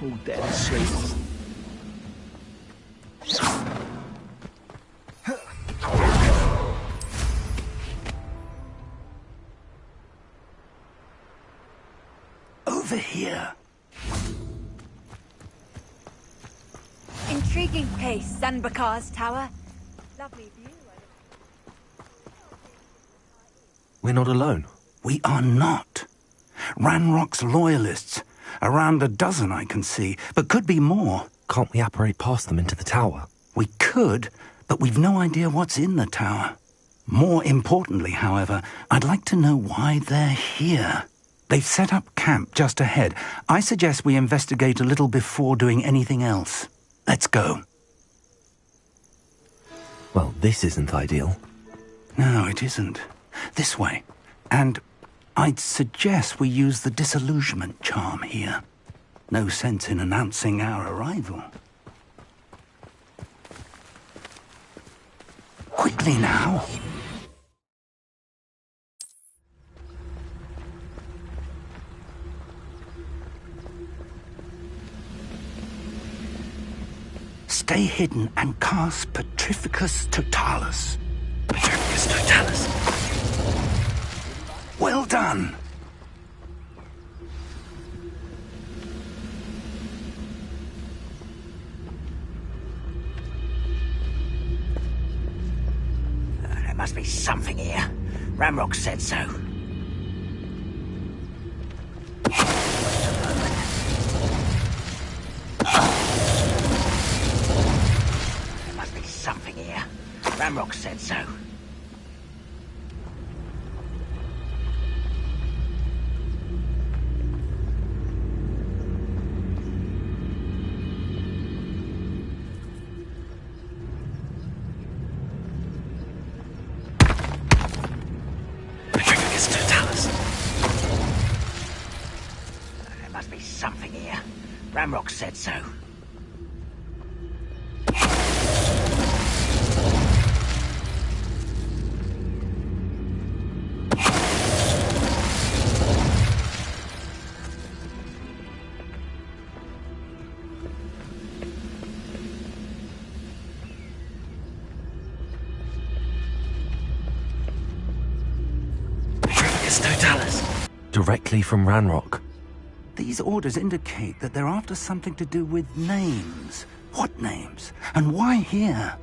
Fall dead asleep. Over here. Intriguing place, Zanbakar's tower. Lovely view. We're not alone. We are not. Ranrock's loyalists. Around a dozen I can see, but could be more. Can't we apparate past them into the tower? We could, but we've no idea what's in the tower. More importantly, however, I'd like to know why they're here. They've set up camp just ahead. I suggest we investigate a little before doing anything else. Let's go. Well, this isn't ideal. No, it isn't. This way. And I'd suggest we use the disillusionment charm here. No sense in announcing our arrival. Quickly now. Stay hidden and cast Petrificus Totalis. Petrificus Totalis. Well done. There must be something here. Ramrock said so. There must be something here. Ramrock said so. Something here. Ramrock said so. Petrificus Totalis. Directly from Ranrock. These orders indicate that they're after something to do with names. What names? And why here?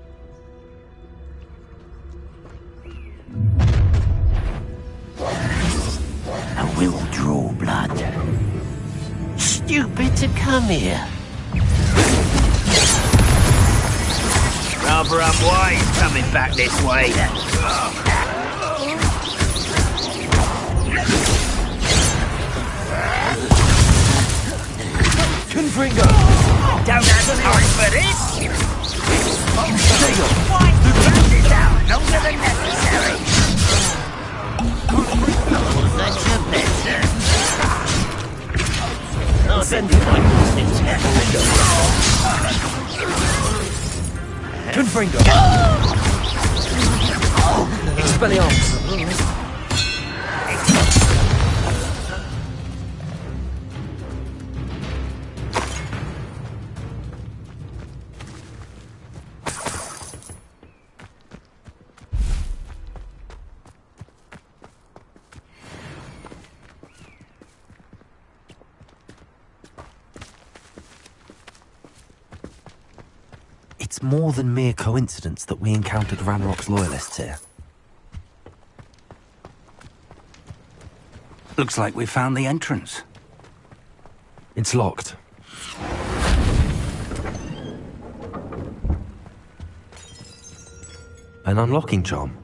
I will draw blood. Stupid to come here. Rather unwise coming back this way. Confringo! Don't have time for this! Why drag this out longer than necessary? Such a better. I'll send you my Confringo! Expelliarmus! It's more than mere coincidence that we encountered Ranrock's loyalists here. Looks like we found the entrance. It's locked. An unlocking charm.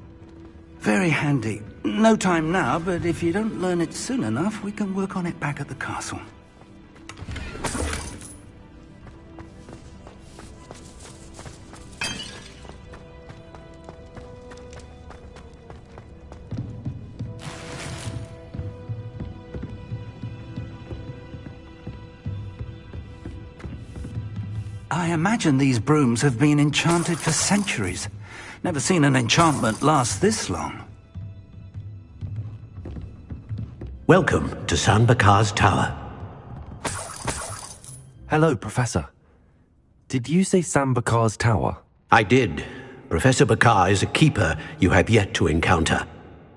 Very handy. No time now, but if you don't learn it soon enough, we can work on it back at the castle. I imagine these brooms have been enchanted for centuries. Never seen an enchantment last this long. Welcome to Zanbakar's tower. Hello, Professor. Did you say Sam Bakar's tower? I did. Professor Bakar is a keeper you have yet to encounter.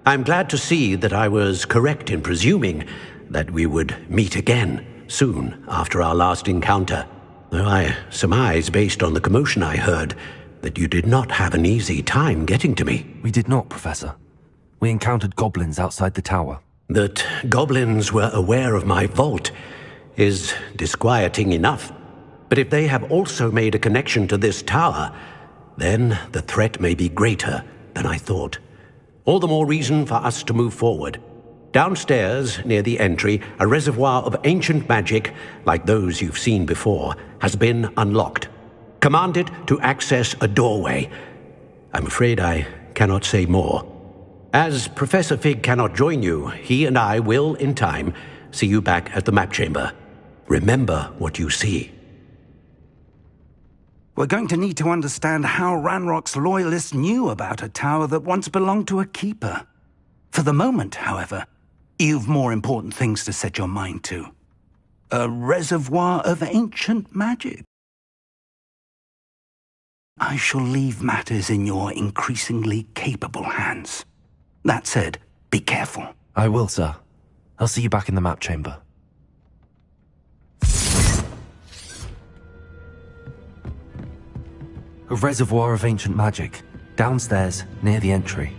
I'm glad to see that I was correct in presuming that we would meet again soon after our last encounter, though I surmise, based on the commotion I heard, that you did not have an easy time getting to me. We did not, Professor. We encountered goblins outside the tower. That goblins were aware of my vault is disquieting enough. But if they have also made a connection to this tower, then the threat may be greater than I thought. All the more reason for us to move forward. Downstairs, near the entry, a reservoir of ancient magic, like those you've seen before, has been unlocked. Command it to access a doorway. I'm afraid I cannot say more. As Professor Fig cannot join you, he and I will, in time, see you back at the map chamber. Remember what you see. We're going to need to understand how Ranrock's loyalists knew about a tower that once belonged to a keeper. For the moment, however, you've more important things to set your mind to. A reservoir of ancient magic. I shall leave matters in your increasingly capable hands. That said, be careful. I will, sir. I'll see you back in the map chamber. A reservoir of ancient magic, downstairs, near the entry.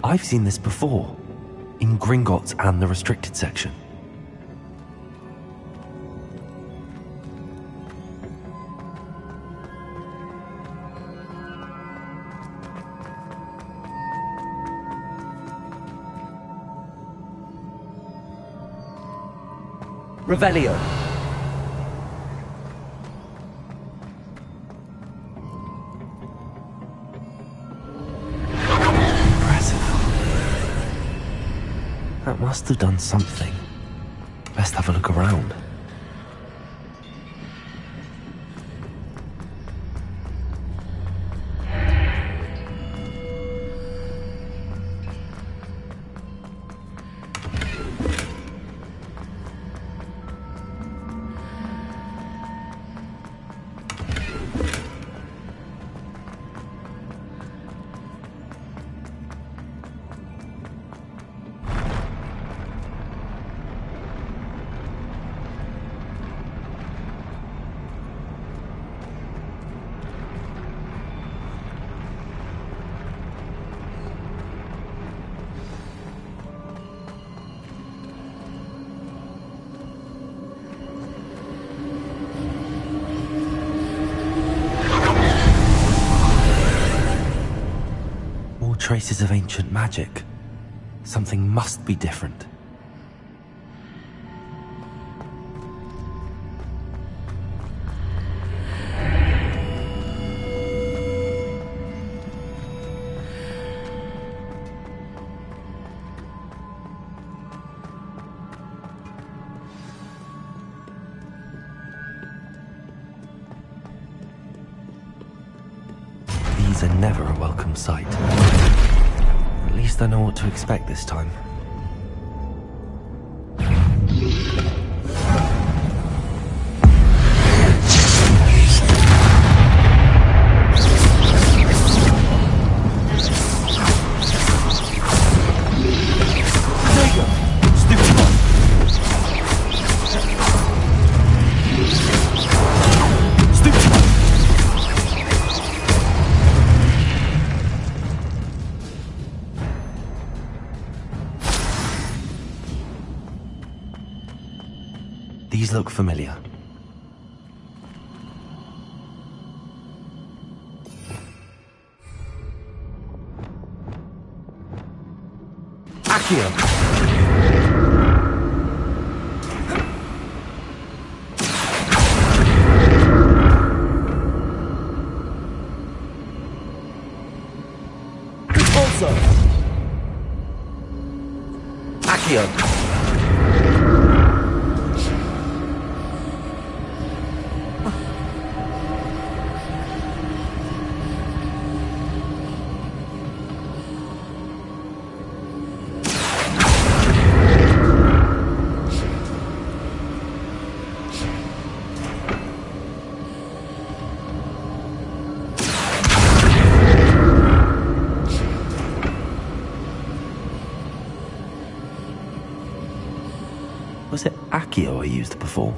I've seen this before, in Gringotts and the restricted section. Revelio. That must have done something. Best have a look around. Traces of ancient magic. Something must be different. These are never a welcome sight. At least I know what to expect this time. These look familiar. Accio! Also! Accio! Was it Accio I used before?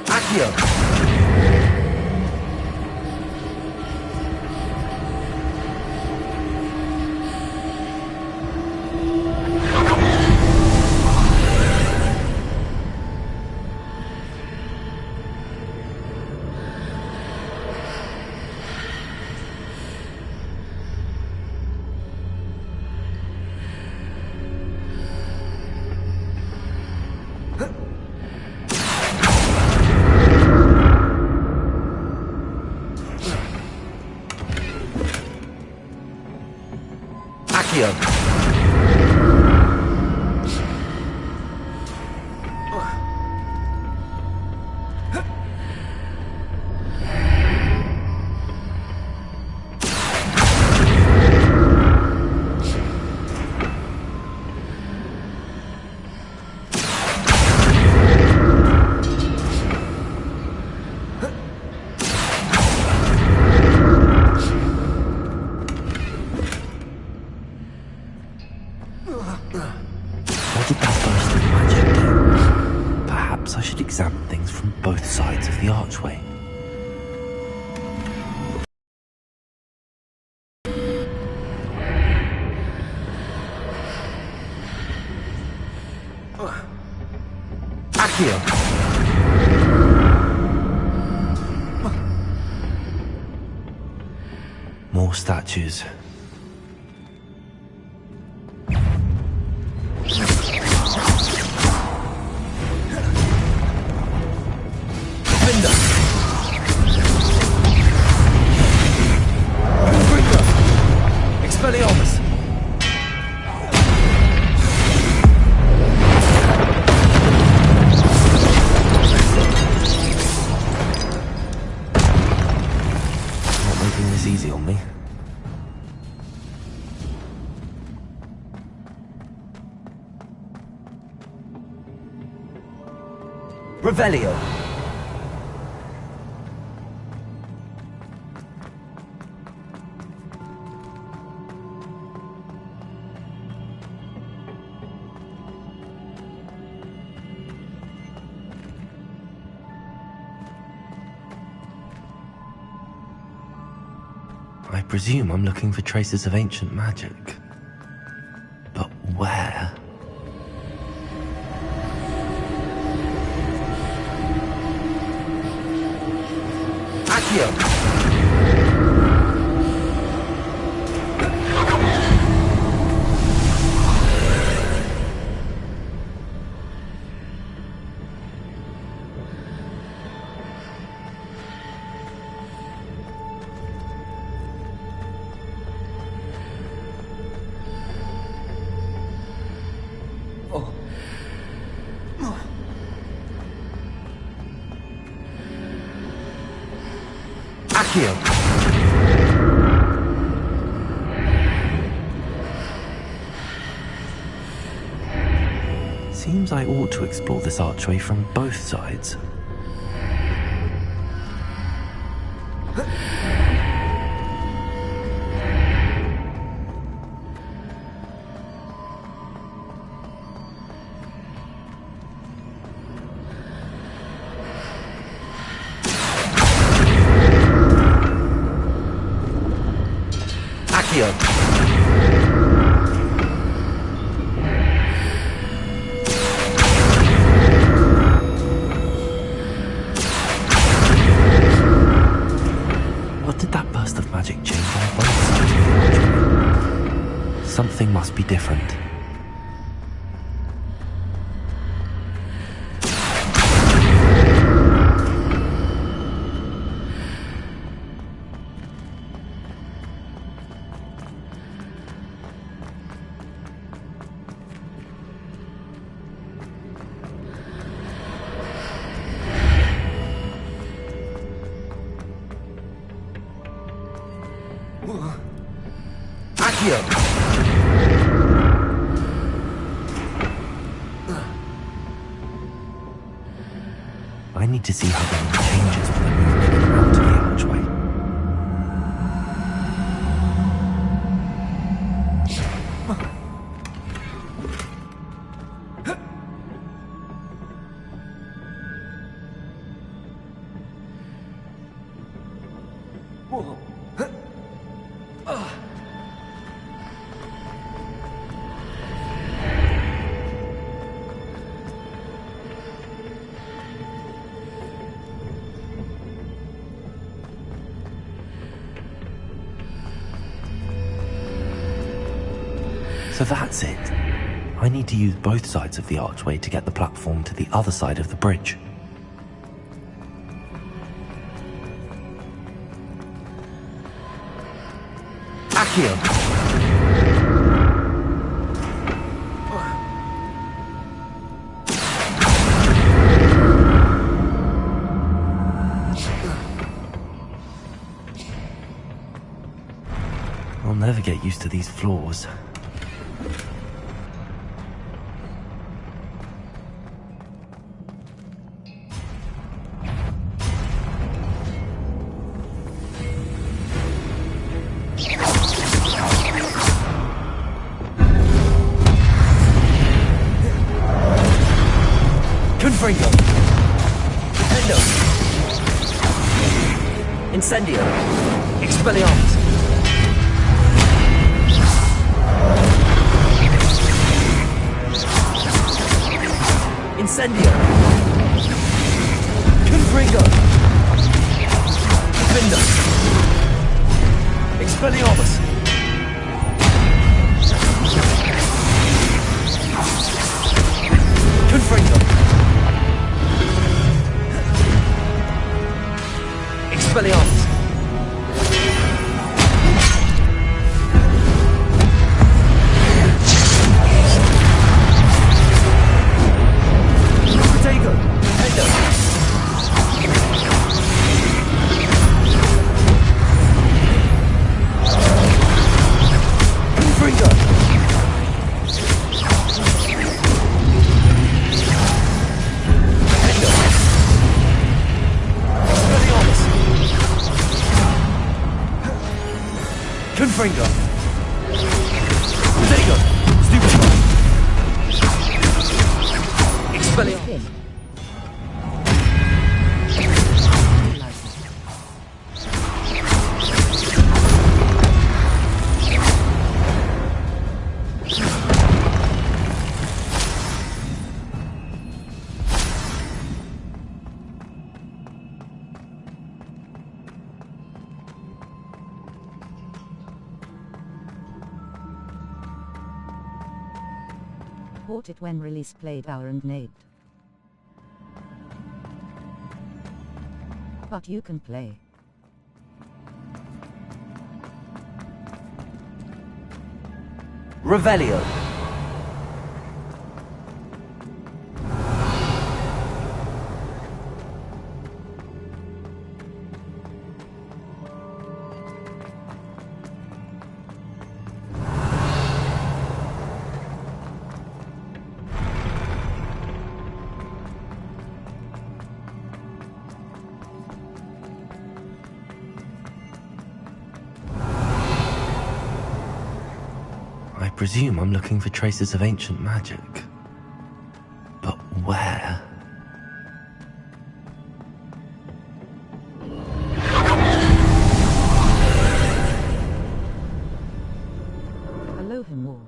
Accio! Accio! What did that burst of magic do? Perhaps I should examine things from both sides of the archway. Accio! More statues. Expelliarmus! Not making this easy on me. Revelio! I presume I'm looking for traces of ancient magic. But where? Accio! Accio! Seems I ought to explore this archway from both sides. Accio! Something must be different. I need to see how the wind changes when I move in and out of the archway. So that's it. I need to use both sides of the archway to get the platform to the other side of the bridge. Accio! I'll never get used to these floors. Confringo. Endo. Incendio. Expelliarmus. Incendio. Confringo. Defendo. Expelliarmus. Confringo. Expelliarmus. Protego. Endo. Confringo. Endo. Expelliarmus. Confringo. Protego. Stupefy. Expelliarmus. Bought it when release played Hour and Nade. But you can play. Revelio. I presume I'm looking for traces of ancient magic. But where? Allow him more.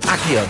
Accio.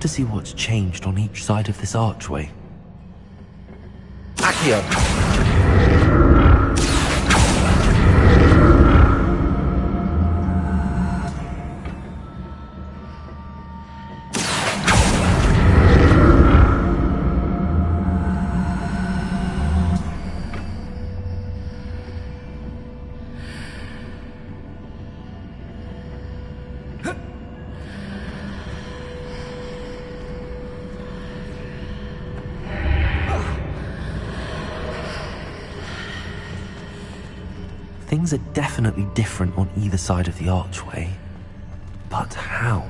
to see what's changed on each side of this archway. Accio. Things are definitely different on either side of the archway. But how?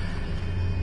Accio.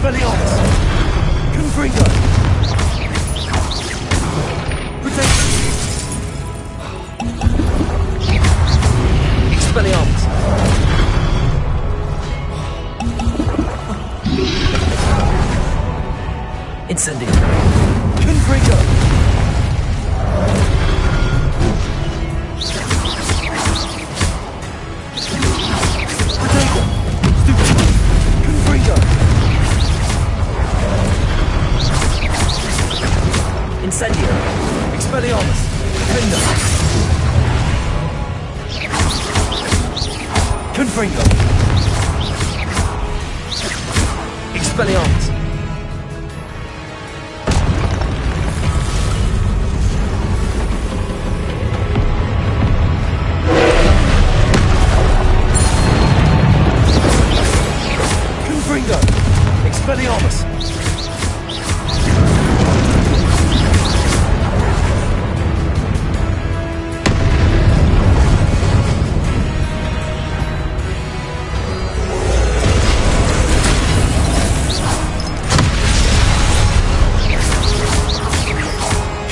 Expelliarmus! Confringo! Protection! Expelliarmus! Incendio! Confringo! Potato! Confringo! Incendio! Expelliarmus! Defender! Confringo! Expelliarmus! Confringo! Expelliarmus!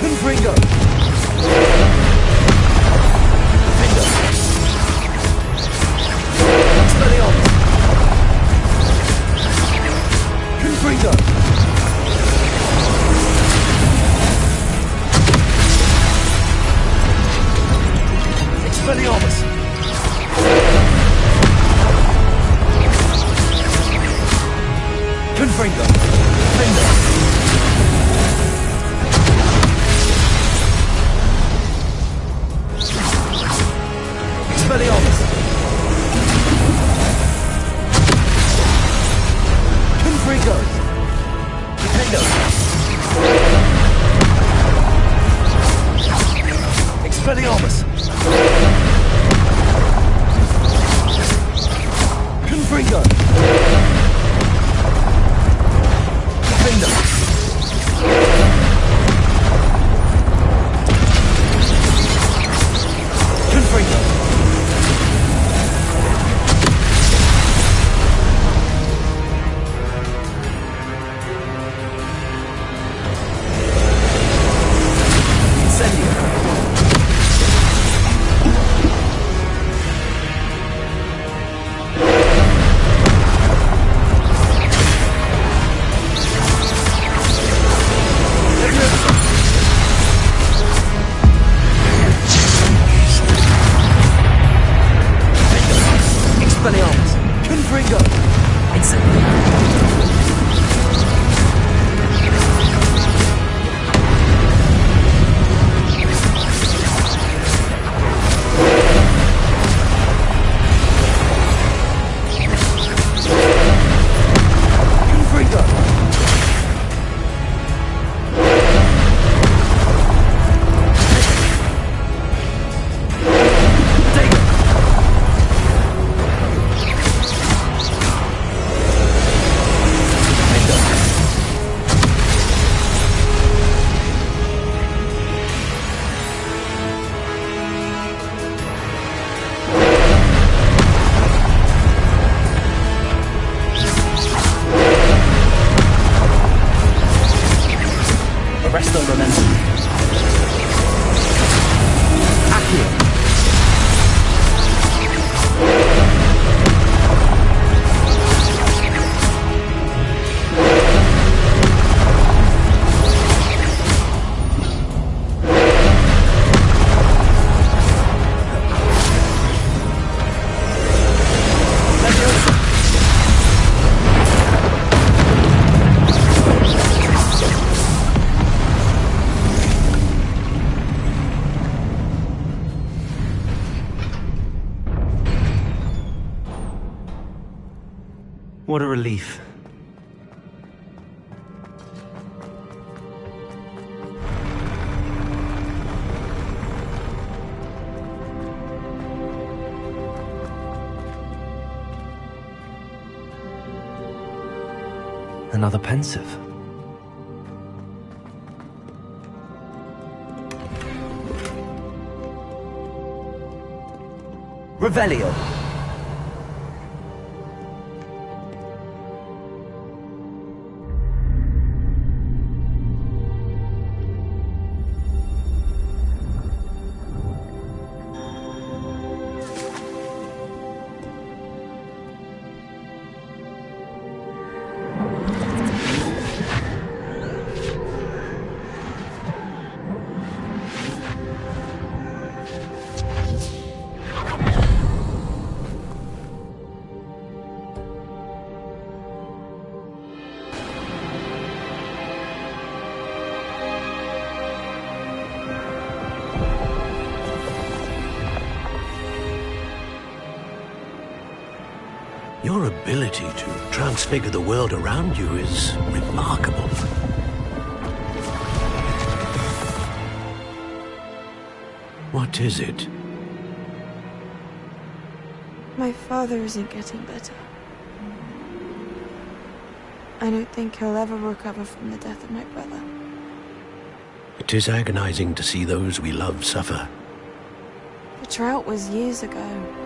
Confringo! Defender! Expelliarmus! Confringo! Expelliarmus! Confringo! Defender! Expelliarmus! Confringo! Defender! Expelliarmus! Confringo! Defender! Confringo! Incendio! Expelliarmus! Confringo! Incendio! Confringo! Potato! Arresto momentum. Accio. Leviosa. What a relief. Another pensive. Revelio. Your ability to transfigure the world around you is remarkable. What is it? My father isn't getting better. I don't think he'll ever recover from the death of my brother. It is agonizing to see those we love suffer. The drought was years ago,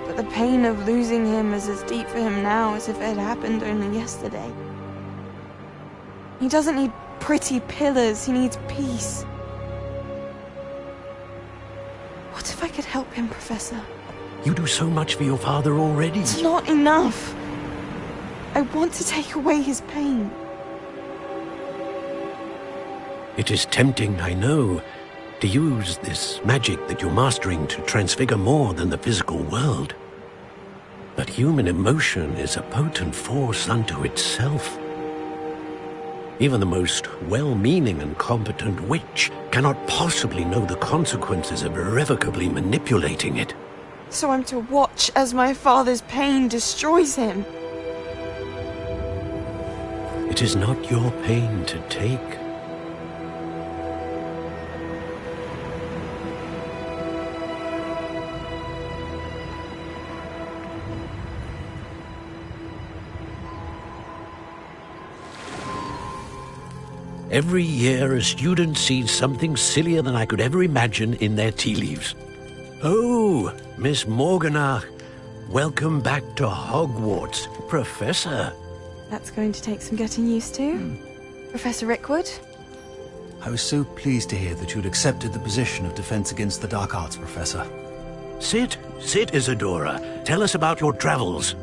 but the pain of losing him is as deep for him now as if it had happened only yesterday. He doesn't need pretty pillars, he needs peace. What if I could help him, Professor? You do so much for your father already. It's not enough. I want to take away his pain. It is tempting, I know, to use this magic that you're mastering to transfigure more than the physical world. But human emotion is a potent force unto itself. Even the most well-meaning and competent witch cannot possibly know the consequences of irrevocably manipulating it. So I'm to watch as my father's pain destroys him. It is not your pain to take. Every year, a student sees something sillier than I could ever imagine in their tea leaves. Oh, Miss Morganach, welcome back to Hogwarts, Professor. That's going to take some getting used to. Professor Rickwood? I was so pleased to hear that you'd accepted the position of Defense Against the Dark Arts, Professor. Sit, Isadora. Tell us about your travels.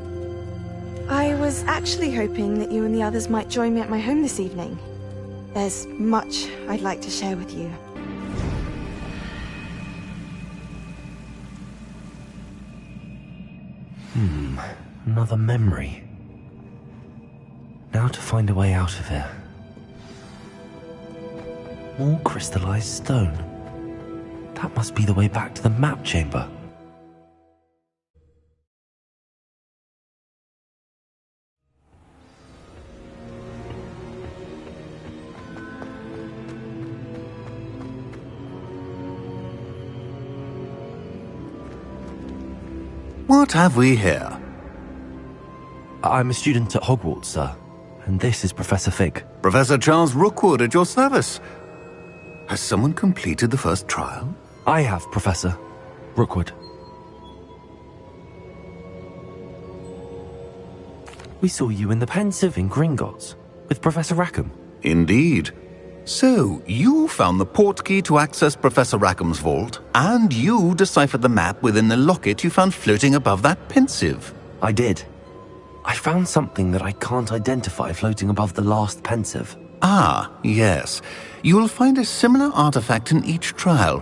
I was actually hoping that you and the others might join me at my home this evening. There's much I'd like to share with you. Another memory. Now to find a way out of here. More crystallized stone. That must be the way back to the map chamber. What have we here? I'm a student at Hogwarts, sir. And this is Professor Fig. Professor Charles Rookwood at your service. Has someone completed the first trial? I have, Professor Rookwood. We saw you in the Pensive in Gringotts with Professor Rackham. Indeed. So, you found the portkey to access Professor Rackham's vault, and you deciphered the map within the locket you found floating above that Pensive. I did. I found something that I can't identify floating above the last Pensive. Ah, yes. You will find a similar artifact in each trial.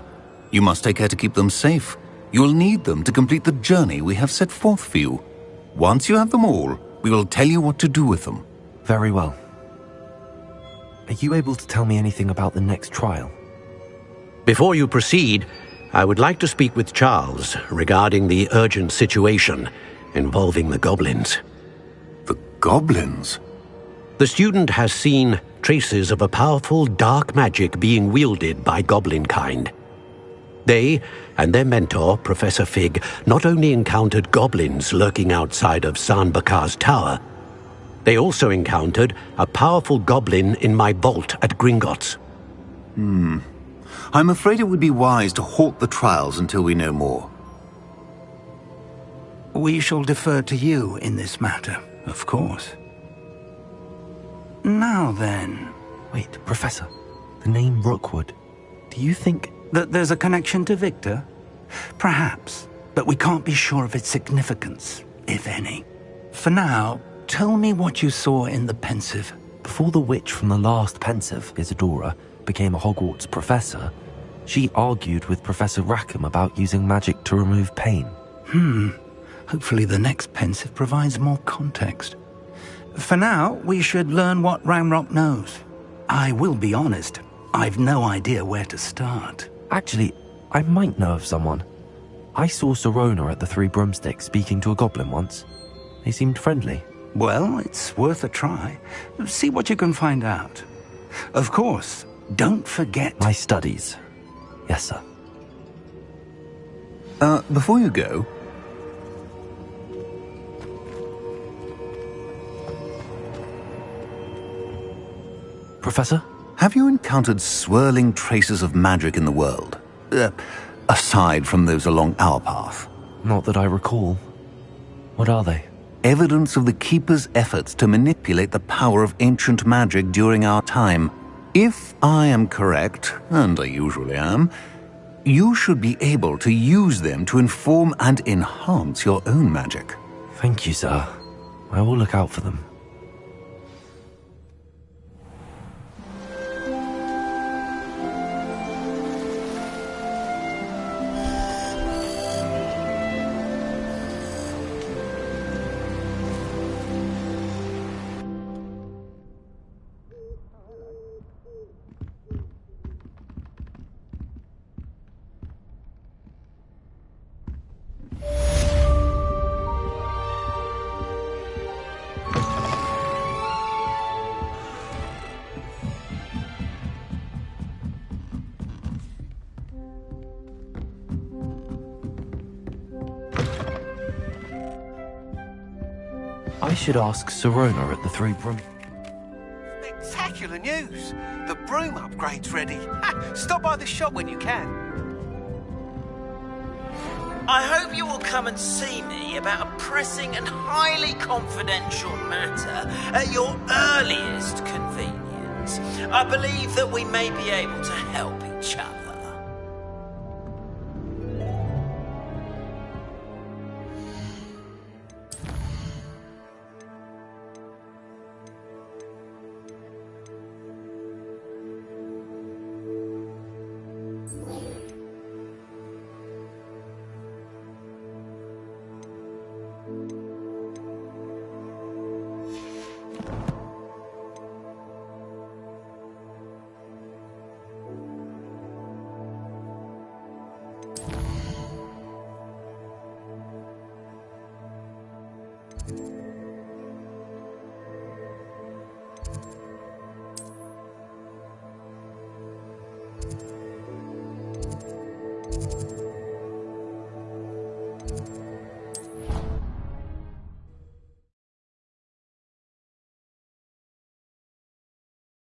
You must take care to keep them safe. You will need them to complete the journey we have set forth for you. Once you have them all, we will tell you what to do with them. Very well. Are you able to tell me anything about the next trial? Before you proceed, I would like to speak with Charles regarding the urgent situation involving the goblins. The goblins? The student has seen traces of a powerful dark magic being wielded by goblin kind. They and their mentor, Professor Fig, not only encountered goblins lurking outside of San Bakar's tower, they also encountered a powerful goblin in my vault at Gringotts. I'm afraid it would be wise to halt the trials until we know more. We shall defer to you in this matter, of course. Now then... Wait, Professor. The name Rookwood. Do you think... that there's a connection to Victor? Perhaps, but we can't be sure of its significance, if any. For now, tell me what you saw in the Pensive. Before the witch from the last Pensive, Isadora, became a Hogwarts professor, she argued with Professor Rackham about using magic to remove pain. Hopefully the next Pensive provides more context. For now, we should learn what Ranrock knows. I will be honest, I've no idea where to start. Actually, I might know of someone. I saw Sorona at the Three Broomsticks speaking to a goblin once. He seemed friendly. Well, it's worth a try. See what you can find out. Of course, don't forget... My studies. Yes, sir. Before you go... Professor? Have you encountered swirling traces of magic in the world? Aside from those along our path? Not that I recall. What are they? Evidence of the Keeper's efforts to manipulate the power of ancient magic during our time. If I am correct, and I usually am, you should be able to use them to inform and enhance your own magic. Thank you, sir. I will look out for them. I should ask Sirona at the Three Broom. Spectacular news! The broom upgrade's ready. Stop by the shop when you can. I hope you will come and see me about a pressing and highly confidential matter at your earliest convenience. I believe that we may be able to help each other.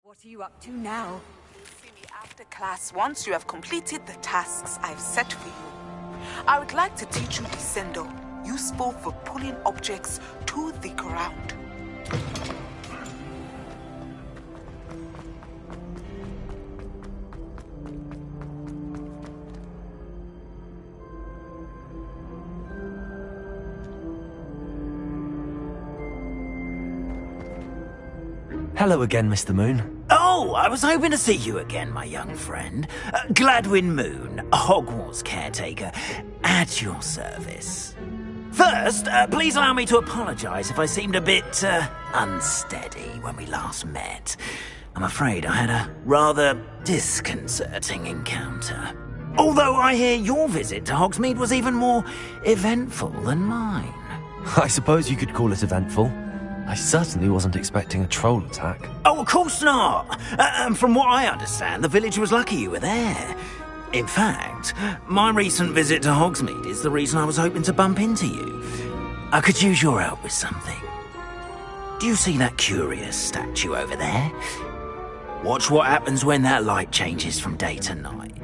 What are you up to now? See me after class once you have completed the tasks I've set for you. I would like to teach you Descendo, useful for pulling objects to the ground. Hello again, Mr. Moon. Oh, I was hoping to see you again, my young friend. Gladwin Moon, Hogwarts caretaker, at your service. First, please allow me to apologize if I seemed a bit, unsteady when we last met. I'm afraid I had a rather disconcerting encounter. Although I hear your visit to Hogsmeade was even more eventful than mine. I suppose you could call it eventful. I certainly wasn't expecting a troll attack. Oh, of course not! From what I understand, the village was lucky you were there. In fact, my recent visit to Hogsmeade is the reason I was hoping to bump into you. I could use your help with something. Do you see that curious statue over there? Watch what happens when that light changes from day to night.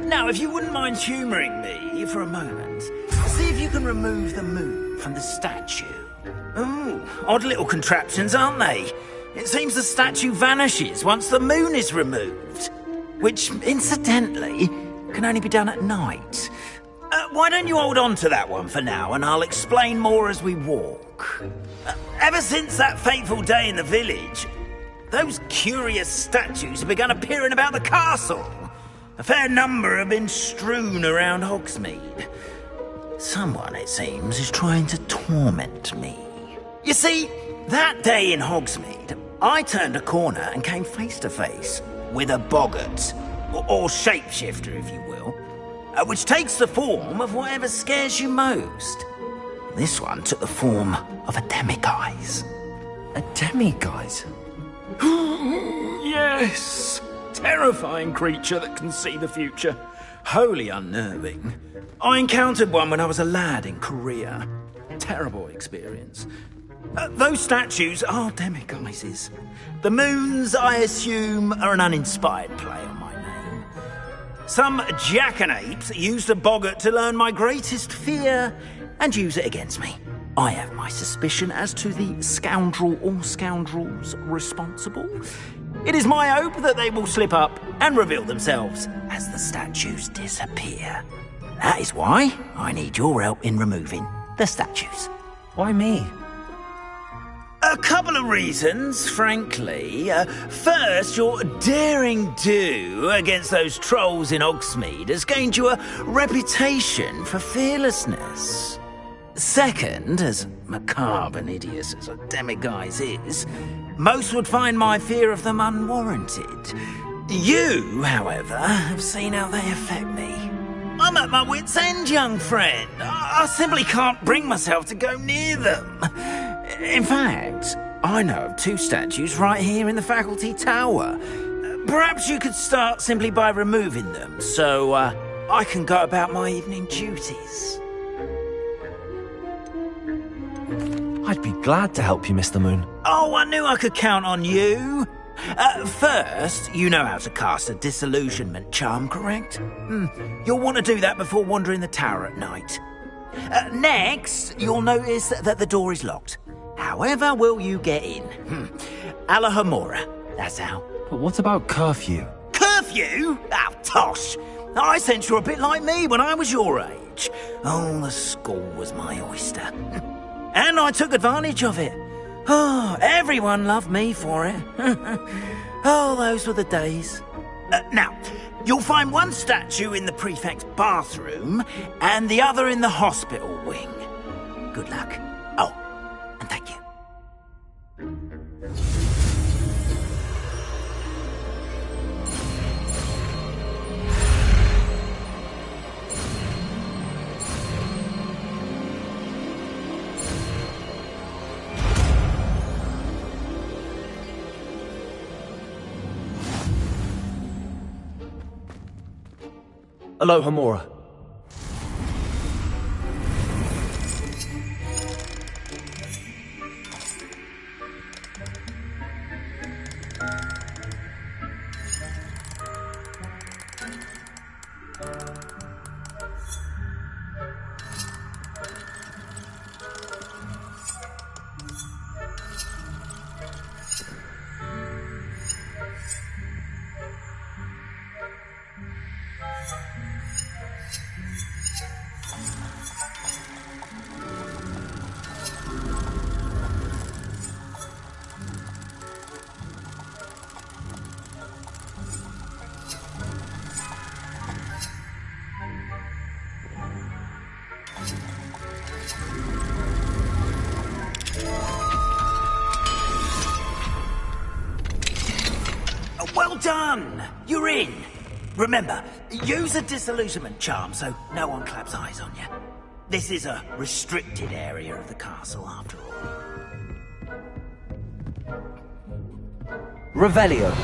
Now, if you wouldn't mind humouring me for a moment, see if you can remove the moon from the statue. Ooh, odd little contraptions, aren't they? It seems the statue vanishes once the moon is removed, which, incidentally, can only be done at night. Why don't you hold on to that one for now, and I'll explain more as we walk. Ever since that fateful day in the village, those curious statues have begun appearing about the castle. A fair number have been strewn around Hogsmeade. Someone, it seems, is trying to torment me. You see, that day in Hogsmeade, I turned a corner and came face to face with a boggart, or shapeshifter, if you will, which takes the form of whatever scares you most. This one took the form of a demiguise. A demiguise? Yes! Terrifying creature that can see the future. Wholly unnerving. I encountered one when I was a lad in Korea. Terrible experience. Those statues are demiguises. The moons, I assume, are an uninspired play on my name. Some jackanapes used a boggart to learn my greatest fear and use it against me. I have my suspicion as to the scoundrel or scoundrels responsible. It is my hope that they will slip up and reveal themselves as the statues disappear. That is why I need your help in removing the statues. Why me? A couple of reasons, frankly. First, your daring do against those trolls in Hogsmeade has gained you a reputation for fearlessness. Second, as macabre and hideous as a demiguise is, most would find my fear of them unwarranted. You, however, have seen how they affect me. I'm at my wit's end, young friend. I simply can't bring myself to go near them. In fact, I know of 2 statues right here in the faculty tower. Perhaps you could start simply by removing them, so I can go about my evening duties. I'd be glad to help you, Mr. Moon. Oh, I knew I could count on you. First, you know how to cast a disillusionment charm, correct? You'll want to do that before wandering the tower at night. Next, you'll notice that the door is locked. However will you get in? Alahomora, that's how. But what about curfew? Curfew? Oh, tosh. I sense you're a bit like me when I was your age. Oh, the school was my oyster. And I took advantage of it. Oh, everyone loved me for it. Oh, those were the days. Now, you'll find one statue in the prefect's bathroom and the other in the hospital wing. Good luck. Oh, and thank you. Alohomora. Well done! You're in! Remember, use a disillusionment charm so no one claps eyes on you. This is a restricted area of the castle, after all. Revelio.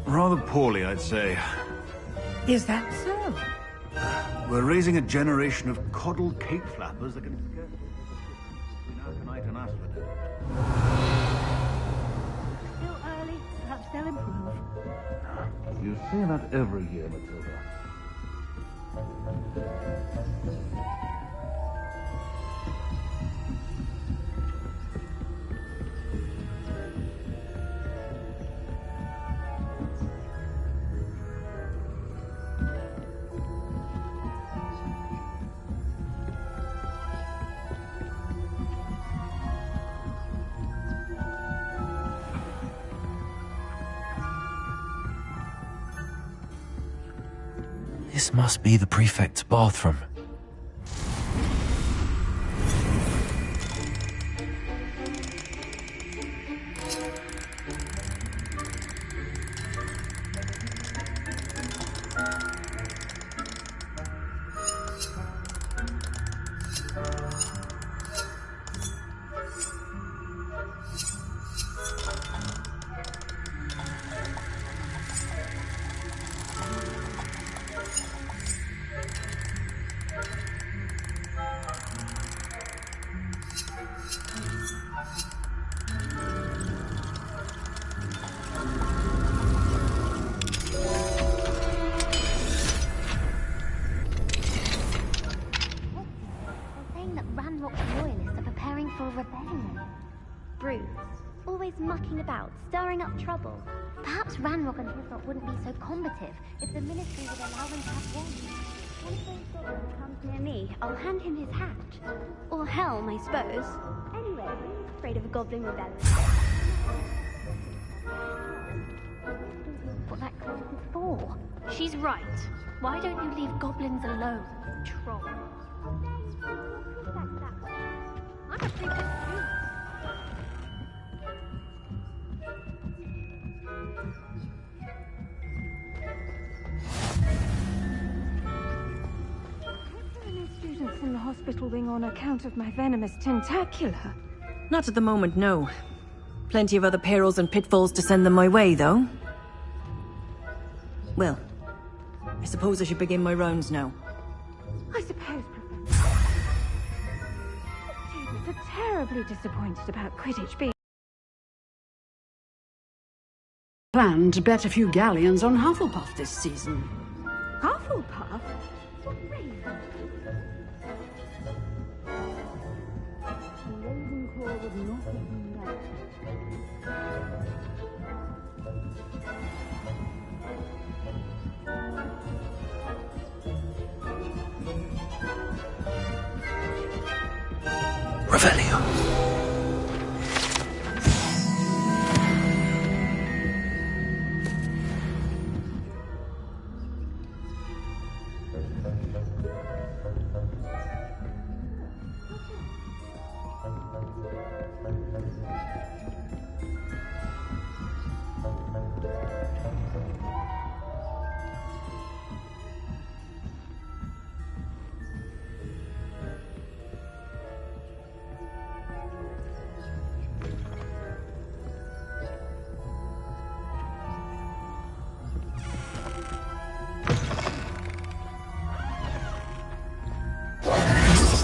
Rather poorly, I'd say. Is that so? We're raising a generation of coddled cape flappers that can scare between Aconite and Asphodel. Still early. Perhaps they'll improve. You say that every year, Matilda. This must be the prefect's bathroom. Mucking about, stirring up trouble. Perhaps Ranrock and Hislop wouldn't be so combative if the Ministry would allow them to have one. Once those goblins comes near me, I'll hand him his hat. Or helm, I suppose. Anyway, I'm afraid of a goblin rebellion. What that cloak is for. She's right. Why don't you leave goblins alone, troll? I'm a pretty good student. Students in the hospital wing on account of my venomous tentacular. Not at the moment, no. Plenty of other perils and pitfalls to send them my way, though. Well, I suppose I should begin my rounds now. I suppose, Professor. Students are terribly disappointed about Quidditch being planned to bet a few galleons on Hufflepuff this season. Hufflepuff? Ravenclaw would not have been right. Revelio.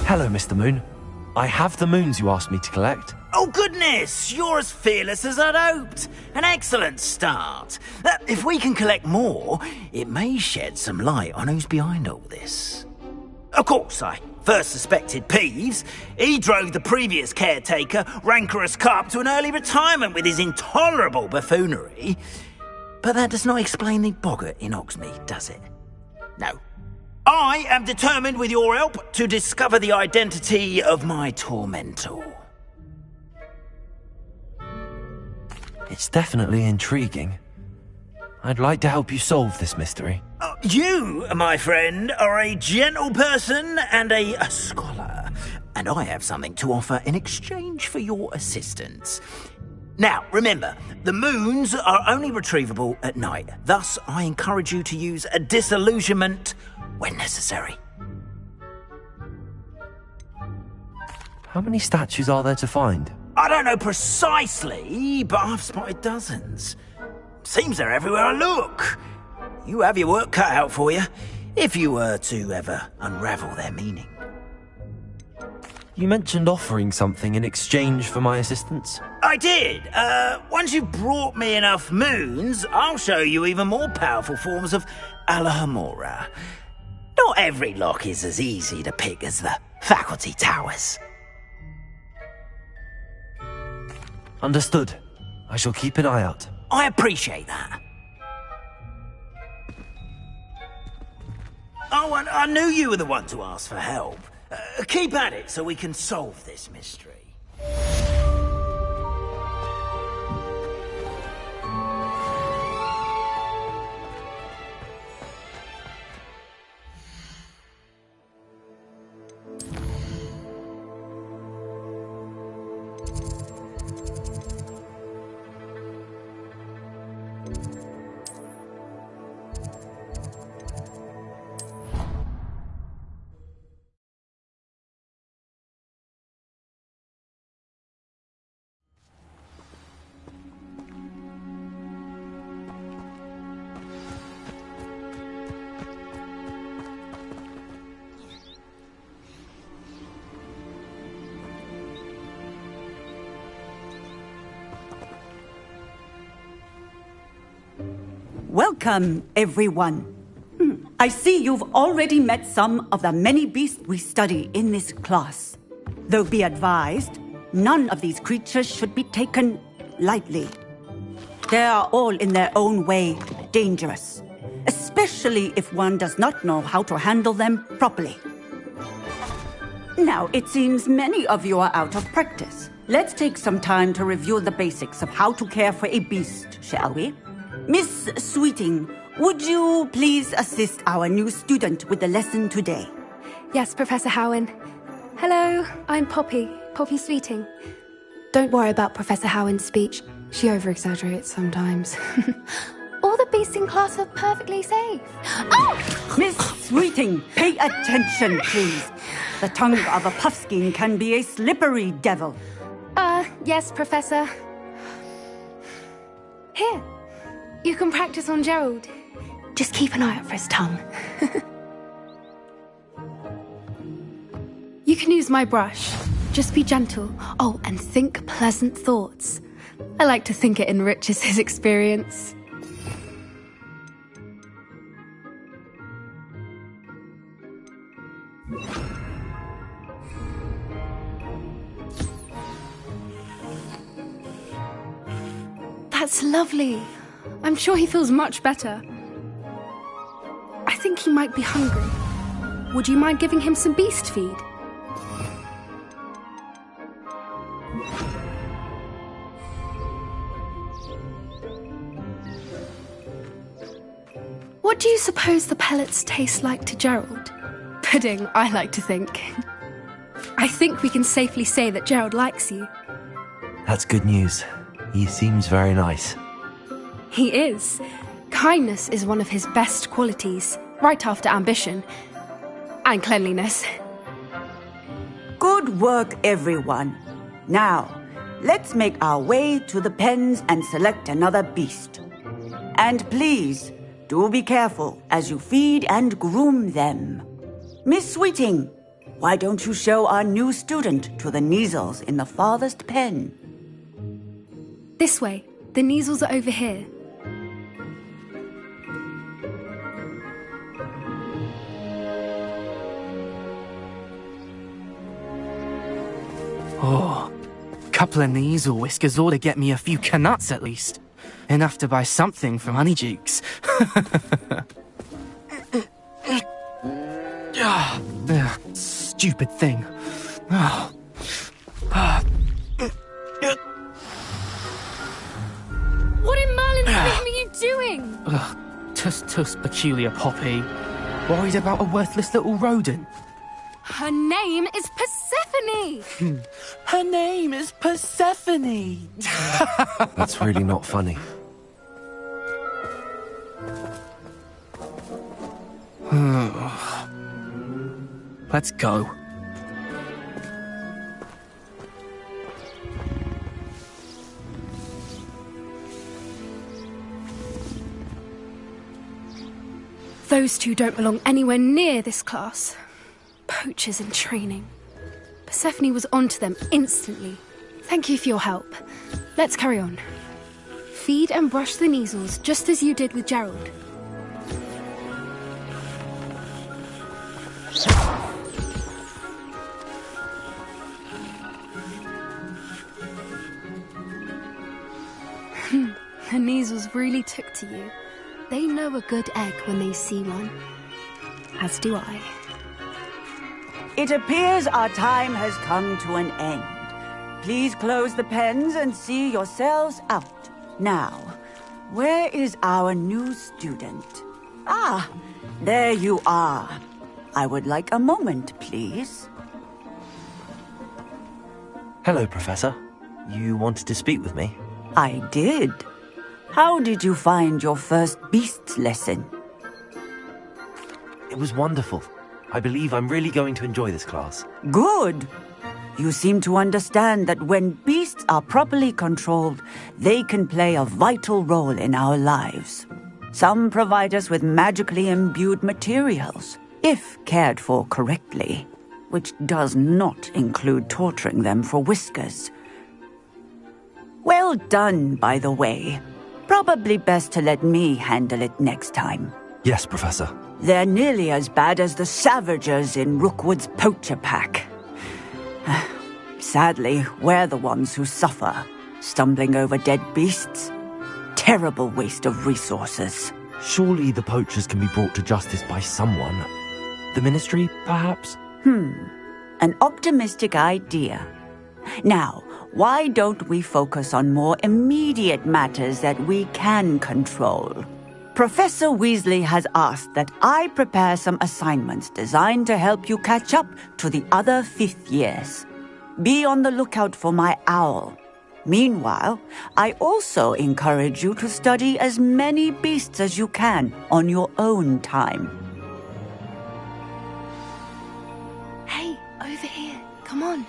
Hello, Mr. Moon. I have the moons you asked me to collect. Oh, goodness! You're as fearless as I'd hoped. An excellent start. If we can collect more, it may shed some light on who's behind all this. Of course, I first suspected Peeves. He drove the previous caretaker, Rancorous Carp, to an early retirement with his intolerable buffoonery. But that does not explain the boggart in Hogsmeade, does it? No. I am determined, with your help, to discover the identity of my tormentor. It's definitely intriguing. I'd like to help you solve this mystery. You, my friend, are a gentle person and a scholar, and I have something to offer in exchange for your assistance. Now, remember, the moons are only retrievable at night. Thus, I encourage you to use a disillusionment when necessary. How many statues are there to find? I don't know precisely, but I've spotted dozens. Seems they're everywhere I look. You have your work cut out for you, if you were to ever unravel their meaning. You mentioned offering something in exchange for my assistance? I did. Once you've brought me enough moons, I'll show you even more powerful forms of Alohomora. Not every lock is as easy to pick as the faculty towers. Understood. I shall keep an eye out. I appreciate that. Oh, I knew you were the one to ask for help. Keep at it so we can solve this mystery. Welcome, everyone. I see you've already met some of the many beasts we study in this class. Though be advised, none of these creatures should be taken lightly. They are all in their own way dangerous, especially if one does not know how to handle them properly. Now, it seems many of you are out of practice. Let's take some time to review the basics of how to care for a beast, shall we? Miss Sweeting, would you please assist our new student with the lesson today? Yes, Professor Howen. Hello, I'm Poppy Sweeting. Don't worry about Professor Howen's speech. She over-exaggerates sometimes. All the beasts in class are perfectly safe. Oh! Miss Sweeting, pay attention, please. The tongue of a puffskein can be a slippery devil. Yes, Professor. Here. You can practice on Gerald. Just keep an eye out for his tongue. You can use my brush. Just be gentle. Oh, and think pleasant thoughts. I like to think it enriches his experience. That's lovely. I'm sure he feels much better. I think he might be hungry. Would you mind giving him some beast feed? What do you suppose the pellets taste like to Gerald? Pudding, I like to think. I think we can safely say that Gerald likes you. That's good news. He seems very nice. He is. Kindness is one of his best qualities, right after ambition. And cleanliness. Good work, everyone. Now, let's make our way to the pens and select another beast. And please, do be careful as you feed and groom them. Miss Sweeting, why don't you show our new student to the Neasels in the farthest pen? This way. The Neasels are over here. Oh, couple of Neasel whiskers ought to get me a few canuts at least. Enough to buy something from Honeydukes. Stupid thing. What in Merlin's name are you doing? Tuss, peculiar Poppy. Worried about a worthless little rodent. Her name is Persephone! Her name is Persephone! That's really not funny. Let's go. Those two don't belong anywhere near this class. Poachers in training. Persephone was onto them instantly. Thank you for your help. Let's carry on. Feed and brush the measles, just as you did with Gerald. The measles really took to you. They know a good egg when they see one. As do I. It appears our time has come to an end. Please close the pens and see yourselves out. Now, where is our new student? Ah, there you are. I would like a moment, please. Hello, Professor. You wanted to speak with me? I did. How did you find your first beasts lesson? It was wonderful. I believe I'm really going to enjoy this class. Good. You seem to understand that when beasts are properly controlled, they can play a vital role in our lives. Some provide us with magically imbued materials, if cared for correctly, which does not include torturing them for whiskers. Well done, by the way. Probably best to let me handle it next time. Yes, Professor. They're nearly as bad as the Savagers in Rookwood's poacher pack. Sadly, we're the ones who suffer, stumbling over dead beasts. Terrible waste of resources. Surely the poachers can be brought to justice by someone. The Ministry, perhaps? An optimistic idea. Now, why don't we focus on more immediate matters that we can control? Professor Weasley has asked that I prepare some assignments designed to help you catch up to the other 5th years. Be on the lookout for my owl. Meanwhile, I also encourage you to study as many beasts as you can on your own time. Hey, over here. Come on.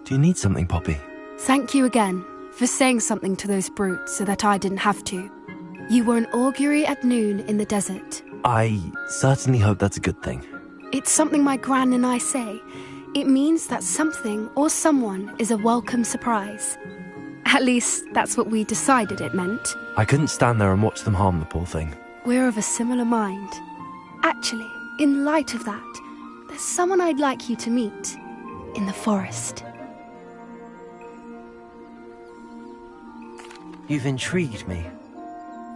Do you need something, Poppy? Thank you again for saying something to those brutes so that I didn't have to. You were an augury at noon in the desert. I certainly hope that's a good thing. It's something my gran and I say. It means that something or someone is a welcome surprise. At least, that's what we decided it meant. I couldn't stand there and watch them harm the poor thing. We're of a similar mind. Actually, in light of that, there's someone I'd like you to meet. In the forest. You've intrigued me.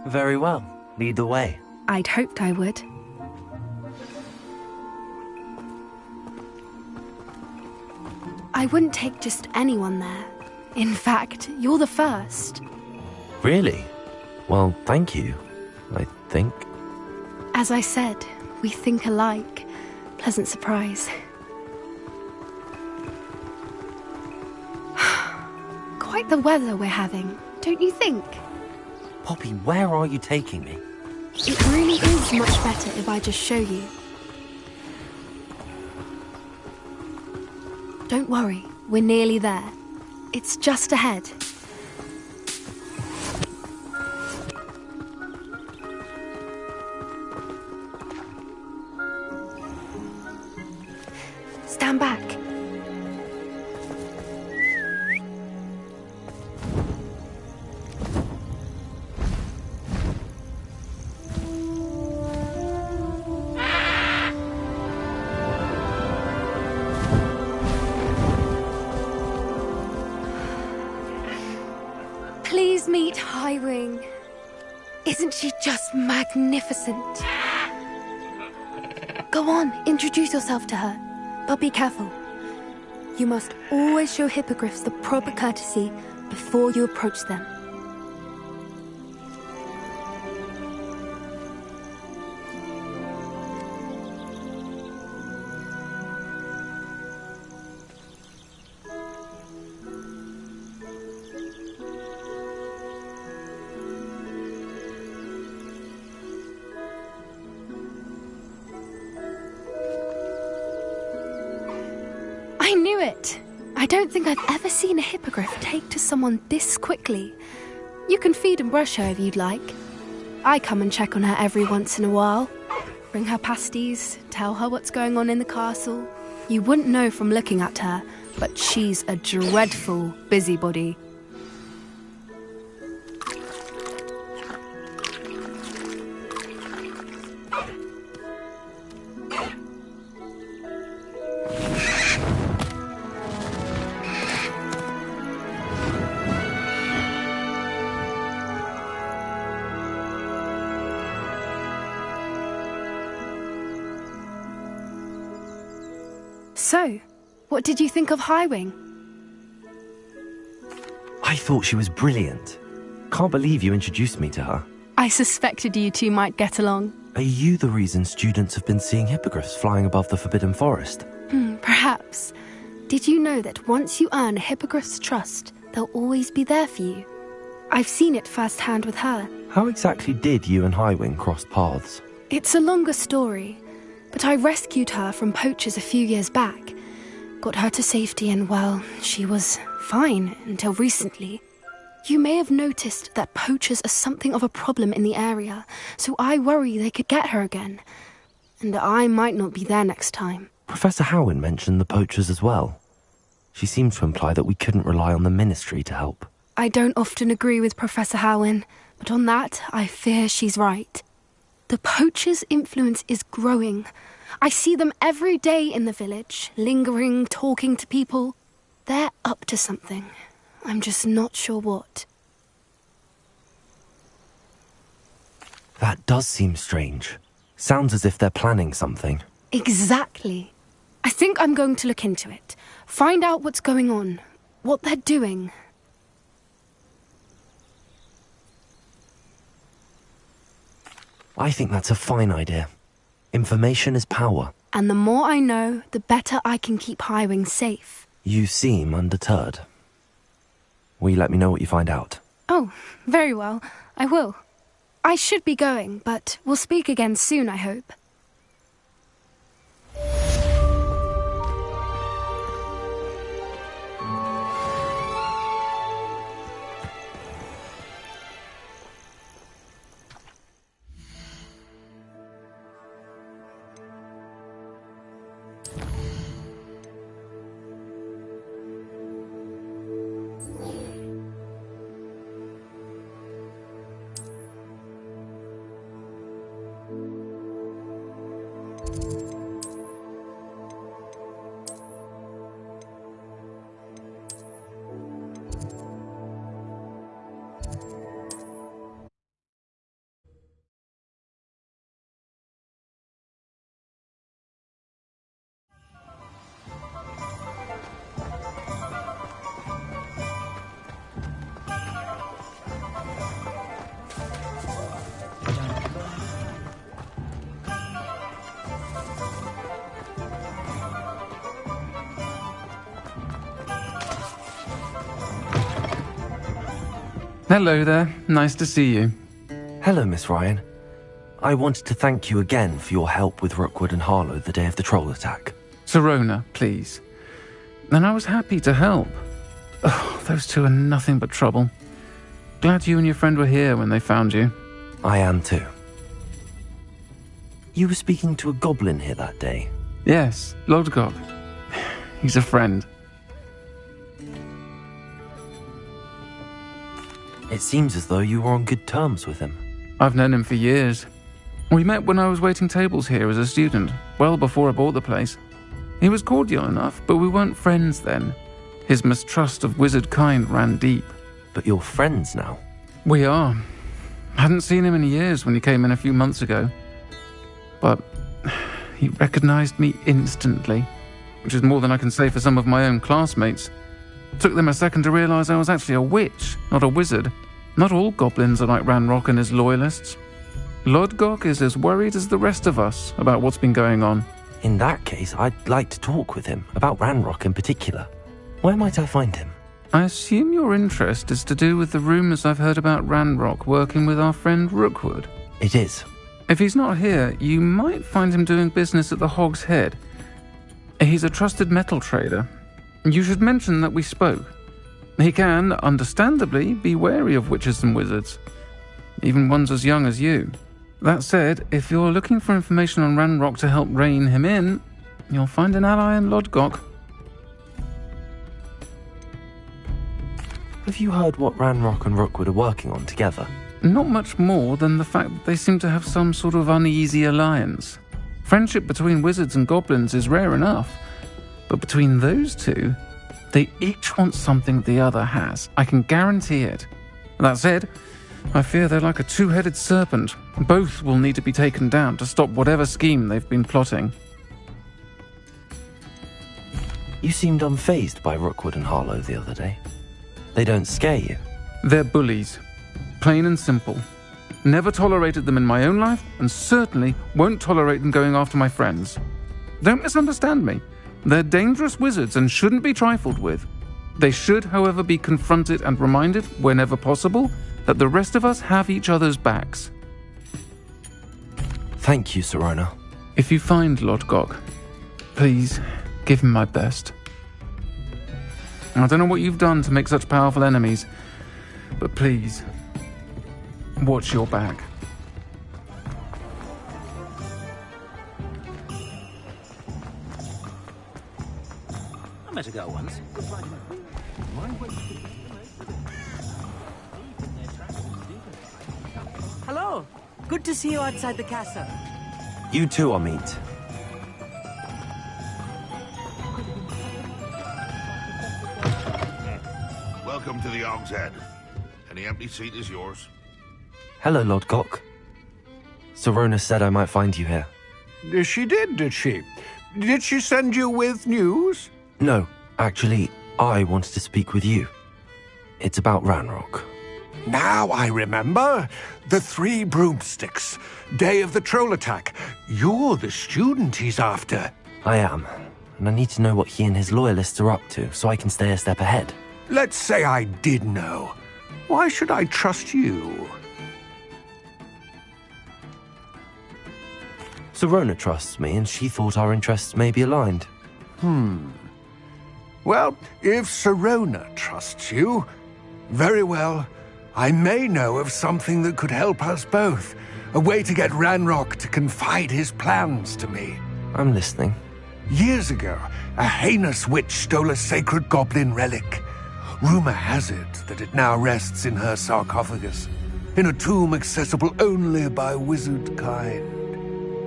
Very well. Lead the way. I'd hoped I would. I wouldn't take just anyone there. In fact, you're the first. Really? Well, thank you, I think. As I said, we think alike. Pleasant surprise. Quite the weather we're having, don't you think? Poppy, where are you taking me? It really is much better if I just show you. Don't worry, we're nearly there. It's just ahead. Stand back. Please meet Highwing. Isn't she just magnificent? Go on, introduce yourself to her. But be careful. You must always show hippogriffs the proper courtesy before you approach them. I don't think I've ever seen a hippogriff take to someone this quickly. You can feed and brush her if you'd like. I come and check on her every once in a while. Bring her pasties, tell her what's going on in the castle. You wouldn't know from looking at her, but she's a dreadful busybody. So, what did you think of Highwing? I thought she was brilliant. Can't believe you introduced me to her. I suspected you two might get along. Are you the reason students have been seeing hippogriffs flying above the Forbidden Forest? Perhaps. Did you know that once you earn a hippogriff's trust, they'll always be there for you? I've seen it firsthand with her. How exactly did you and Highwing cross paths? It's a longer story, but I rescued her from poachers a few years back. Got her to safety and, well, she was fine until recently. You may have noticed that poachers are something of a problem in the area, so I worry they could get her again. And I might not be there next time. Professor Howin mentioned the poachers as well. She seemed to imply that we couldn't rely on the Ministry to help. I don't often agree with Professor Howin, but on that, I fear she's right. The poachers' influence is growing. I see them every day in the village, lingering, talking to people. They're up to something. I'm just not sure what. That does seem strange. Sounds as if they're planning something. Exactly. I think I'm going to look into it. Find out what's going on, what they're doing. I think that's a fine idea. Information is power. And the more I know, the better I can keep Highwing safe. You seem undeterred. Will you let me know what you find out? Oh, very well. I will. I should be going, but we'll speak again soon, I hope. Hello there. Nice to see you. Hello, Miss Ryan. I wanted to thank you again for your help with Rookwood and Harlow the day of the troll attack. Serona, please. And I was happy to help. Oh, those two are nothing but trouble. Glad you and your friend were here when they found you. I am too. You were speaking to a goblin here that day? Yes, Lodgok. He's a friend. It seems as though you were on good terms with him. I've known him for years. We met when I was waiting tables here as a student, well before I bought the place. He was cordial enough, but we weren't friends then. His mistrust of wizard kind ran deep. But you're friends now? We are. Hadn't seen him in years when he came in a few months ago. But he recognized me instantly, which is more than I can say for some of my own classmates. Took them a second to realize I was actually a witch, not a wizard. Not all goblins are like Ranrock and his loyalists. Lodgok is as worried as the rest of us about what's been going on. In that case, I'd like to talk with him, about Ranrock in particular. Where might I find him? I assume your interest is to do with the rumors I've heard about Ranrock working with our friend Rookwood. It is. If he's not here, you might find him doing business at the Hog's Head. He's a trusted metal trader. You should mention that we spoke. He can, understandably, be wary of witches and wizards, even ones as young as you. That said, if you're looking for information on Ranrock to help rein him in, you'll find an ally in Lodgok. Have you heard what Ranrock and Rookwood are working on together? Not much more than the fact that they seem to have some sort of uneasy alliance. Friendship between wizards and goblins is rare enough, but between those two, they each want something the other has. I can guarantee it. That said, I fear they're like a two-headed serpent. Both will need to be taken down to stop whatever scheme they've been plotting. You seemed unfazed by Rookwood and Harlow the other day. They don't scare you. They're bullies. Plain and simple. Never tolerated them in my own life, and certainly won't tolerate them going after my friends. Don't misunderstand me. They're dangerous wizards and shouldn't be trifled with. They should, however, be confronted and reminded, whenever possible, that the rest of us have each other's backs. Thank you, Sirona. If you find Lodgok, please give him my best. I don't know what you've done to make such powerful enemies, but please, watch your back. I met a girl once. Hello. Good to see you outside the castle. You too, Amit. Welcome to the Og's Head. Any empty seat is yours. Hello, Lodgok. Sirona said I might find you here. She did she? Did she send you with news? No, actually, I wanted to speak with you. It's about Ranrock. Now I remember. The 3 broomsticks. Day of the troll attack. You're the student he's after. I am, and I need to know what he and his loyalists are up to so I can stay a step ahead. Let's say I did know. Why should I trust you? Sirona trusts me, and she thought our interests may be aligned. Well, if Sirona trusts you, very well. I may know of something that could help us both. A way to get Ranrock to confide his plans to me. I'm listening. Years ago, a heinous witch stole a sacred goblin relic. Rumor has it that it now rests in her sarcophagus, in a tomb accessible only by wizard kind.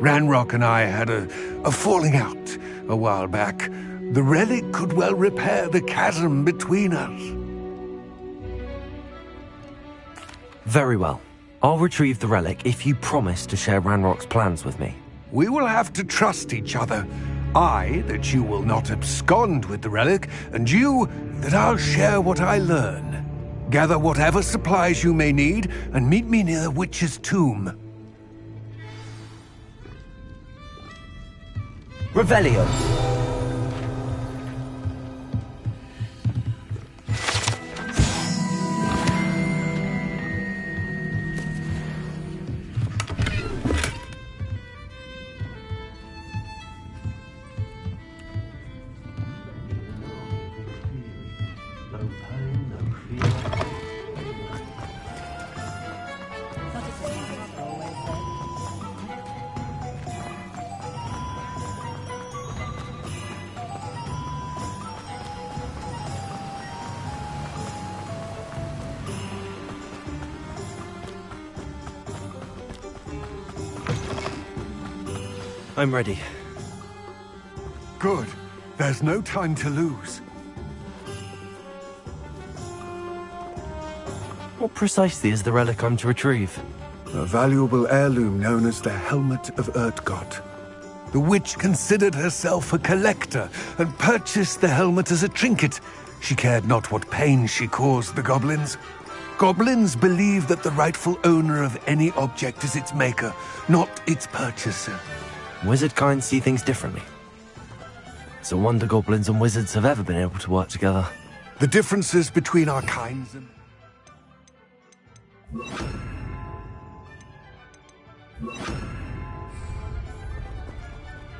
Ranrock and I had a falling out a while back. The relic could well repair the chasm between us. Very well. I'll retrieve the relic if you promise to share Ranrock's plans with me. We will have to trust each other. I, that you will not abscond with the relic, and you, that I'll share what I learn. Gather whatever supplies you may need, and meet me near the witch's tomb. Revelio. I'm ready. Good. There's no time to lose. What precisely is the relic I'm to retrieve? A valuable heirloom known as the Helmet of Urtgot. The witch considered herself a collector and purchased the helmet as a trinket. She cared not what pain she caused the goblins. Goblins believe that the rightful owner of any object is its maker, not its purchaser. Wizard kind see things differently. It's a wonder goblins and wizards have ever been able to work together. The differences between our kinds and...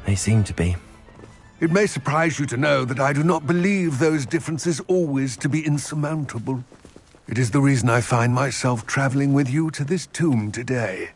They seem to be. It may surprise you to know that I do not believe those differences always to be insurmountable. It is the reason I find myself traveling with you to this tomb today.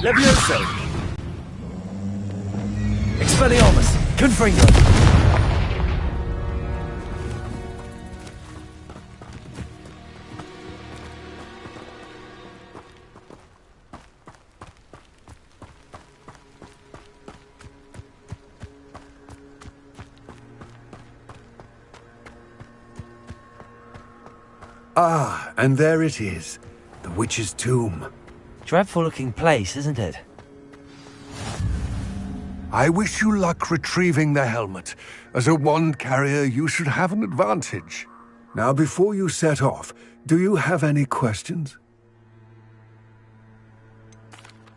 Levioso! Expelliarmus! Confringo! Ah, and there it is. The witch's tomb. Dreadful-looking place, isn't it? I wish you luck retrieving the helmet. As a wand carrier, you should have an advantage. Now, before you set off, do you have any questions?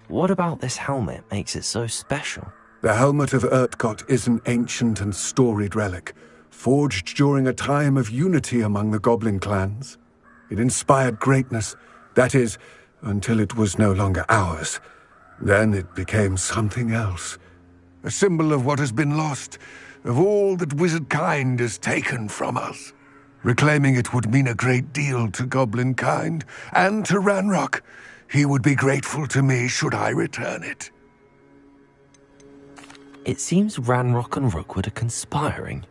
What about this helmet makes it so special? The helmet of Urtkot is an ancient and storied relic, forged during a time of unity among the goblin clans. It inspired greatness, that is, until it was no longer ours. Then it became something else. A symbol of what has been lost, of all that wizard kind has taken from us. Reclaiming it would mean a great deal to goblin kind, and to Ranrock. He would be grateful to me should I return it. It seems Ranrock and Rookwood are conspiring.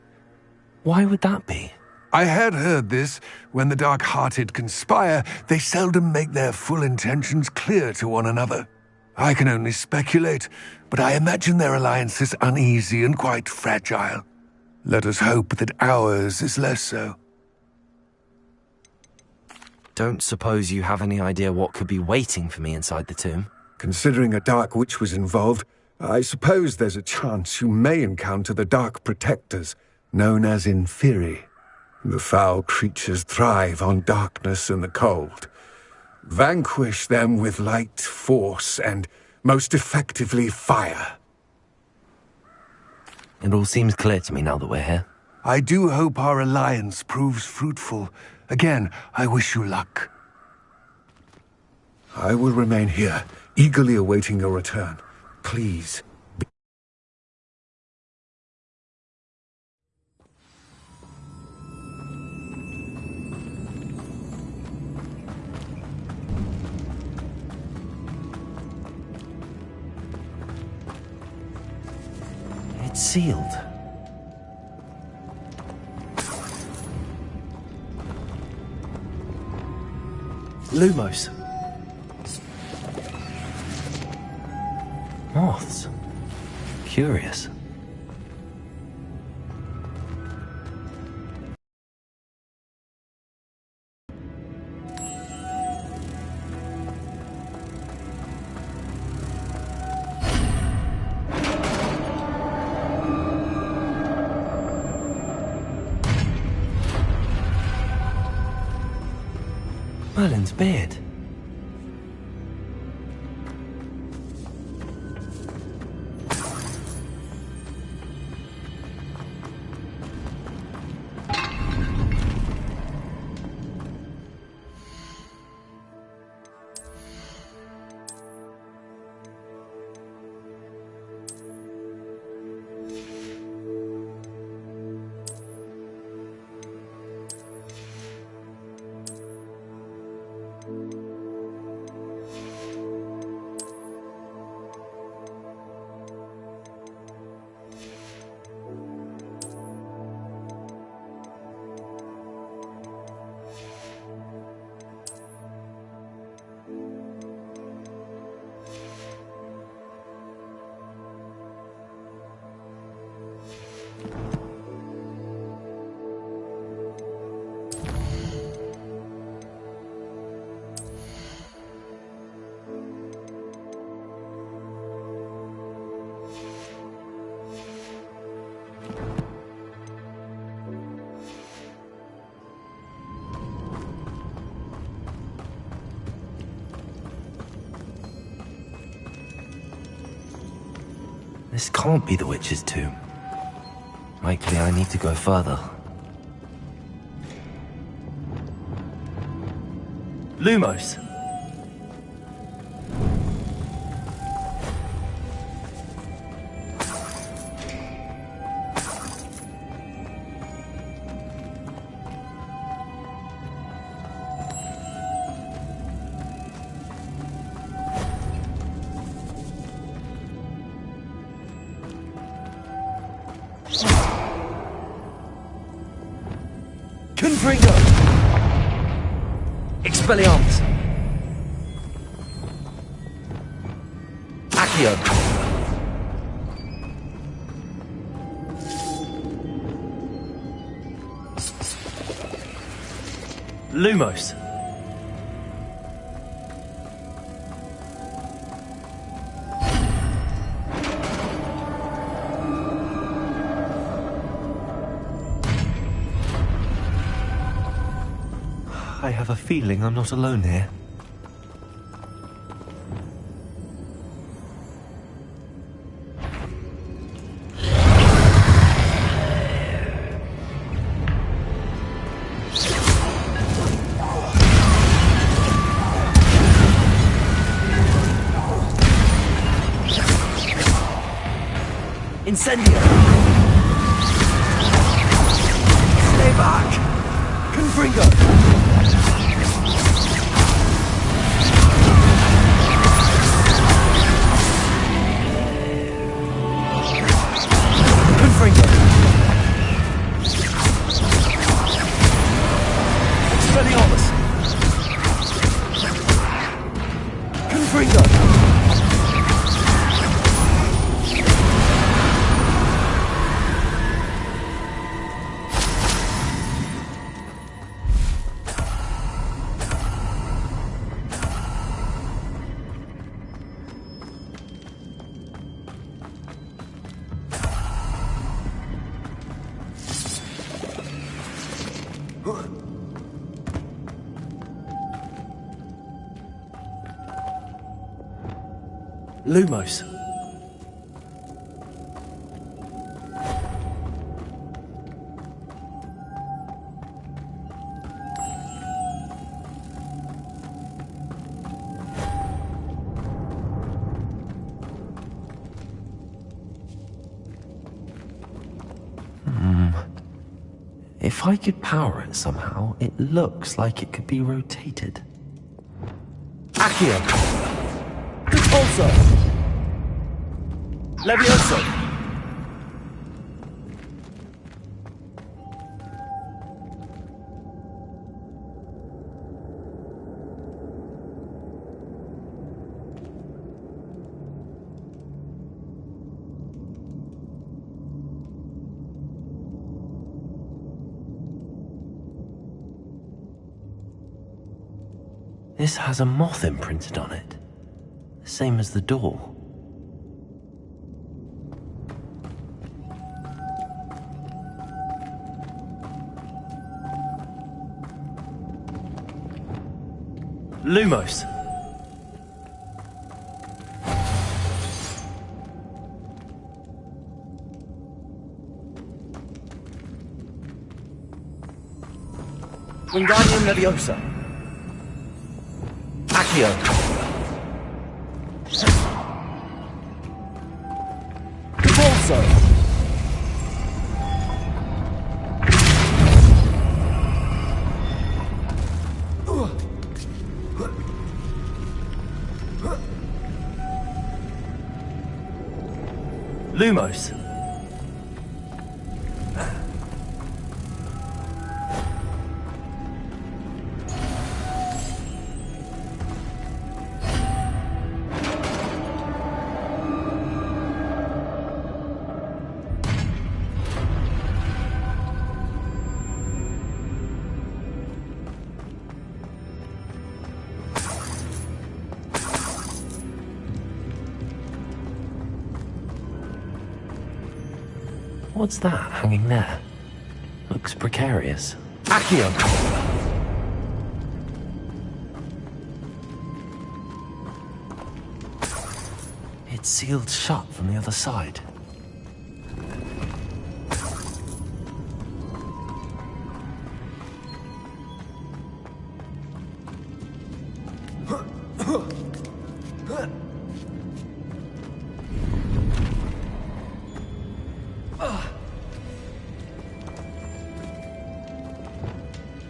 Why would that be? I had heard this. When the dark-hearted conspire, they seldom make their full intentions clear to one another. I can only speculate, but I imagine their alliance is uneasy and quite fragile. Let us hope that ours is less so. Don't suppose you have any idea what could be waiting for me inside the tomb? Considering a dark witch was involved, I suppose there's a chance you may encounter the Dark Protectors, known as Inferi. The foul creatures thrive on darkness and the cold. Vanquish them with light, force, and, most effectively, fire. It all seems clear to me now that we're here. I do hope our alliance proves fruitful. Again, I wish you luck. I will remain here, eagerly awaiting your return. Please. It's sealed. Lumos. Moths. Curious. Merlin's beard. This can't be the witch's tomb. Likely I need to go further. Lumos! Confringo! Expelliarmus! Accio! Lumos! I have a feeling I'm not alone here. Incendio! Stay back! Confringo! Confringo! Expelliarmus! Confringo! Lumos. If I could power it somehow, it looks like it could be rotated. Accio! Repulso! Levioso! This has a moth imprinted on it, the same as the door. Lumos. Wingardium Leviosa. Accio. Repulso. Lumos. What's that hanging there? Looks precarious. Accio! It's sealed shut from the other side.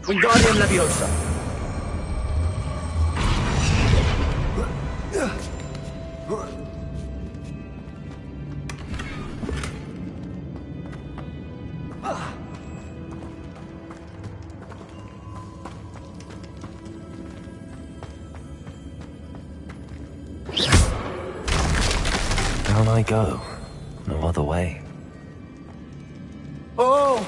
Wingardium Leviosa. Down I go. No other way. Oh!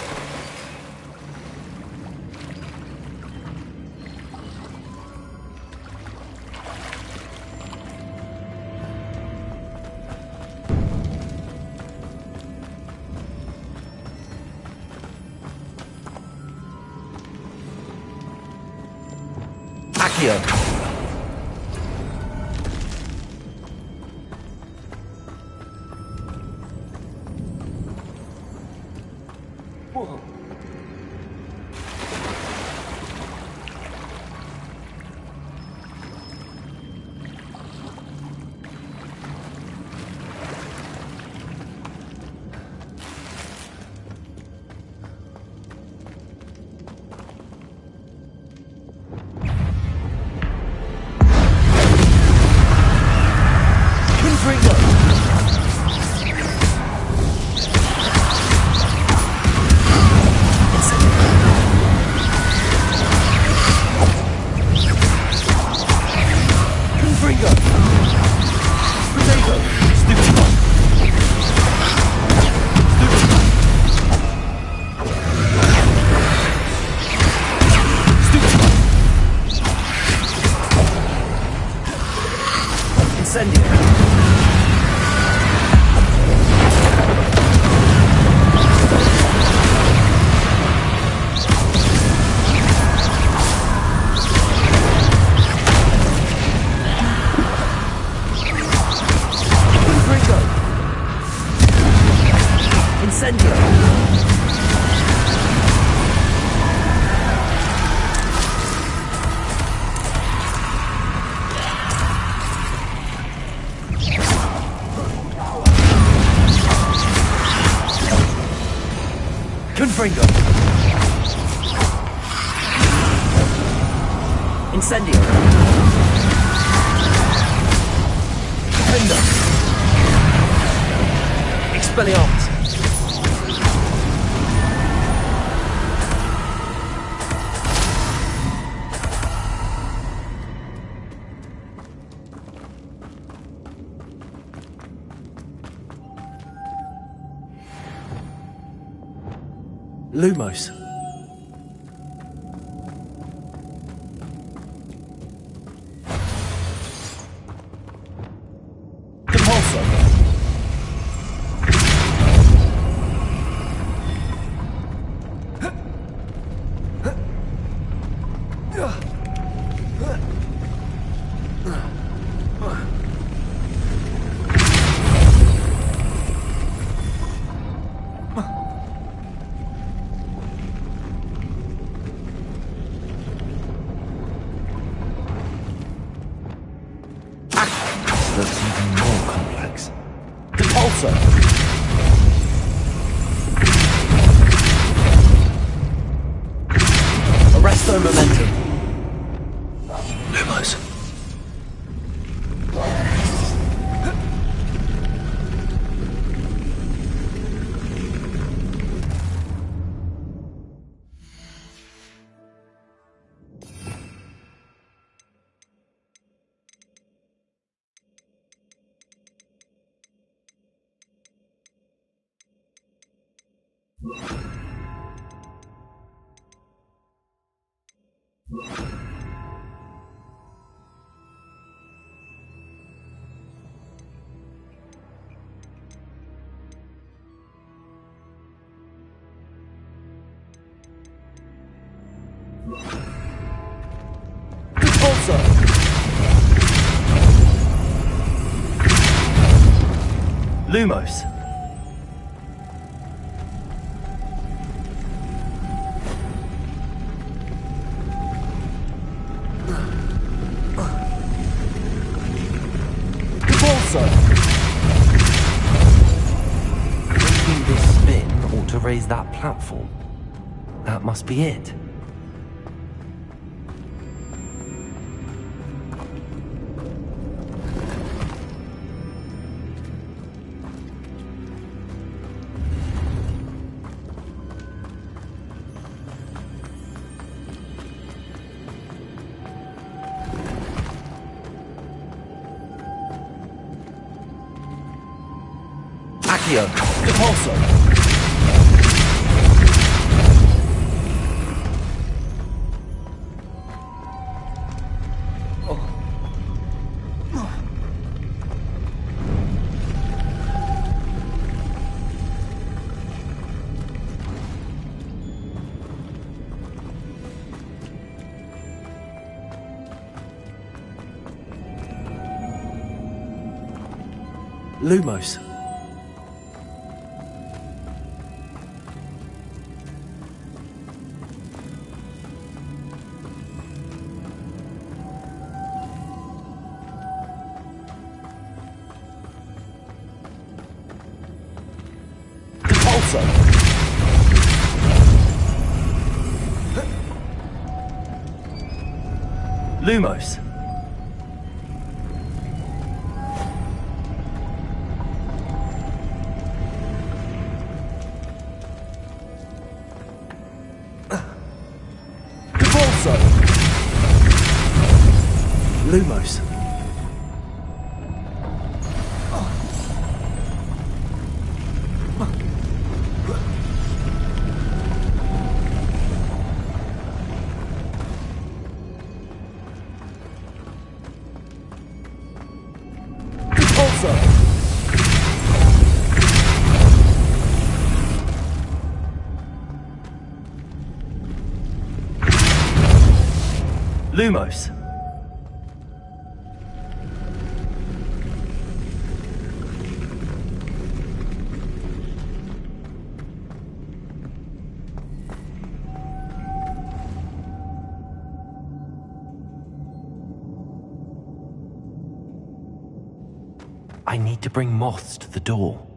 Accio! Confringo. Incendio. Confringo. Expelliarmus. Lumos. Looks even more complex. Repulsor! Arresto Momentum. Lumos. Repulsor! Lumos. Making this spin ought to raise that platform. That must be it. Accio, Depulso. Lumos. Lumos. Depulso. Lumos. Lumos. I need to bring moths to the door.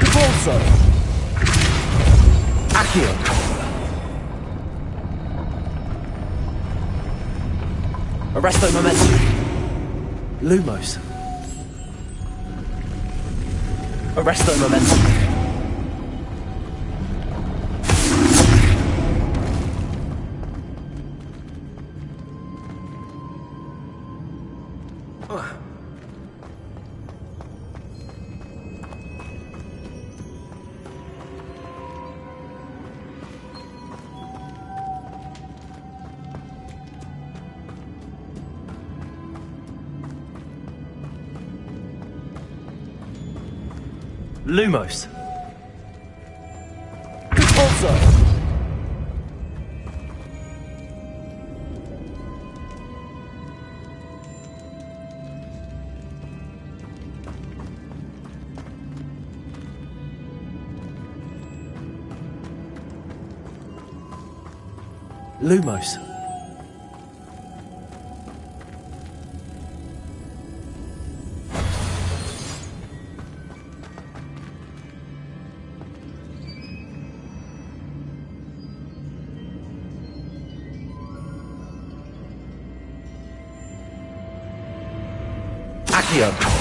Depulso. Accio. Arresto momentum. Lumos. Arresto momentum. Lumos. Also. Lumos. Accio.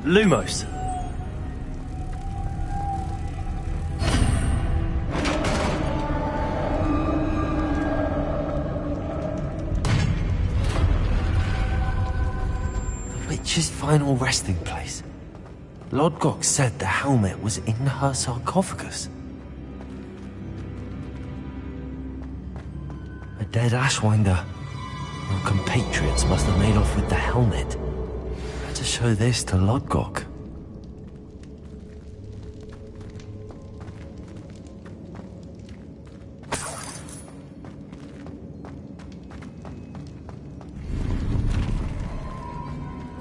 Lumos. The witch's final resting place. Lodgok said the helmet was in her sarcophagus. A dead Ashwinder. Our compatriots must have made off with the helmet. To show this to Lodgok.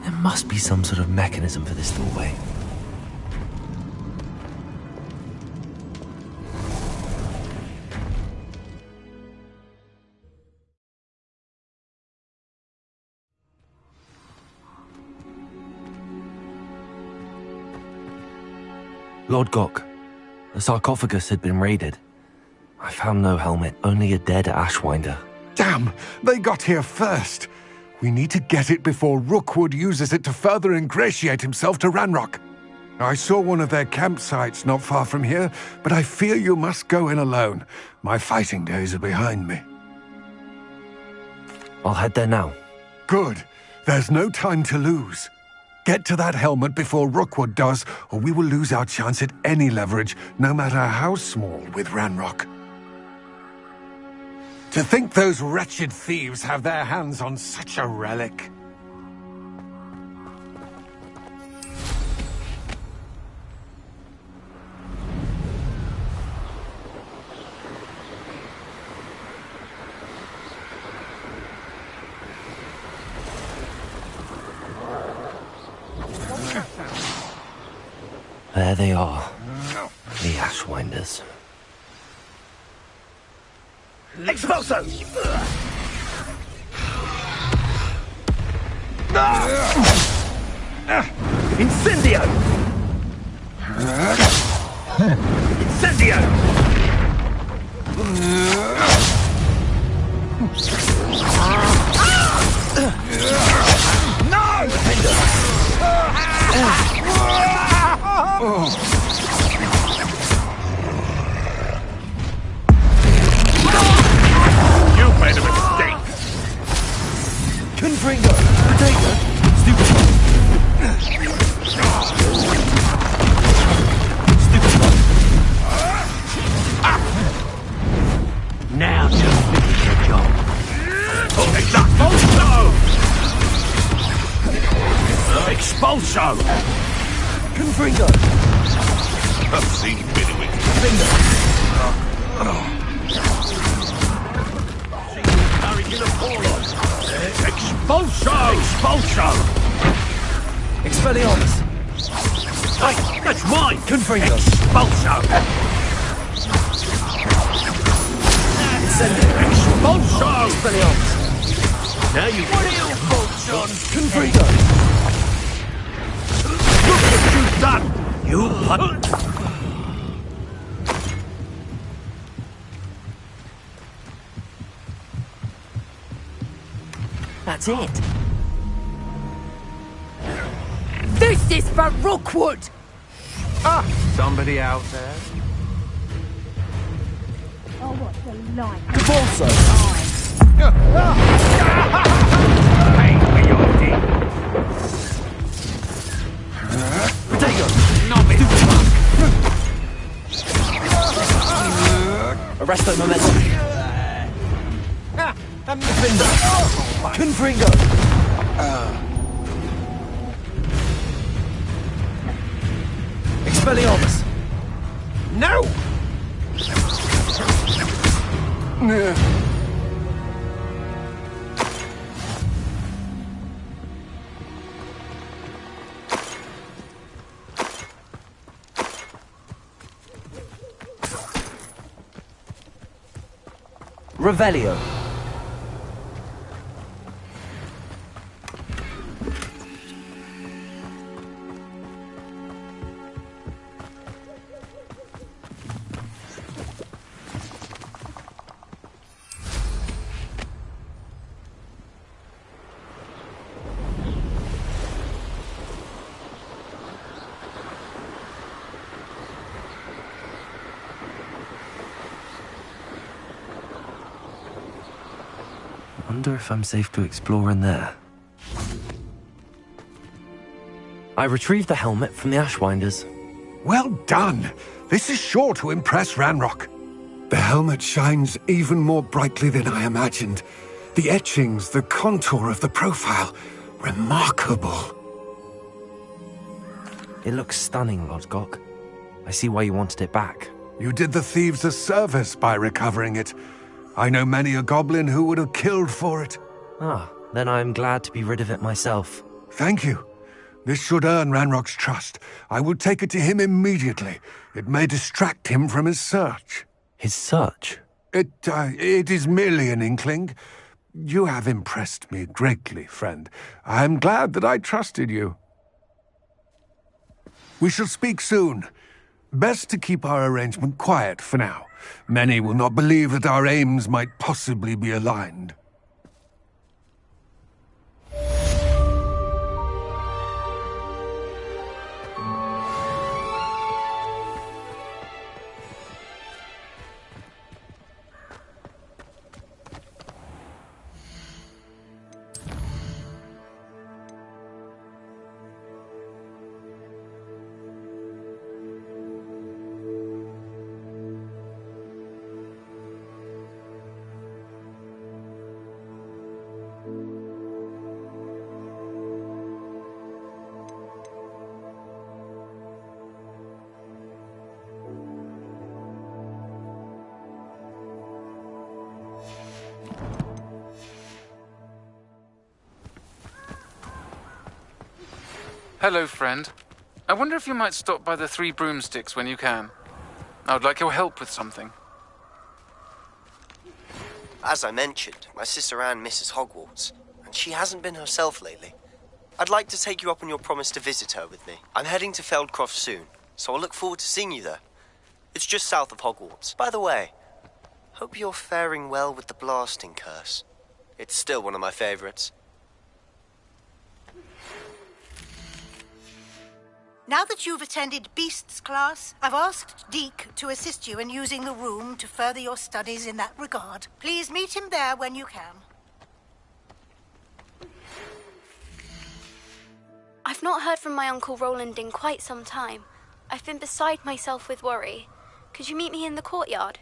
There must be some sort of mechanism for this doorway. Lodgok, the sarcophagus had been raided. I found no helmet, only a dead Ashwinder. Damn! They got here first! We need to get it before Rookwood uses it to further ingratiate himself to Ranrock. I saw one of their campsites not far from here, but I fear you must go in alone. My fighting days are behind me. I'll head there now. Good. There's no time to lose. Get to that helmet before Rookwood does, or we will lose our chance at any leverage, no matter how small, with Ranrock. To think those wretched thieves have their hands on such a relic. There they are. The Ashwinders. Expulso! Incendio! Incendio! No! You made a mistake! Confringo! Potato! Stupid! Now just finish your job. Expulso! Confringo! I've seen many wicked Expulso! Expulso! Expelliarmus! Hey, that's mine! Confringo! Expulso! Expulso! Expelliarmus! Now you... What are your faults, John? Confringo! Look what you've done! You put... That's it. This is for Rookwood! Ah, somebody out there? Oh, what a light. Cabalso! Pay for your deed! Potato! Arresto momentum! Confringo! Expelliarmus! No! Revelio. Wonder if I'm safe to explore in there. I retrieved the helmet from the Ashwinders. Well done! This is sure to impress Ranrock. The helmet shines even more brightly than I imagined. The etchings, the contour of the profile, remarkable. It looks stunning, Lodgok. I see why you wanted it back. You did the thieves a service by recovering it. I know many a goblin who would have killed for it. Ah, then I'm glad to be rid of it myself. Thank you. This should earn Ranrock's trust. I will take it to him immediately. It may distract him from his search. His search? It is merely an inkling. You have impressed me greatly, friend. I am glad that I trusted you. We shall speak soon. Best to keep our arrangement quiet for now. Many will not believe that our aims might possibly be aligned. Hello, friend. I wonder if you might stop by the Three Broomsticks when you can. I would like your help with something. As I mentioned, my sister Anne misses Hogwarts, and she hasn't been herself lately. I'd like to take you up on your promise to visit her with me. I'm heading to Feldcroft soon, so I'll look forward to seeing you there. It's just south of Hogwarts. By the way, hope you're faring well with the blasting curse. It's still one of my favorites. Now that you've attended Beasts class, I've asked Deke to assist you in using the room to further your studies in that regard. Please meet him there when you can. I've not heard from my Uncle Roland in quite some time. I've been beside myself with worry. Could you meet me in the courtyard?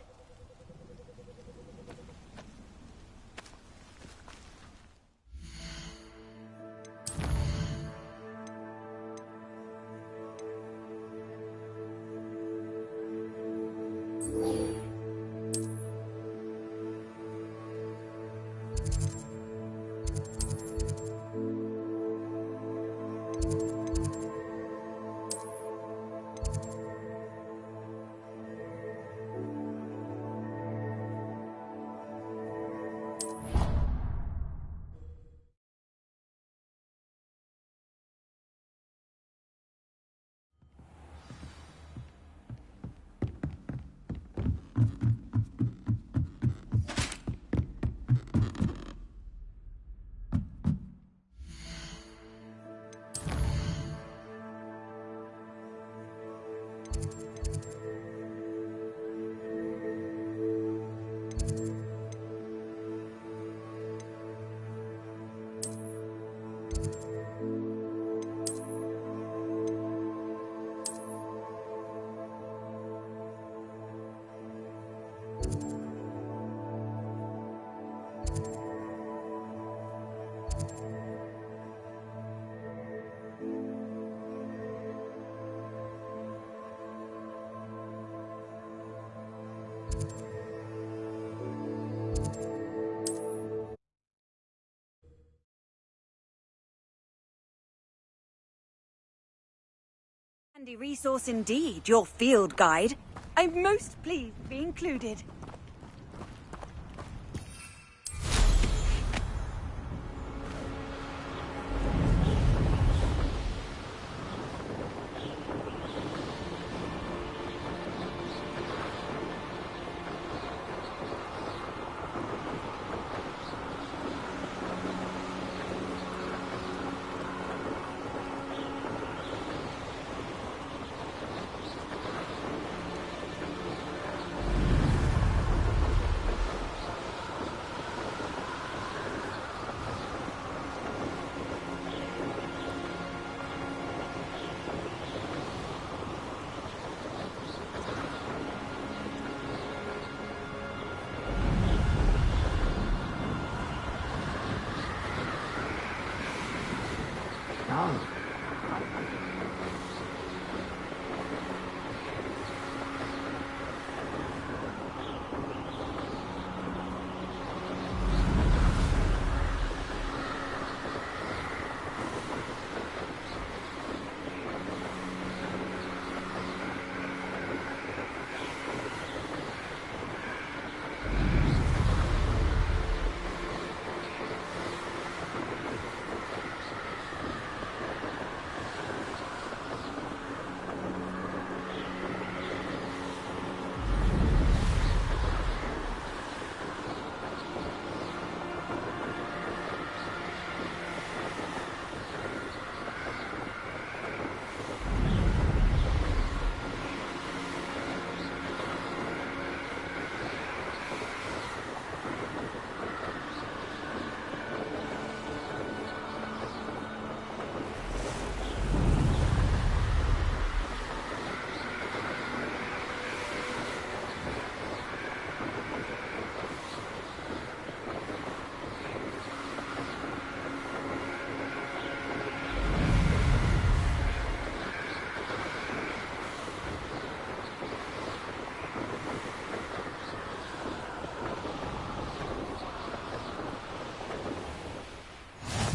Handy resource indeed, your field guide. I'm most pleased to be included.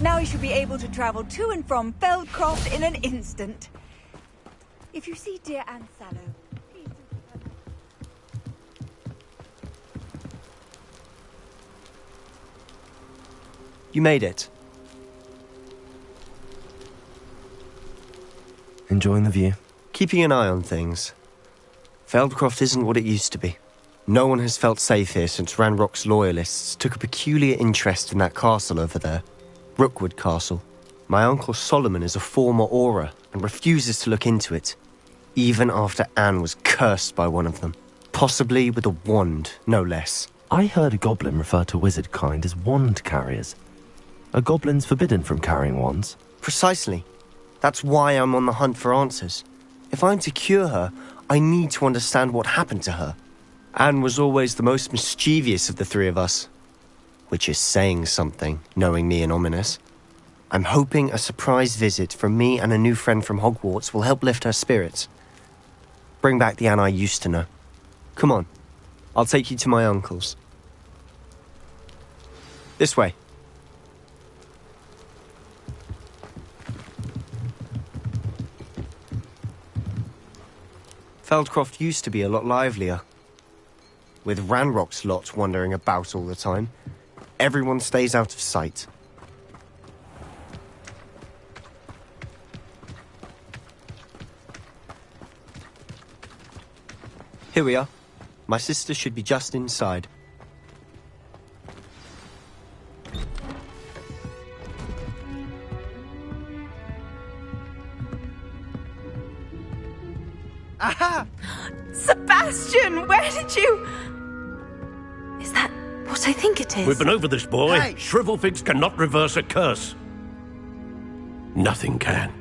Now we should be able to travel to and from Feldcroft in an instant. If you see dear Anne Sallow, please do give her You made it. Enjoying the view? Keeping an eye on things. Feldcroft isn't what it used to be. No one has felt safe here since Ranrock's loyalists took a peculiar interest in that castle over there. Rookwood Castle. My uncle Solomon is a former Auror and refuses to look into it, even after Anne was cursed by one of them. Possibly with a wand, no less. I heard a goblin refer to wizard kind as wand carriers. Are goblins forbidden from carrying wands? Precisely. That's why I'm on the hunt for answers. If I'm to cure her, I need to understand what happened to her. Anne was always the most mischievous of the three of us. Which is saying something, knowing me and Ominous. I'm hoping a surprise visit from me and a new friend from Hogwarts will help lift her spirits. Bring back the Anne I used to know. Come on, I'll take you to my uncle's. This way. Feldcroft used to be a lot livelier. With Ranrock's lot wandering about all the time, everyone stays out of sight. Here we are. My sister should be just inside. Aha! Sebastian, where did you... Is that what I think it is? We've been over this, boy. Hey. Shrivelfigs cannot reverse a curse. Nothing can.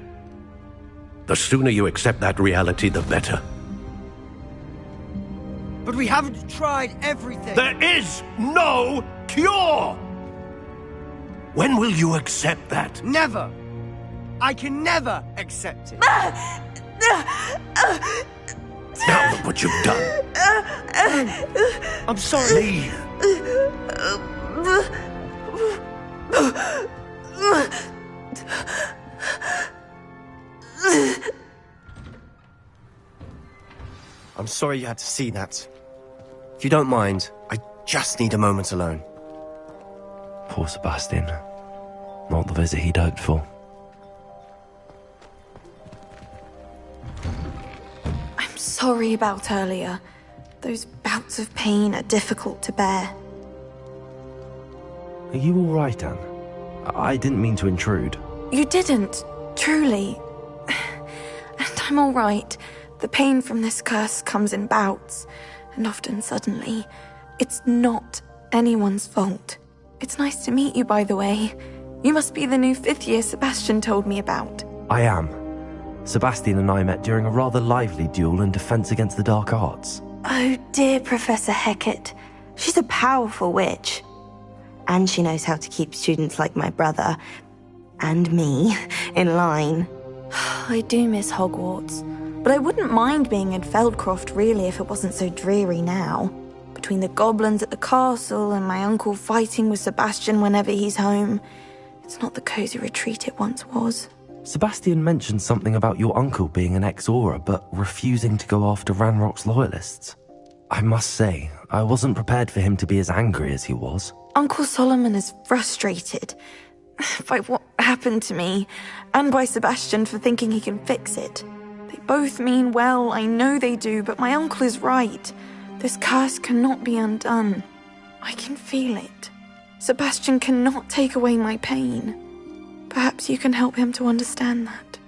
The sooner you accept that reality, the better. But we haven't tried everything. There is no cure! When will you accept that? Never. I can never accept it. Now look what you've done. I'm sorry. Leave. I'm sorry you had to see that. If you don't mind, I just need a moment alone. Poor Sebastian. Not the visit he'd hoped for. I'm sorry about earlier. Those bouts of pain are difficult to bear. Are you all right, Anne? I didn't mean to intrude. You didn't, truly. And I'm all right. The pain from this curse comes in bouts, and often suddenly. It's not anyone's fault. It's nice to meet you, by the way. You must be the new 5th year Sebastian told me about. I am. Sebastian and I met during a rather lively duel in Defense Against the Dark Arts. Oh, dear Professor Hecat. She's a powerful witch. And she knows how to keep students like my brother, and me, in line. I do miss Hogwarts, but I wouldn't mind being in Feldcroft, really, if it wasn't so dreary now. Between the goblins at the castle and my uncle fighting with Sebastian whenever he's home, it's not the cozy retreat it once was. Sebastian mentioned something about your uncle being an ex-Auror, but refusing to go after Ranrock's loyalists. I must say, I wasn't prepared for him to be as angry as he was. Uncle Solomon is frustrated by what happened to me, and by Sebastian for thinking he can fix it. They both mean well, I know they do, but my uncle is right. This curse cannot be undone. I can feel it. Sebastian cannot take away my pain. Perhaps you can help him to understand that.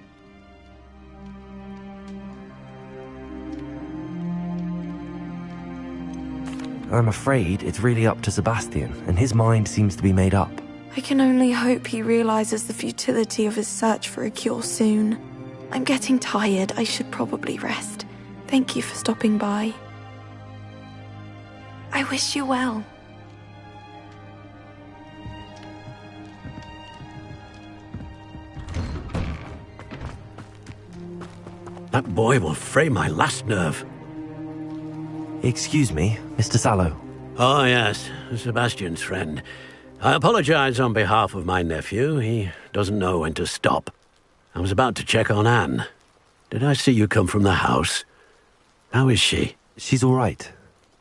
I'm afraid it's really up to Sebastian, and his mind seems to be made up. I can only hope he realizes the futility of his search for a cure soon. I'm getting tired. I should probably rest. Thank you for stopping by. I wish you well. That boy will fray my last nerve. Excuse me, Mr. Sallow. Oh, yes, Sebastian's friend. I apologize on behalf of my nephew. He doesn't know when to stop. I was about to check on Anne. Did I see you come from the house? How is she? She's all right.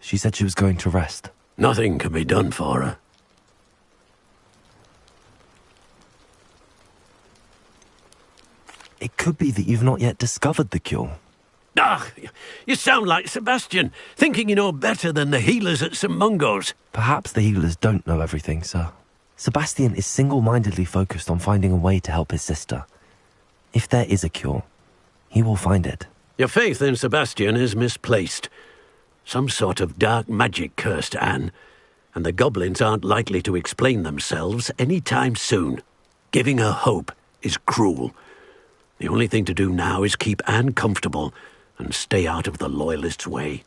She said she was going to rest. Nothing can be done for her. It could be that you've not yet discovered the cure. Ah, you sound like Sebastian, thinking you know better than the healers at St. Mungo's. Perhaps the healers don't know everything, sir. Sebastian is single-mindedly focused on finding a way to help his sister. If there is a cure, he will find it. Your faith in Sebastian is misplaced. Some sort of dark magic cursed Anne, and the goblins aren't likely to explain themselves any time soon. Giving her hope is cruel. The only thing to do now is keep Anne comfortable and stay out of the Loyalists' way.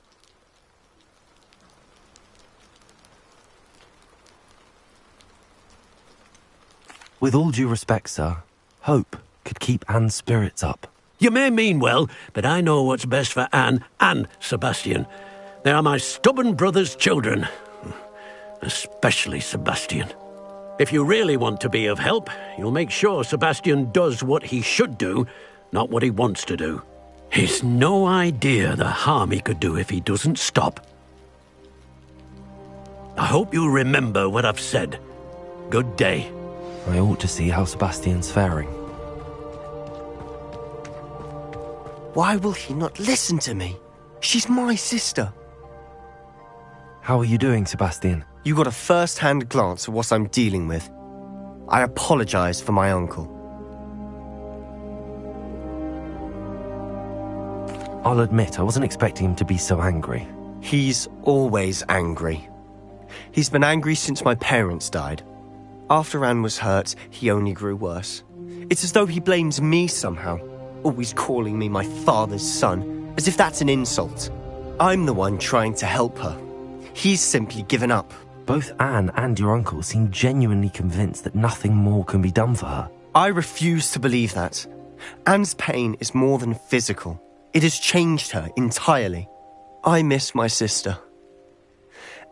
With all due respect, sir, hope could keep Anne's spirits up. You may mean well, but I know what's best for Anne and Sebastian. They are my stubborn brother's children. Especially Sebastian. If you really want to be of help, you'll make sure Sebastian does what he should do, not what he wants to do. He's no idea the harm he could do if he doesn't stop. I hope you'll remember what I've said. Good day. I ought to see how Sebastian's faring. Why will he not listen to me? She's my sister. How are you doing, Sebastian? You got a first-hand glance at what I'm dealing with. I apologize for my uncle. I'll admit, I wasn't expecting him to be so angry. He's always angry. He's been angry since my parents died. After Anne was hurt, he only grew worse. It's as though he blames me somehow, always calling me my father's son, as if that's an insult. I'm the one trying to help her. He's simply given up. Both Anne and your uncle seem genuinely convinced that nothing more can be done for her. I refuse to believe that. Anne's pain is more than physical. It has changed her entirely. I miss my sister.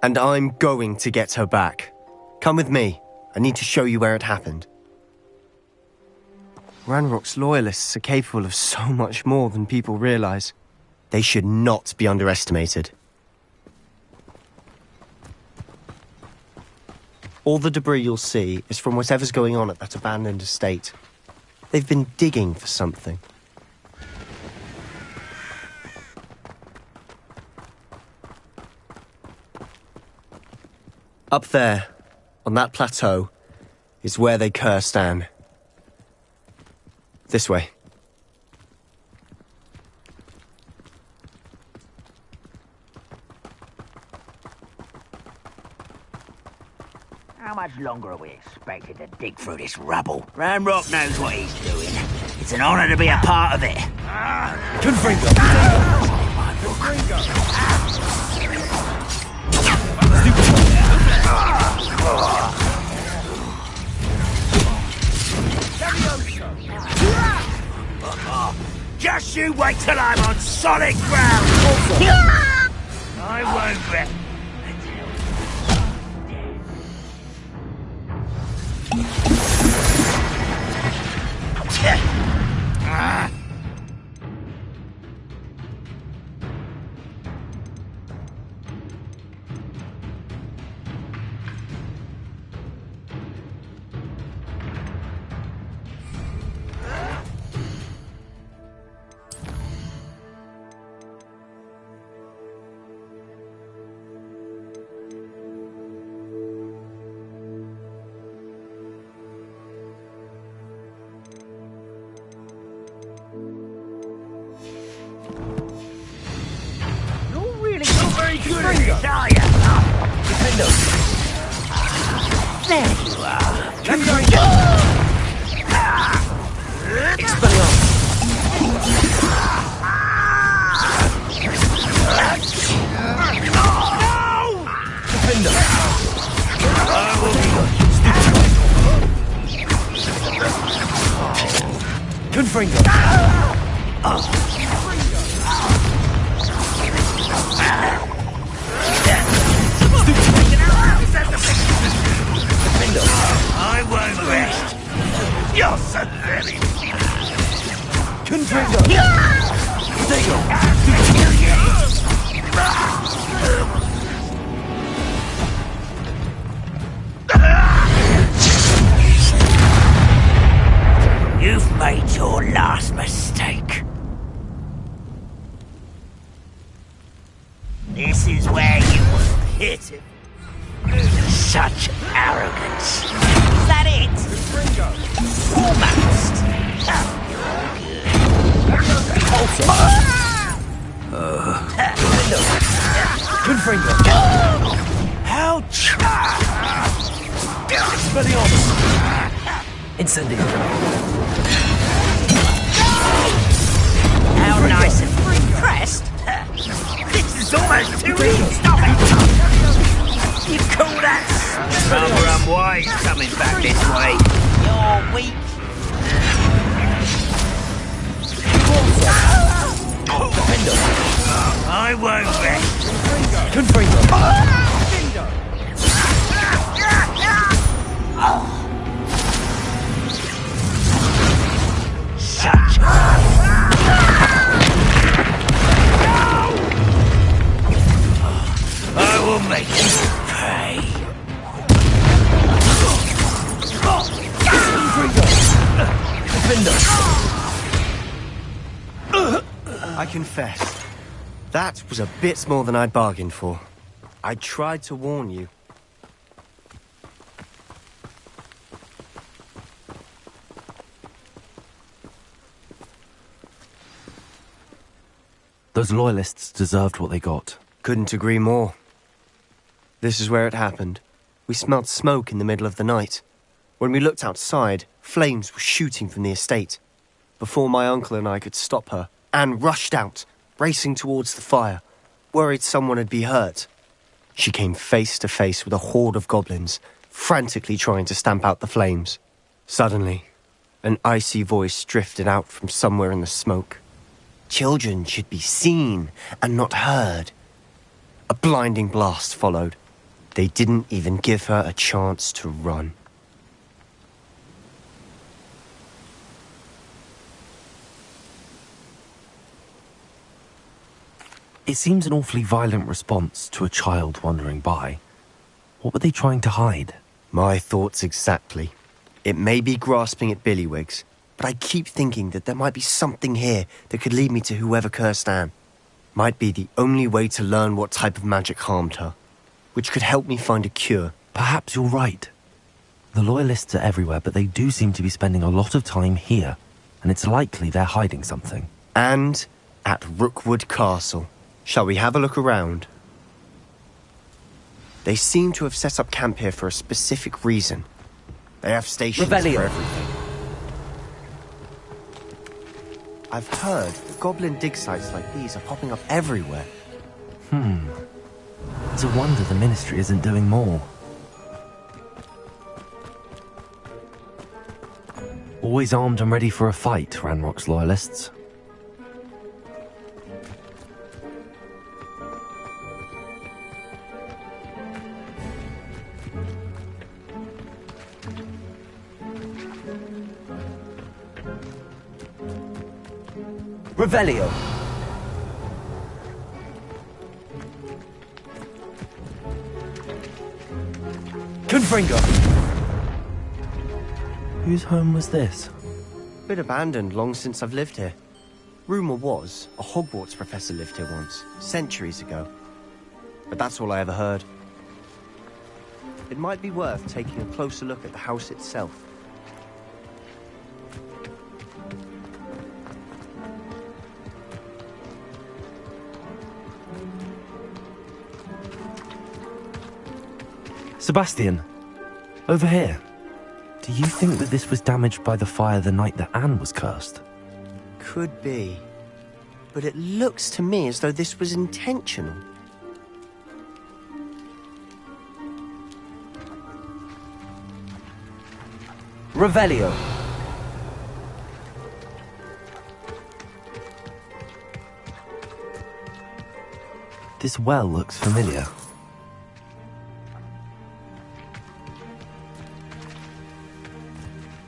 And I'm going to get her back. Come with me. I need to show you where it happened. Ranrock's Loyalists are capable of so much more than people realize. They should not be underestimated. All the debris you'll see is from whatever's going on at that abandoned estate. They've been digging for something. Up there, on that plateau, is where they cursed Anne. This way. How much longer are we expected to dig through this rubble? Ranrock knows what he's doing. It's an honor to be a part of it. Just you wait till I'm on solid ground! I won't bet. I won't rest. You're so very... Confringo! This is where you hit it. Such arrogance. Is that it? Almost. Ouch! Incendio. How nice and pressed. This is almost too easy. Stop it! You call that? Rather unwise coming back this way. You're weak. I won't rest. Such I will make you pay. I confess, that was a bit more than I'd bargained for. I tried to warn you. Those loyalists deserved what they got. Couldn't agree more. This is where it happened. We smelled smoke in the middle of the night. When we looked outside, flames were shooting from the estate. Before my uncle and I could stop her, Anne rushed out, racing towards the fire, worried someone had been hurt. She came face to face with a horde of goblins, frantically trying to stamp out the flames. Suddenly, an icy voice drifted out from somewhere in the smoke. Children should be seen and not heard. A blinding blast followed. They didn't even give her a chance to run. It seems an awfully violent response to a child wandering by. What were they trying to hide? My thoughts exactly. It may be grasping at Billywigs, but I keep thinking that there might be something here that could lead me to whoever cursed Anne. Might be the only way to learn what type of magic harmed her, which could help me find a cure. Perhaps you're right. The loyalists are everywhere, but they do seem to be spending a lot of time here, and it's likely they're hiding something. And at Rookwood Castle. Shall we have a look around? They seem to have set up camp here for a specific reason. They have stations for everything. I've heard that goblin dig sites like these are popping up everywhere. It's a wonder the Ministry isn't doing more. Always armed and ready for a fight, Ranrock's loyalists. Revelio. Confringo. Whose home was this? Been abandoned long since I've lived here. Rumour was a Hogwarts professor lived here once, centuries ago. But that's all I ever heard. It might be worth taking a closer look at the house itself. Sebastian, over here. Do you think that this was damaged by the fire the night that Anne was cursed? Could be. But it looks to me as though this was intentional. Revelio. This well looks familiar.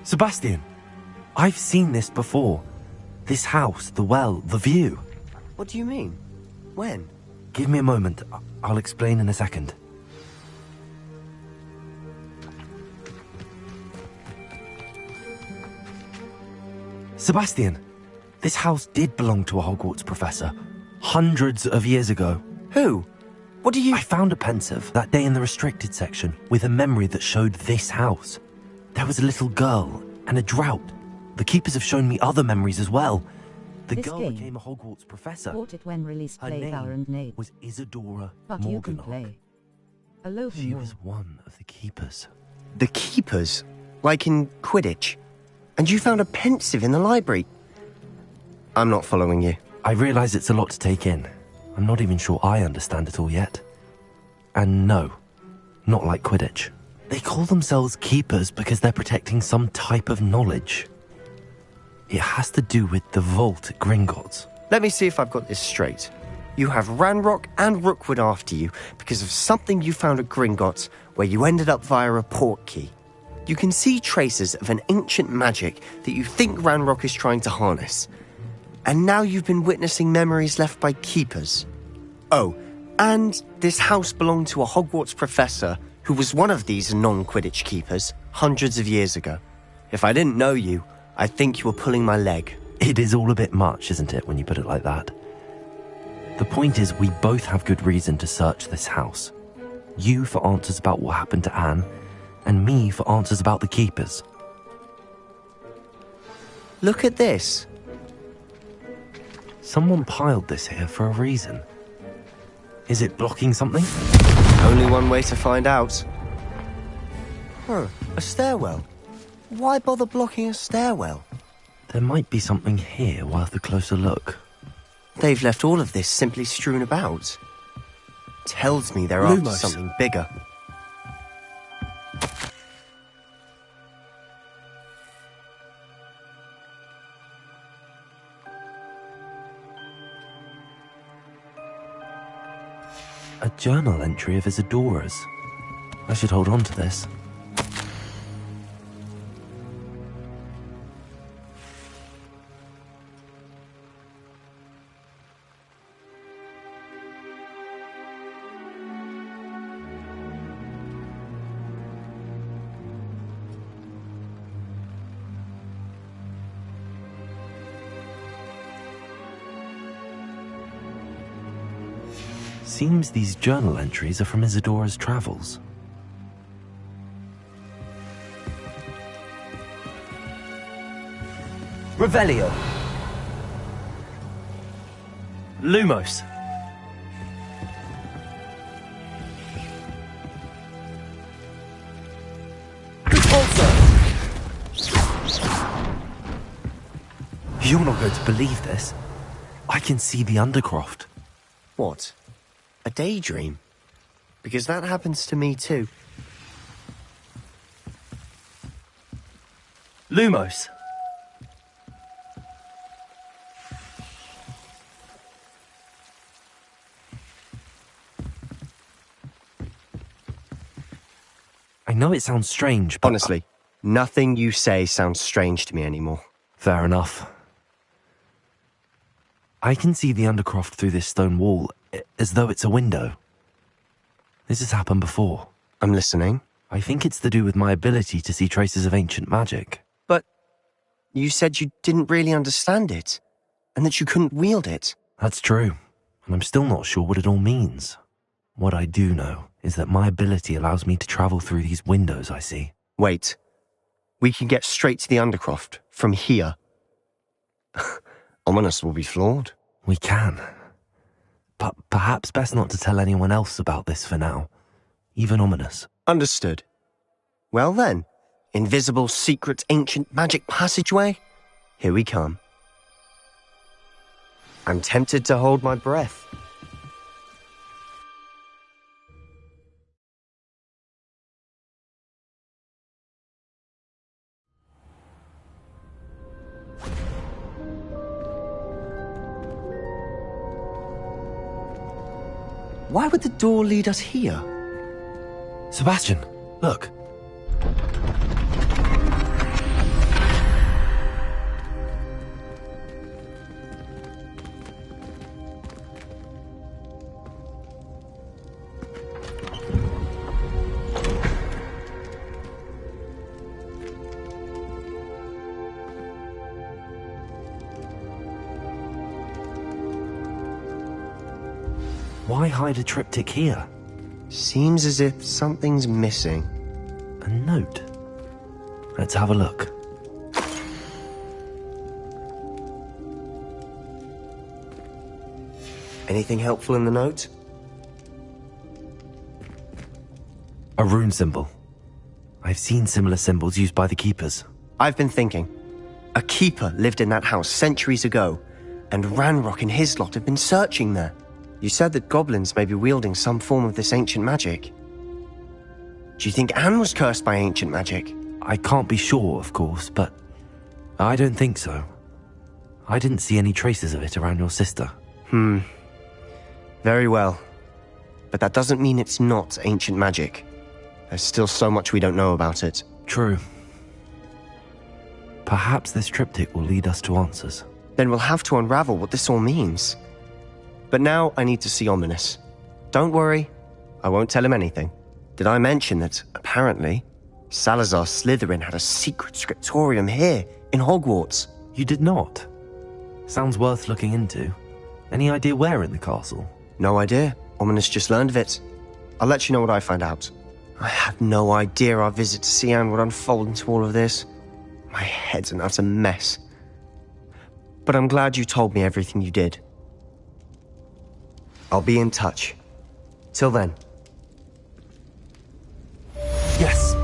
Sebastian, I've seen this before. This house, the well, the view. What do you mean? When? Give me a moment. I'll explain in a second. Sebastian, this house did belong to a Hogwarts professor. Hundreds of years ago. Who? What do you... I found a pensive that day in the restricted section with a memory that showed this house. There was a little girl and a drought. The keepers have shown me other memories as well. The This girl game. became a Hogwarts professor. Bought it when released. Her Play name Valorant Nade. was Isadora But you can Morganach. play. A loaf She more. was one of the keepers. The keepers? Like in Quidditch? And you found a pensive in the library? I'm not following you. I realise it's a lot to take in. I'm not even sure I understand it all yet. And no, not like Quidditch. They call themselves keepers because they're protecting some type of knowledge. It has to do with the vault at Gringotts. Let me see if I've got this straight. You have Ranrock and Rookwood after you because of something you found at Gringotts where you ended up via a port key. You can see traces of an ancient magic that you think Ranrock is trying to harness. And now you've been witnessing memories left by keepers. Oh, and this house belonged to a Hogwarts professor who was one of these non-Quidditch keepers hundreds of years ago. If I didn't know you, I think you were pulling my leg. It is all a bit much, isn't it, when you put it like that? The point is, we both have good reason to search this house. You for answers about what happened to Anne, and me for answers about the keepers. Look at this. Someone piled this here for a reason. Is it blocking something? Only one way to find out. A stairwell. Why bother blocking a stairwell? There might be something here worth a closer look. They've left all of this simply strewn about. Tells me they're after Lumos. something bigger. A journal entry of Isadora's. I should hold on to this. Seems these journal entries are from Isadora's travels. Revelio. Lumos. You're not going to believe this. I can see the Undercroft. What? A daydream? Because that happens to me too. Lumos. I know it sounds strange, but... Honestly, nothing you say sounds strange to me anymore. Fair enough. I can see the Undercroft through this stone wall, as though it's a window. This has happened before. I'm listening. I think it's to do with my ability to see traces of ancient magic. But you said you didn't really understand it, and that you couldn't wield it. That's true, and I'm still not sure what it all means. What I do know is that my ability allows me to travel through these windows I see. Wait. We can get straight to the Undercroft from here. Ominous will be flawed. We can. But perhaps best not to tell anyone else about this for now. Even Ominous. Understood. Well then, invisible, secret, ancient magic passageway? Here we come. I'm tempted to hold my breath. Why would the door lead us here? Sebastian, look. Why hide a triptych here? Seems as if something's missing. A note. Let's have a look. Anything helpful in the note? A rune symbol. I've seen similar symbols used by the keepers. I've been thinking. A keeper lived in that house centuries ago, and Ranrock and his lot have been searching there. You said that goblins may be wielding some form of this ancient magic. Do you think Anne was cursed by ancient magic? I can't be sure, of course, but I don't think so. I didn't see any traces of it around your sister. Very well. But that doesn't mean it's not ancient magic. There's still so much we don't know about it. True. Perhaps this triptych will lead us to answers. Then we'll have to unravel what this all means. But now I need to see Ominous. Don't worry, I won't tell him anything. Did I mention that, apparently, Salazar Slytherin had a secret scriptorium here, in Hogwarts? You did not? Sounds worth looking into. Any idea where in the castle? No idea. Ominous just learned of it. I'll let you know what I find out. I had no idea our visit to Cian would unfold into all of this. My head's an utter mess. But I'm glad you told me everything you did. I'll be in touch. Till then. Yes.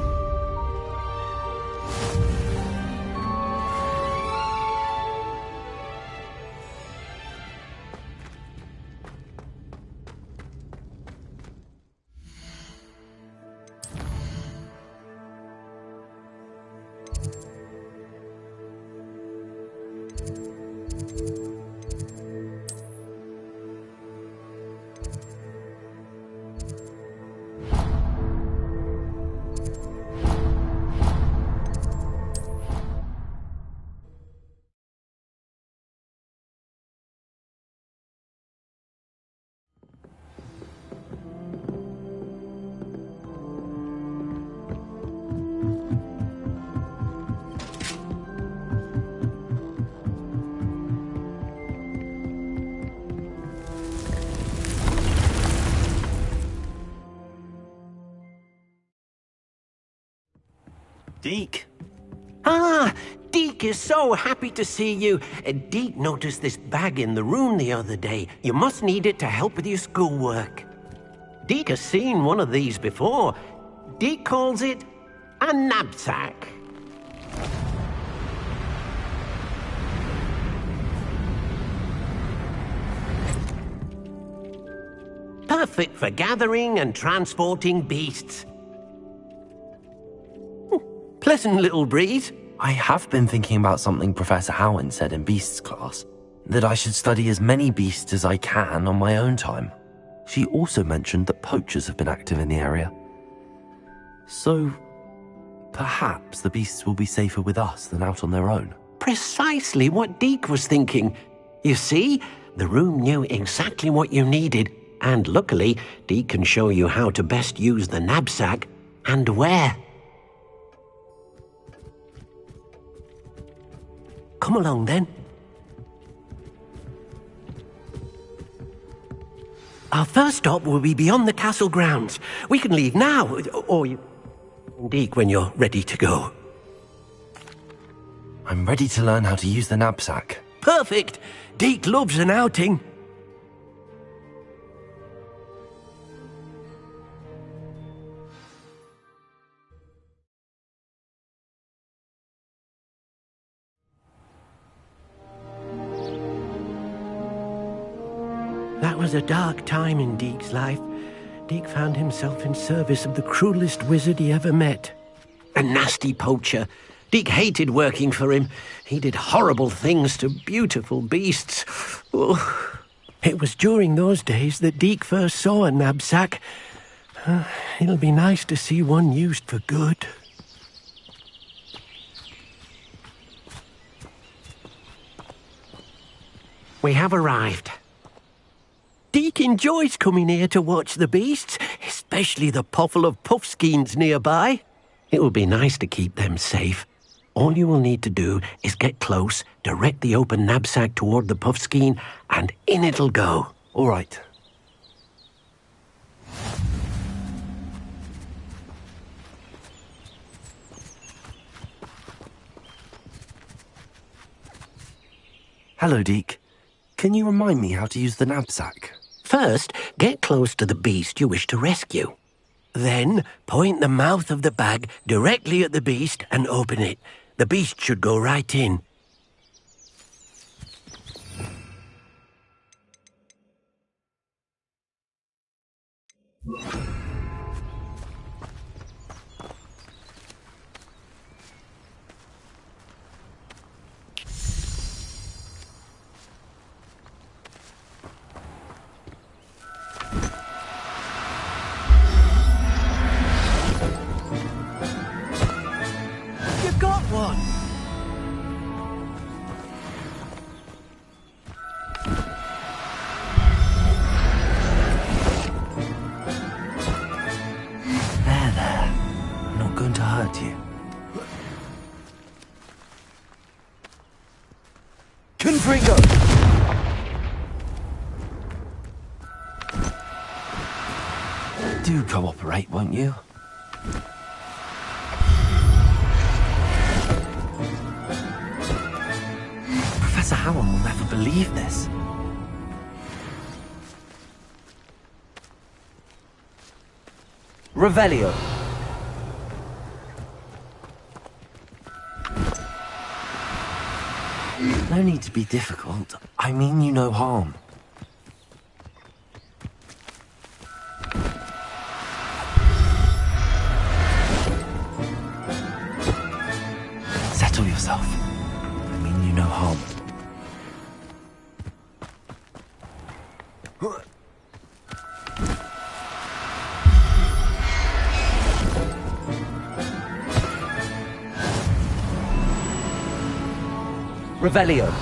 Deke. Ah, Deke is so happy to see you. Deke noticed this bag in the room the other day. You must need it to help with your schoolwork. Deke has seen one of these before. Deke calls it a knapsack. Perfect for gathering and transporting beasts. Pleasant little breeze. I have been thinking about something Professor Howin said in Beasts class, that I should study as many beasts as I can on my own time. She also mentioned that poachers have been active in the area. So, perhaps the beasts will be safer with us than out on their own. Precisely what Deke was thinking. You see, the room knew exactly what you needed, and luckily, Deke can show you how to best use the knapsack and where. Come along, then. Our first stop will be beyond the castle grounds. We can leave now, or you... Deke, when you're ready to go. I'm ready to learn how to use the knapsack. Perfect! Deke loves an outing. That was a dark time in Deke's life. Deke found himself in service of the cruelest wizard he ever met. A nasty poacher. Deke hated working for him. He did horrible things to beautiful beasts. Oh. It was during those days that Deke first saw a knapsack. It'll be nice to see one used for good. We have arrived. Deke enjoys coming here to watch the beasts, especially the potful of puffskeins nearby. It will be nice to keep them safe. All you will need to do is get close, direct the open knapsack toward the puffskein, and in it'll go. All right. Hello, Deke. Can you remind me how to use the knapsack? First, get close to the beast you wish to rescue. Then, point the mouth of the bag directly at the beast and open it. The beast should go right in. You've got one! There. I'm not going to hurt you. Confringo! Do cooperate, won't you? Professor Howard will never believe this. Revelio. No need to be difficult. I mean you no harm. Settle yourself. I mean you no harm. Revelio.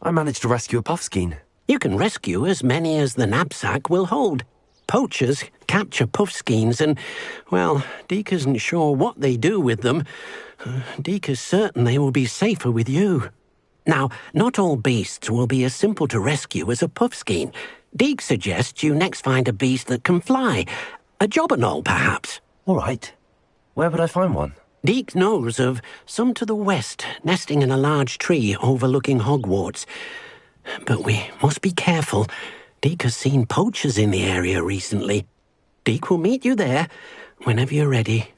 I managed to rescue a puffskein. You can rescue as many as the knapsack will hold. Poachers capture puffskeins and, well, Deke isn't sure what they do with them. Deke is certain they will be safer with you. Now, not all beasts will be as simple to rescue as a puffskein. Deke suggests you next find a beast that can fly. A jobberknoll, perhaps. All right. Where would I find one? Deke knows of some to the west, nesting in a large tree overlooking Hogwarts. But we must be careful. Deke has seen poachers in the area recently. Deke will meet you there whenever you're ready.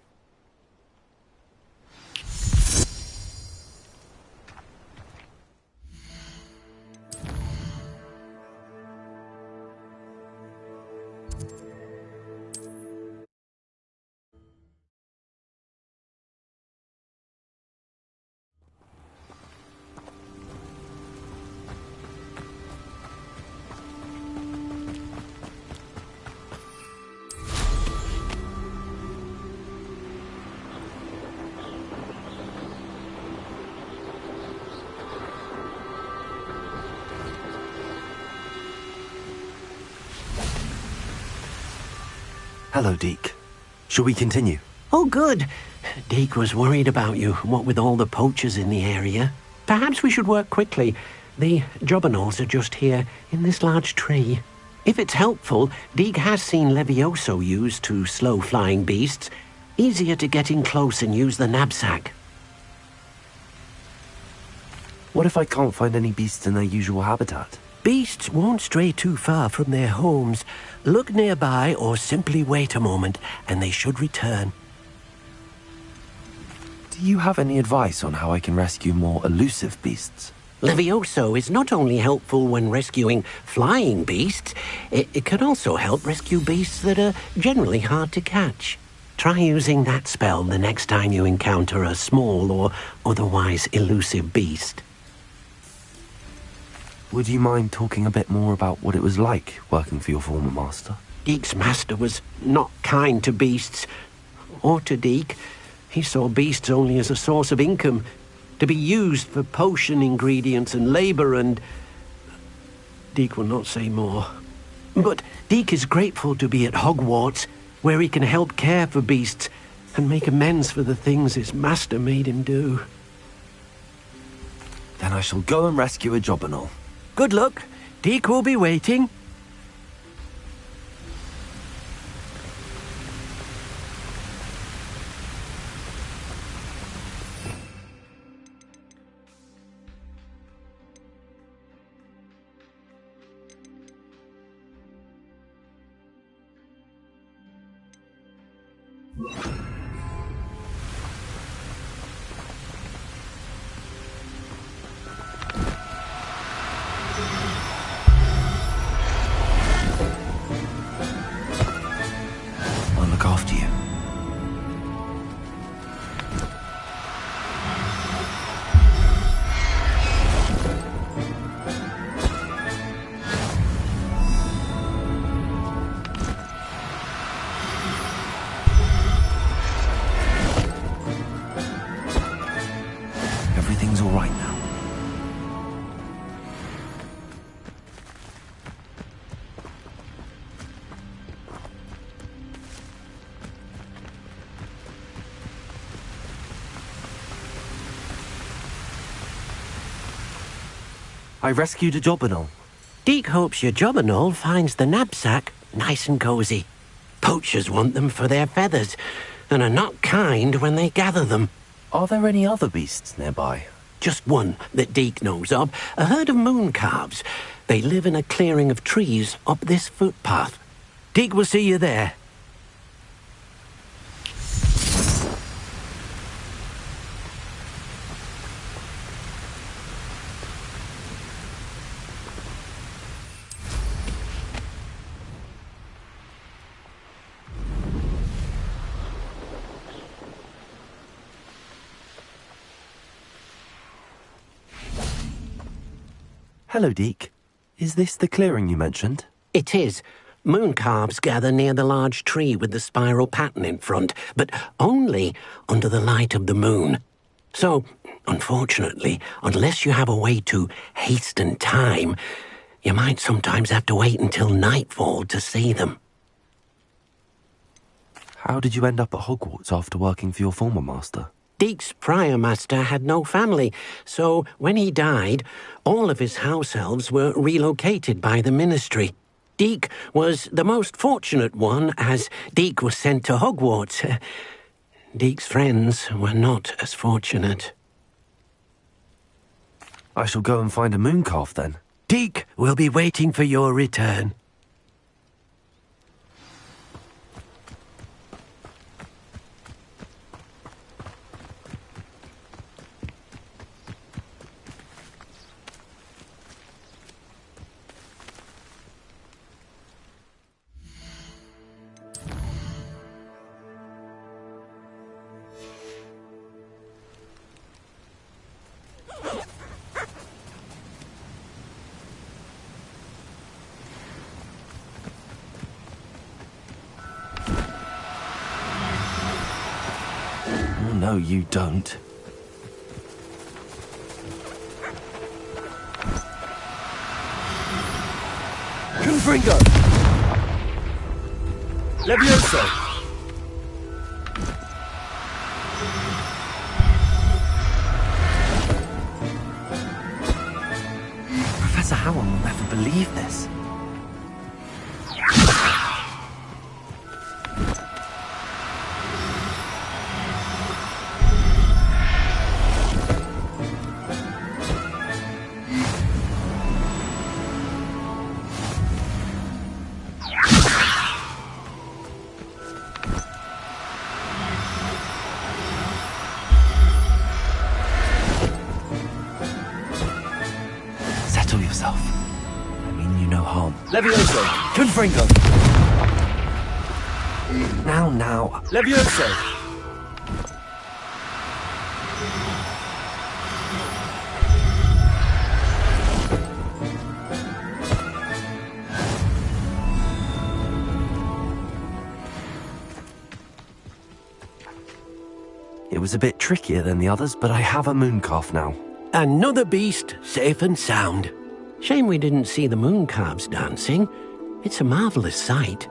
Hello, Deke. Shall we continue? Oh, good. Deke was worried about you, what with all the poachers in the area. Perhaps we should work quickly. The jobberknolls are just here, in this large tree. If it's helpful, Deke has seen Levioso used to slow flying beasts. Easier to get in close and use the knapsack. What if I can't find any beasts in their usual habitat? Beasts won't stray too far from their homes. Look nearby or simply wait a moment, and they should return. Do you have any advice on how I can rescue more elusive beasts? Levioso is not only helpful when rescuing flying beasts, it can also help rescue beasts that are generally hard to catch. Try using that spell the next time you encounter a small or otherwise elusive beast. Would you mind talking a bit more about what it was like working for your former master? Deke's master was not kind to beasts, or to Deke. He saw beasts only as a source of income, to be used for potion ingredients and labour, and Deke will not say more. But Deke is grateful to be at Hogwarts, where he can help care for beasts and make amends for the things his master made him do. Then I shall go and rescue a jobberknoll. Good luck. Deke will be waiting. everything's all right now. I rescued a Jobberknoll. Deke hopes your Jobberknoll finds the knapsack nice and cozy. Poachers want them for their feathers, and are not kind when they gather them. Are there any other beasts nearby? Just one that Deke knows of, a herd of moon calves. They live in a clearing of trees up this footpath. Deke will see you there. Hello, Deke. Is this the clearing you mentioned? It is. Moon calves gather near the large tree with the spiral pattern in front, but only under the light of the moon. So, unfortunately, unless you have a way to hasten time, you might sometimes have to wait until nightfall to see them. How did you end up at Hogwarts after working for your former master? Deke's prior master had no family, so when he died, all of his house elves were relocated by the ministry. Deke was the most fortunate one, as Deke was sent to Hogwarts. Deke's friends were not as fortunate. I shall go and find a mooncalf then. Deke will be waiting for your return. No, you don't. Confringo! Levioso! Professor Howell will never believe this. Settle yourself. I mean you no harm. Levioso! Confringo! Now. Levioso! It was a bit trickier than the others, but I have a mooncalf now. Another beast, safe and sound. Shame we didn't see the moon calves dancing. It's a marvelous sight.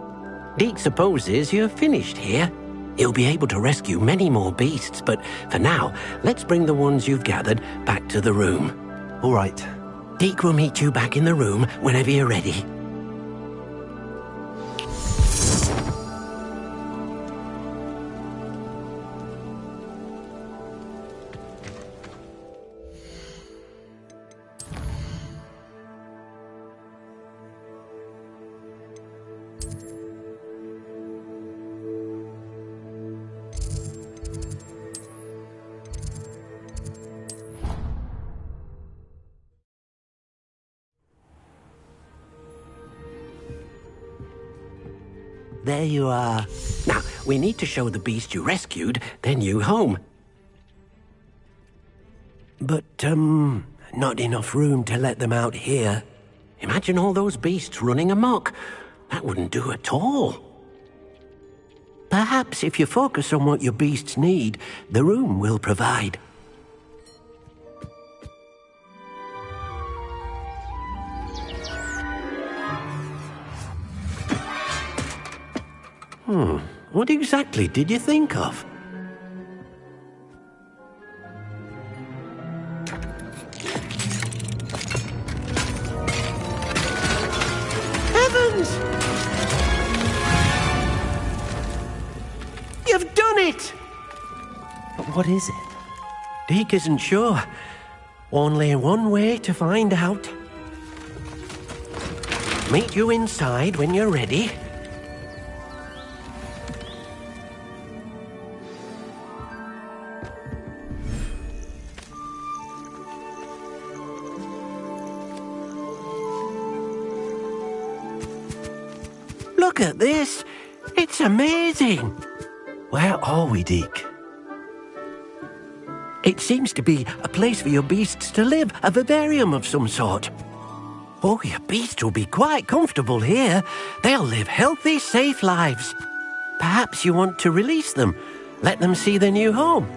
Deke supposes you're finished here. He'll be able to rescue many more beasts, but for now, let's bring the ones you've gathered back to the room. All right. Deke will meet you back in the room whenever you're ready. There you are. Now, we need to show the beast you rescued their new home. But, not enough room to let them out here. Imagine all those beasts running amok. That wouldn't do at all. Perhaps if you focus on what your beasts need, the room will provide. What exactly did you think of? Heavens! You've done it! But what is it? Deke isn't sure. Only one way to find out. Meet you inside when you're ready. Look at this. It's amazing. Where are we, Deke? It seems to be a place for your beasts to live, a vivarium of some sort. Oh, your beasts will be quite comfortable here. They'll live healthy, safe lives. Perhaps you want to release them, let them see their new home.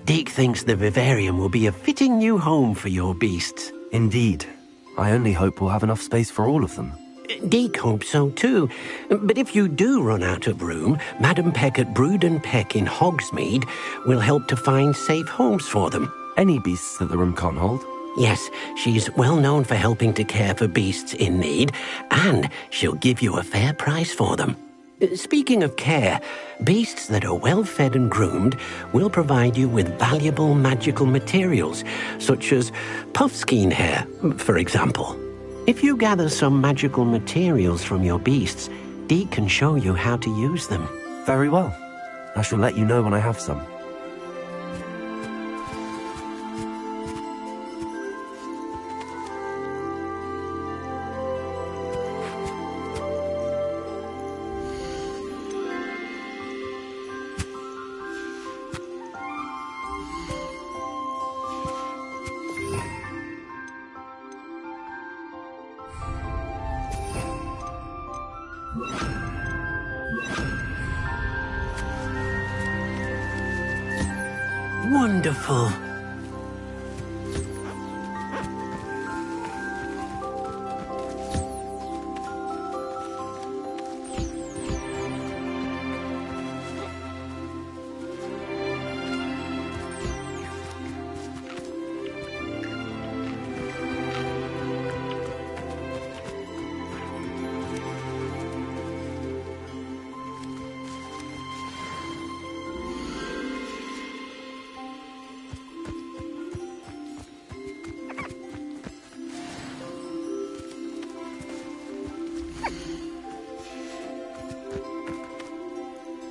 Deke thinks the vivarium will be a fitting new home for your beasts. Indeed. I only hope we'll have enough space for all of them. Deke hopes so too. But if you do run out of room, Madam Peck at Brood and Peck in Hogsmeade will help to find safe homes for them. Any beasts that the room can't hold? Yes, she's well known for helping to care for beasts in need, and she'll give you a fair price for them. Speaking of care, beasts that are well fed and groomed will provide you with valuable magical materials, such as puffskein hair, for example. If you gather some magical materials from your beasts, Deke can show you how to use them. Very well. I shall let you know when I have some. Wonderful.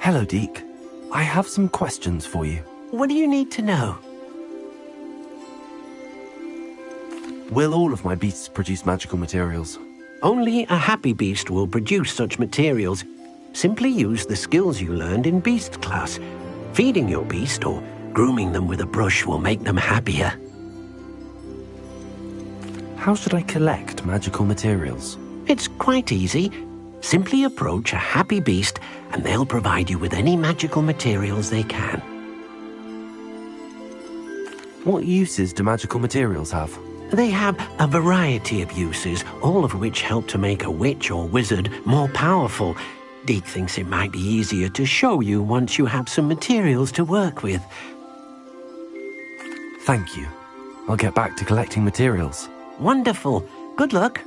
Hello, Deke. I have some questions for you. What do you need to know? Will all of my beasts produce magical materials? Only a happy beast will produce such materials. Simply use the skills you learned in beast class. Feeding your beast or grooming them with a brush will make them happier. How should I collect magical materials? It's quite easy. Simply approach a happy beast and they'll provide you with any magical materials they can. What uses do magical materials have? They have a variety of uses, all of which help to make a witch or wizard more powerful. Deke thinks it might be easier to show you once you have some materials to work with. Thank you. I'll get back to collecting materials. Wonderful. Good luck.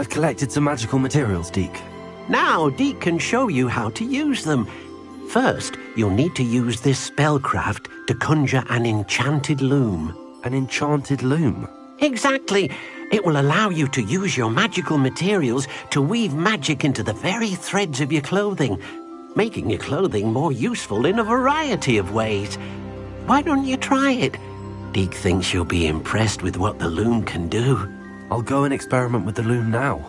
I've collected some magical materials, Deke. Now, Deke can show you how to use them. First, you'll need to use this spellcraft to conjure an enchanted loom. An enchanted loom? Exactly. It will allow you to use your magical materials to weave magic into the very threads of your clothing, making your clothing more useful in a variety of ways. Why don't you try it? Deke thinks you'll be impressed with what the loom can do. I'll go and experiment with the loom now.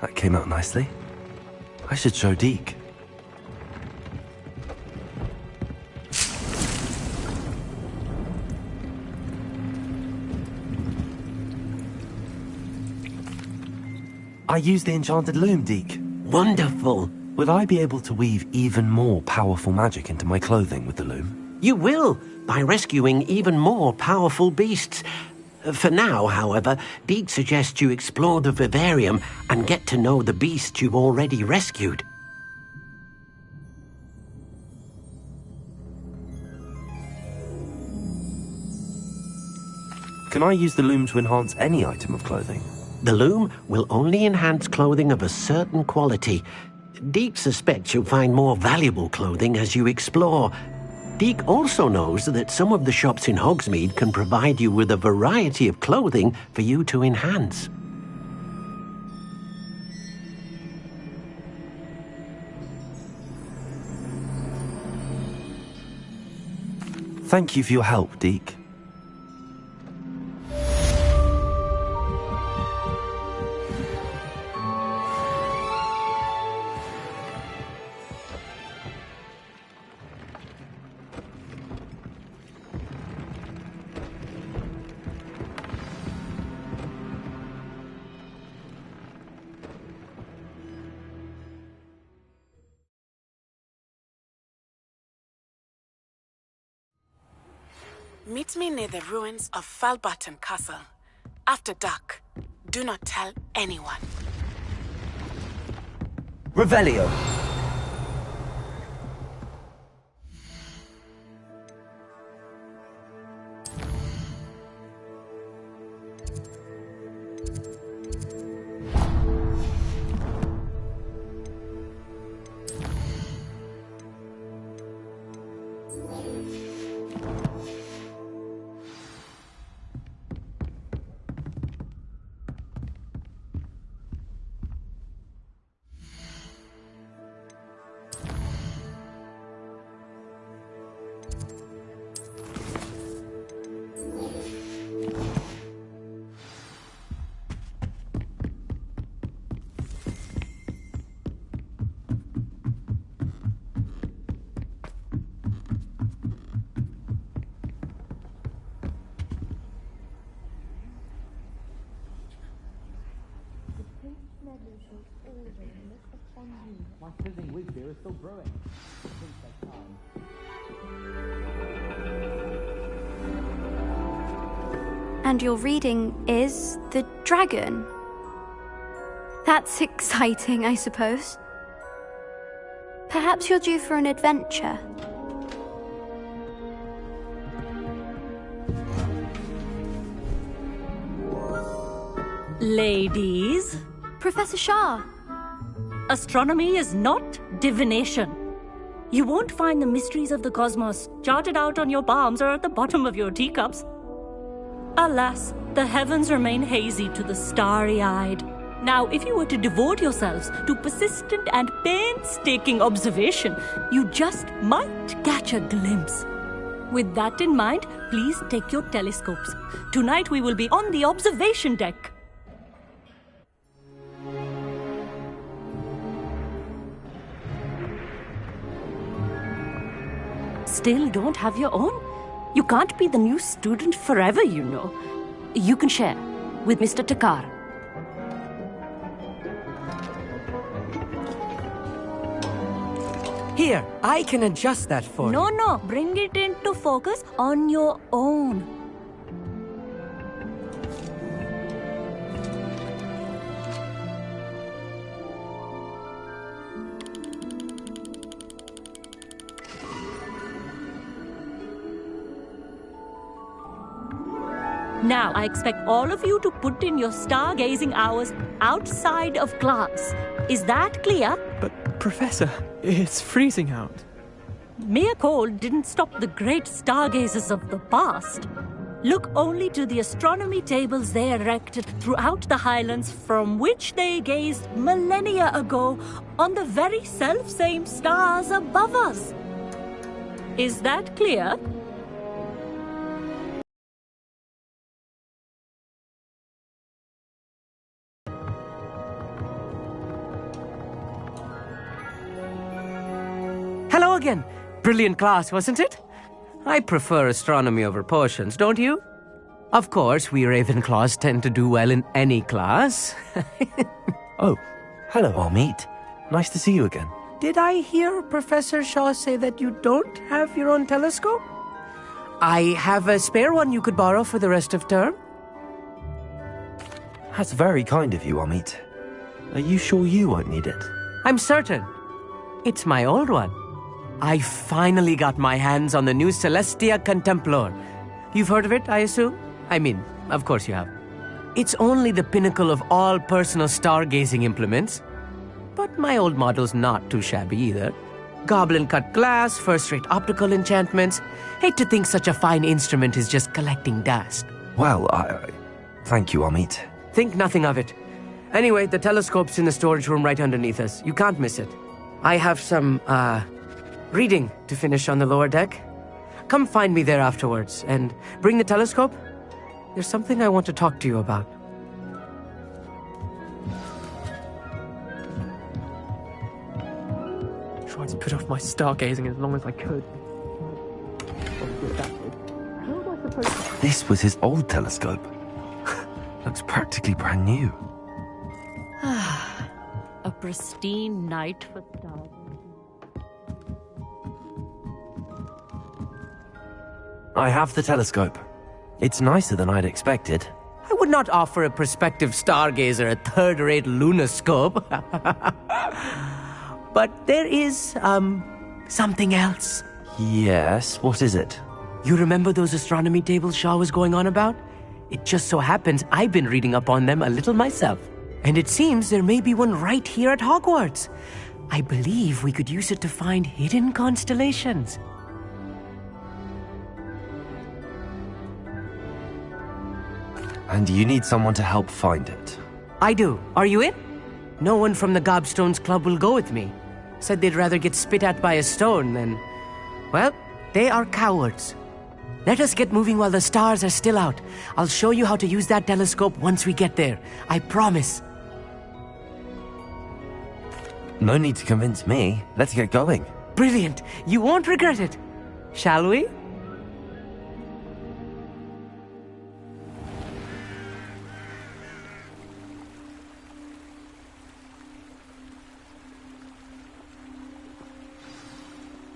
That came out nicely. I should show Deke. I used the enchanted loom, Deke. Wonderful. Will I be able to weave even more powerful magic into my clothing with the loom? You will, by rescuing even more powerful beasts. For now, however, Deke suggests you explore the vivarium and get to know the beasts you've already rescued. Can I use the loom to enhance any item of clothing? The loom will only enhance clothing of a certain quality. Deke suspects you'll find more valuable clothing as you explore. Deke also knows that some of the shops in Hogsmeade can provide you with a variety of clothing for you to enhance. Thank you for your help, Deke. Meet me near the ruins of Falbaton Castle. After dark. Do not tell anyone. Revelio. My fizzing wheat beer is still brewing. And your reading is The Dragon. That's exciting, I suppose. Perhaps you're due for an adventure. Ladies. Professor Shah. Astronomy is not divination. You won't find the mysteries of the cosmos charted out on your palms or at the bottom of your teacups. Alas, the heavens remain hazy to the starry-eyed. Now, if you were to devote yourselves to persistent and painstaking observation, you just might catch a glimpse. With that in mind, please take your telescopes. Tonight we will be on the observation deck. Still don't have your own? You can't be the new student forever, you know. You can share with Mr. Takar. Here, I can adjust that for you. No, bring it into focus on your own. Now, I expect all of you to put in your stargazing hours outside of class. Is that clear? But, Professor, it's freezing out. Mere cold didn't stop the great stargazers of the past. Look only to the astronomy tables they erected throughout the Highlands from which they gazed millennia ago on the very self-same stars above us. Is that clear? Hello again. Brilliant class, wasn't it? I prefer astronomy over potions, don't you? Of course, we Ravenclaws tend to do well in any class. Oh, hello, Amit. Nice to see you again. Did I hear Professor Shaw say that you don't have your own telescope? I have a spare one you could borrow for the rest of term. That's very kind of you, Amit. Are you sure you won't need it? I'm certain. It's my old one. I finally got my hands on the new Celestia Contemplar. You've heard of it, I assume? I mean, of course you have. It's only the pinnacle of all personal stargazing implements. But my old model's not too shabby either. Goblin-cut glass, first-rate optical enchantments. Hate to think such a fine instrument is just collecting dust. Well, thank you, Amit. Think nothing of it. Anyway, the telescope's in the storage room right underneath us. You can't miss it. I have some, reading to finish on the lower deck. Come find me there afterwards, and bring the telescope. There's something I want to talk to you about. Tried to put off my stargazing as long as I could. This was his old telescope. Looks practically brand new. A pristine night for stars. I have the telescope. It's nicer than I'd expected. I would not offer a prospective stargazer a third-rate lunoscope. But there is, something else. Yes, what is it? You remember those astronomy tables Shaw was going on about? It just so happens I've been reading up on them a little myself. And it seems there may be one right here at Hogwarts. I believe we could use it to find hidden constellations. And you need someone to help find it. I do. Are you in? No one from the Gobstones Club will go with me. Said they'd rather get spit at by a stone than... Well, they are cowards. Let us get moving while the stars are still out. I'll show you how to use that telescope once we get there. I promise. No need to convince me. Let's get going. Brilliant. You won't regret it. Shall we?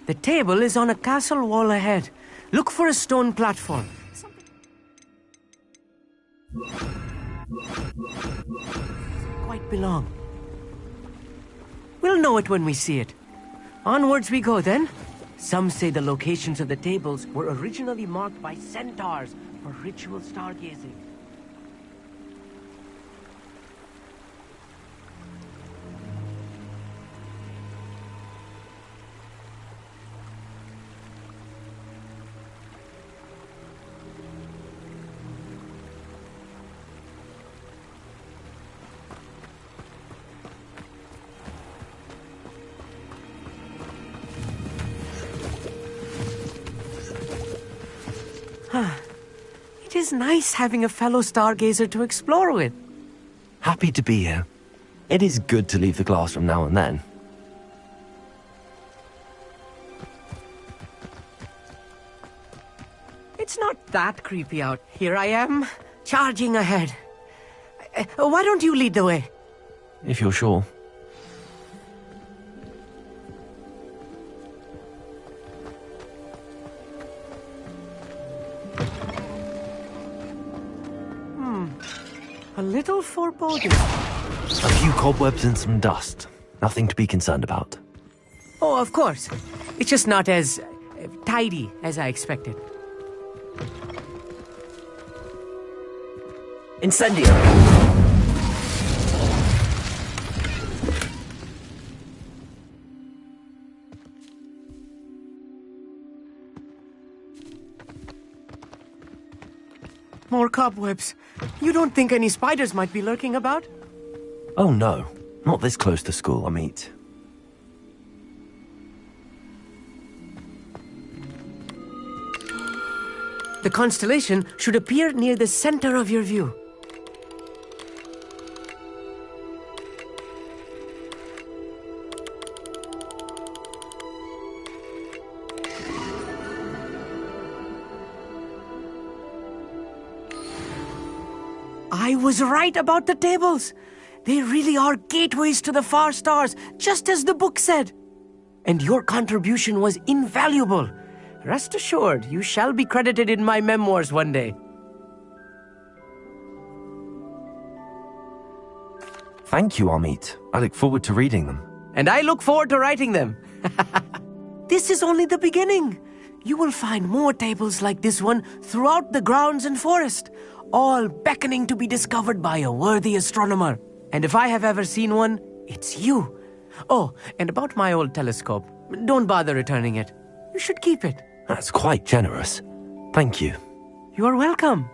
The table is on a castle wall ahead. Look for a stone platform. Quite belong. We'll know it when we see it. Onwards we go then. Some say the locations of the tables were originally marked by centaurs for ritual stargazing. It is nice having a fellow stargazer to explore with. Happy to be here. It is good to leave the classroom now and then. It's not that creepy out. Here I am, charging ahead. Why don't you lead the way? If you're sure. A little foreboding. A few cobwebs and some dust. Nothing to be concerned about. Oh, of course. It's just not as tidy as I expected. Incendio! More cobwebs. You don't think any spiders might be lurking about? Oh no, not this close to school, Amit. The constellation should appear near the center of your view. I was right about the tables. They really are gateways to the far stars, just as the book said. And your contribution was invaluable. Rest assured, you shall be credited in my memoirs one day. Thank you, Amit. I look forward to reading them. And I look forward to writing them. This is only the beginning. you will find more tables like this one throughout the grounds and forest, all beckoning to be discovered by a worthy astronomer. And if I have ever seen one, it's you. Oh, and about my old telescope, don't bother returning it. You should keep it. That's quite generous. Thank you. You are welcome.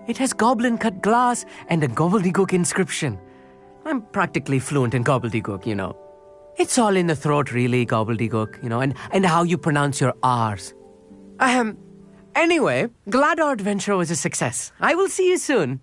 It has goblin-cut glass and a gobbledygook inscription. I'm practically fluent in gobbledygook, you know. It's all in the throat, really, gobbledygook, you know, and how you pronounce your R's. Anyway, glad our adventure was a success. I will see you soon.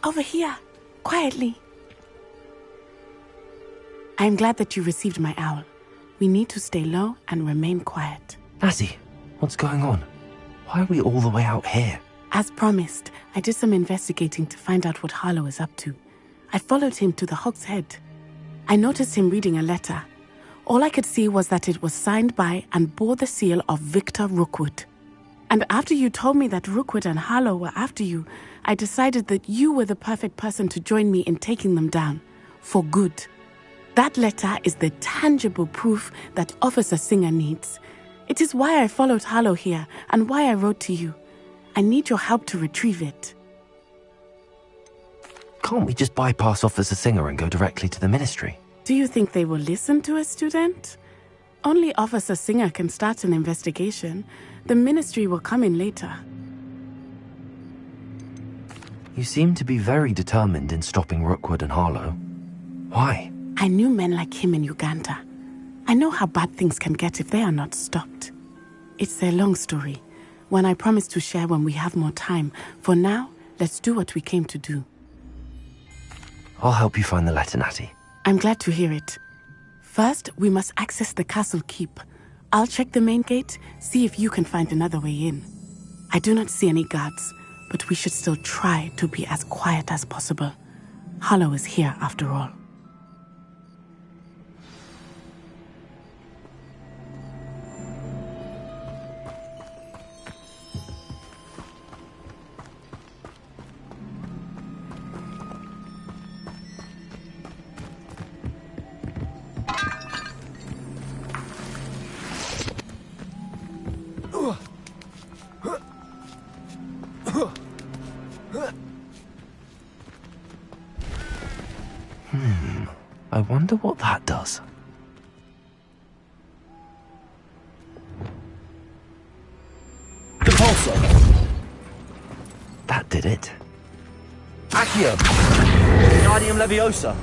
Over here, quietly. I'm glad that you received my owl. We need to stay low and remain quiet. Lassie, what's going on? Why are we all the way out here? As promised, I did some investigating to find out what Harlow is up to. I followed him to the Hog's Head. I noticed him reading a letter. All I could see was that it was signed by and bore the seal of Victor Rookwood. And after you told me that Rookwood and Harlow were after you, I decided that you were the perfect person to join me in taking them down. For good. That letter is the tangible proof that Officer Singer needs. It is why I followed Harlow here and why I wrote to you. I need your help to retrieve it. Can't we just bypass Officer Singer and go directly to the Ministry? Do you think they will listen to a student? Only Officer Singer can start an investigation. The Ministry will come in later. You seem to be very determined in stopping Rookwood and Harlow. Why? I knew men like him in Uganda. I know how bad things can get if they are not stopped. It's a long story, one I promise to share when we have more time. For now, let's do what we came to do. I'll help you find the letter, Natty. I'm glad to hear it. First, we must access the castle keep. I'll check the main gate, see if you can find another way in. I do not see any guards, but we should still try to be as quiet as possible. Harlow is here after all. I wonder what that does. Depulso! That did it. Accio! Wingardium Leviosa!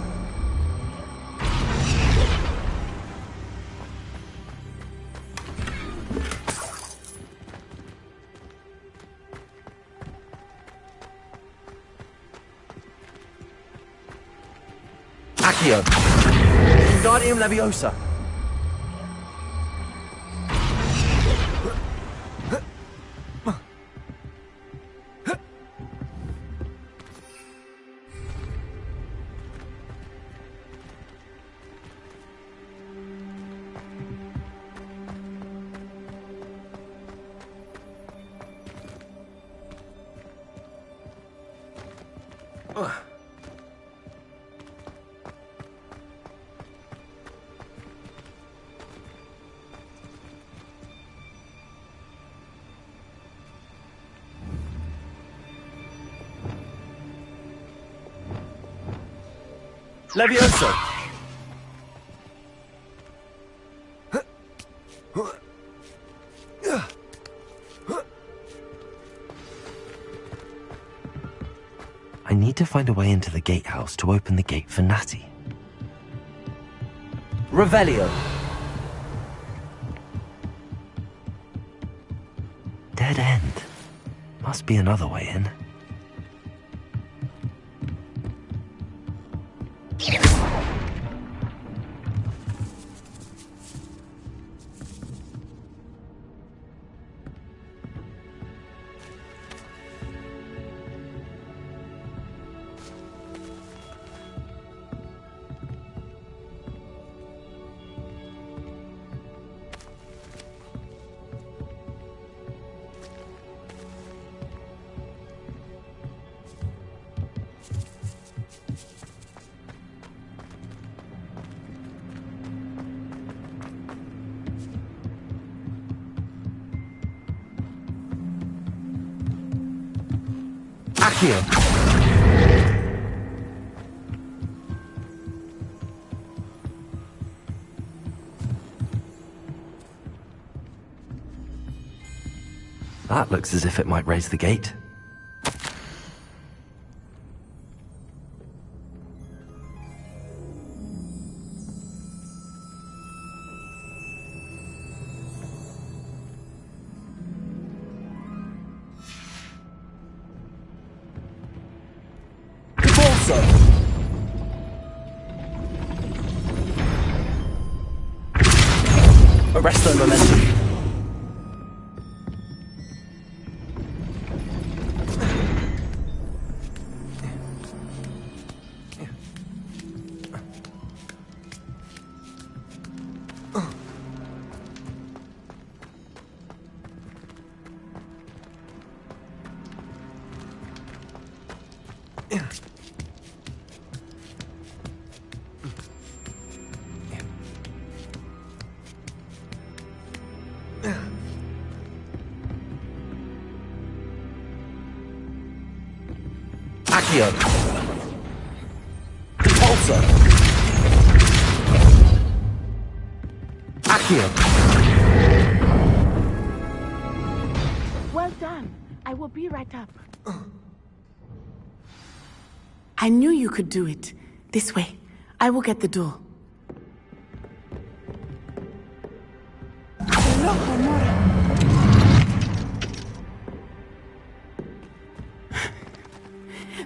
Accio! Wingardium Leviosa! Levioso! I need to find a way into the gatehouse to open the gate for Natty. Revelio! Dead end. Must be another way in. Accio! That looks as if it might raise the gate. Arresto momentum. Accio! Depulso! Accio! Well done. I will be right up. I knew you could do it. This way. I will get the door.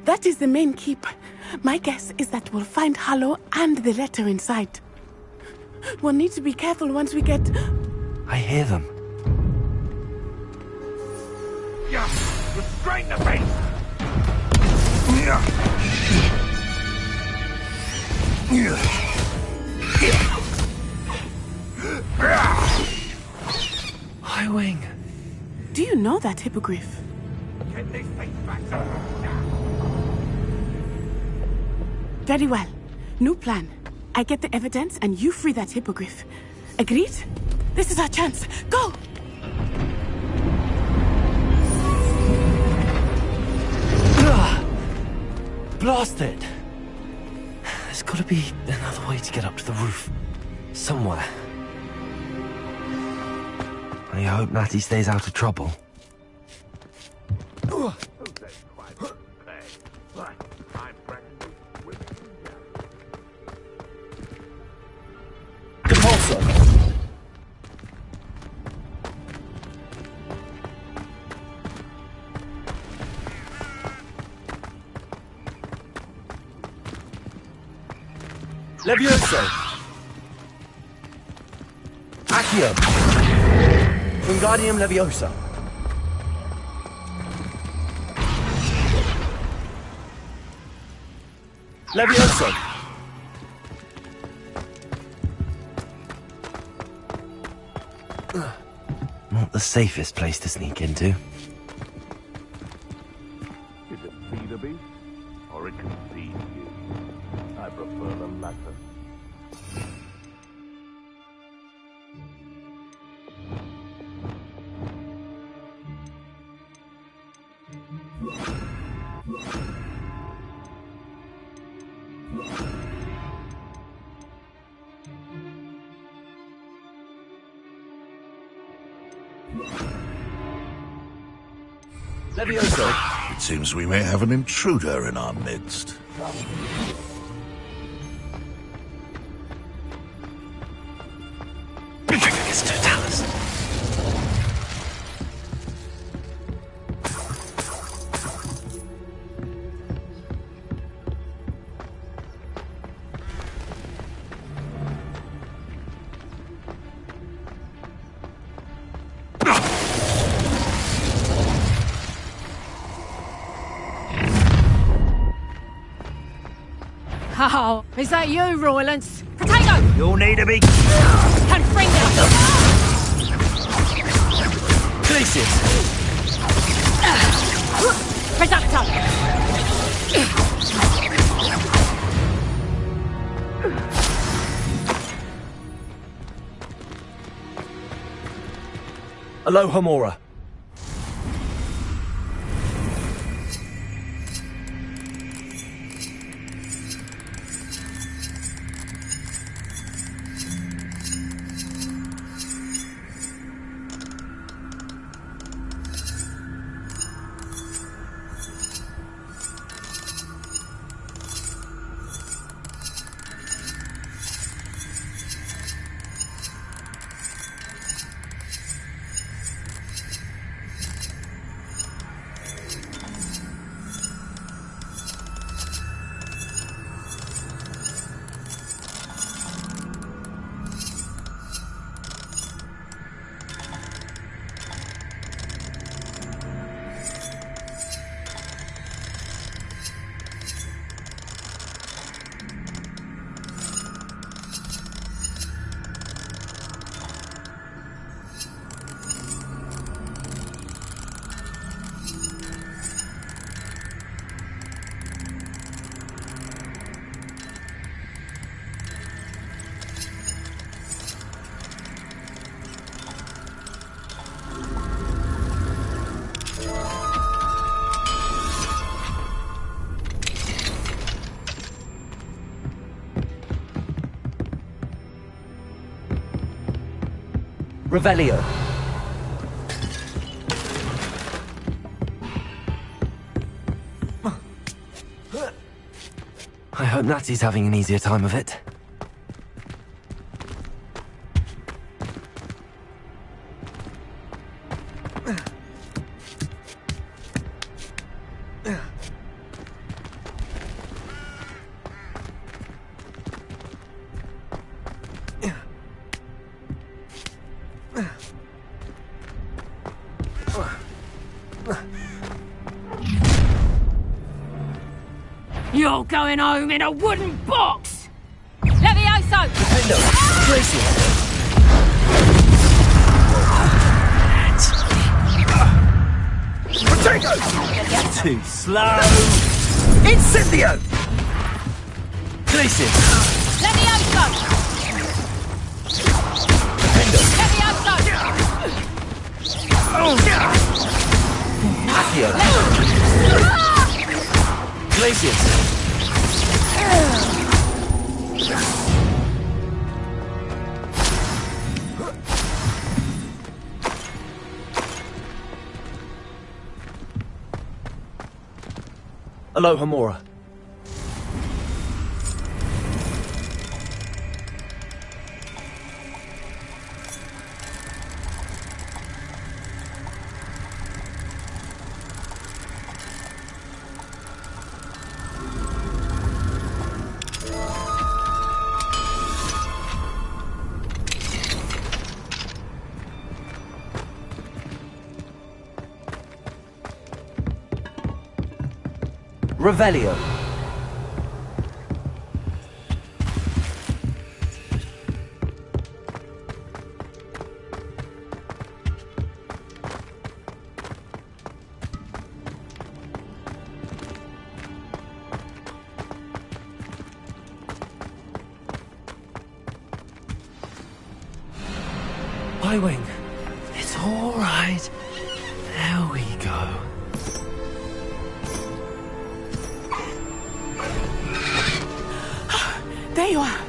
That is the main keep. My guess is that we'll find Harlow and the letter inside. We'll need to be careful once we get... I hear them. Yeah, restrain the beast! High Wing. Do you know that hippogriff? Get this thing back. Very well. New plan. I get the evidence and you free that hippogriff. Agreed? This is our chance. Go! Blast it! There's gotta be another way to get up to the roof. Somewhere. I hope Natty stays out of trouble. Compulsor. Levioso. Accio. Wingardium Leviosa. Levioso. Not the safest place to sneak into. Is it see the beast, or it can see you? I prefer the latter. Levioso. It seems we may have an intruder in our midst. It's Totalis. Oh, is that you, Roylance? Potato! You'll need to be... Confringo! Glacius. Predator! Alohomora. Revelio. I hope Natty's having an easier time of it. You're going home in a wooden box! Levioso! Defendo! Glacius! Potato! Too slow! Incendio! Glacius! Levioso! Defendo! Levioso! Accio! Glacius! Aloha Mora. Revelio. Y-Wing. It's all right. There we go. There you are.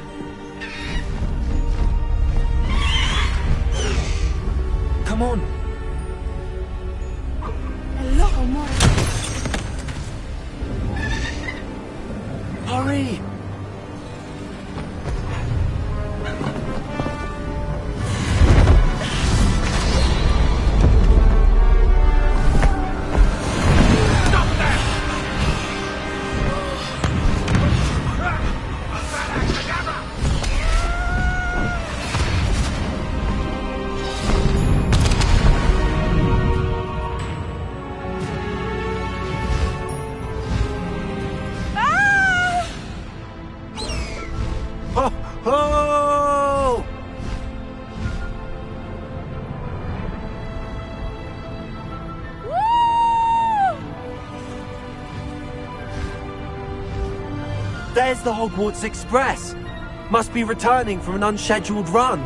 Come on. Hello, Mora. Hurry. Oh! There's the Hogwarts Express. Must be returning from an unscheduled run.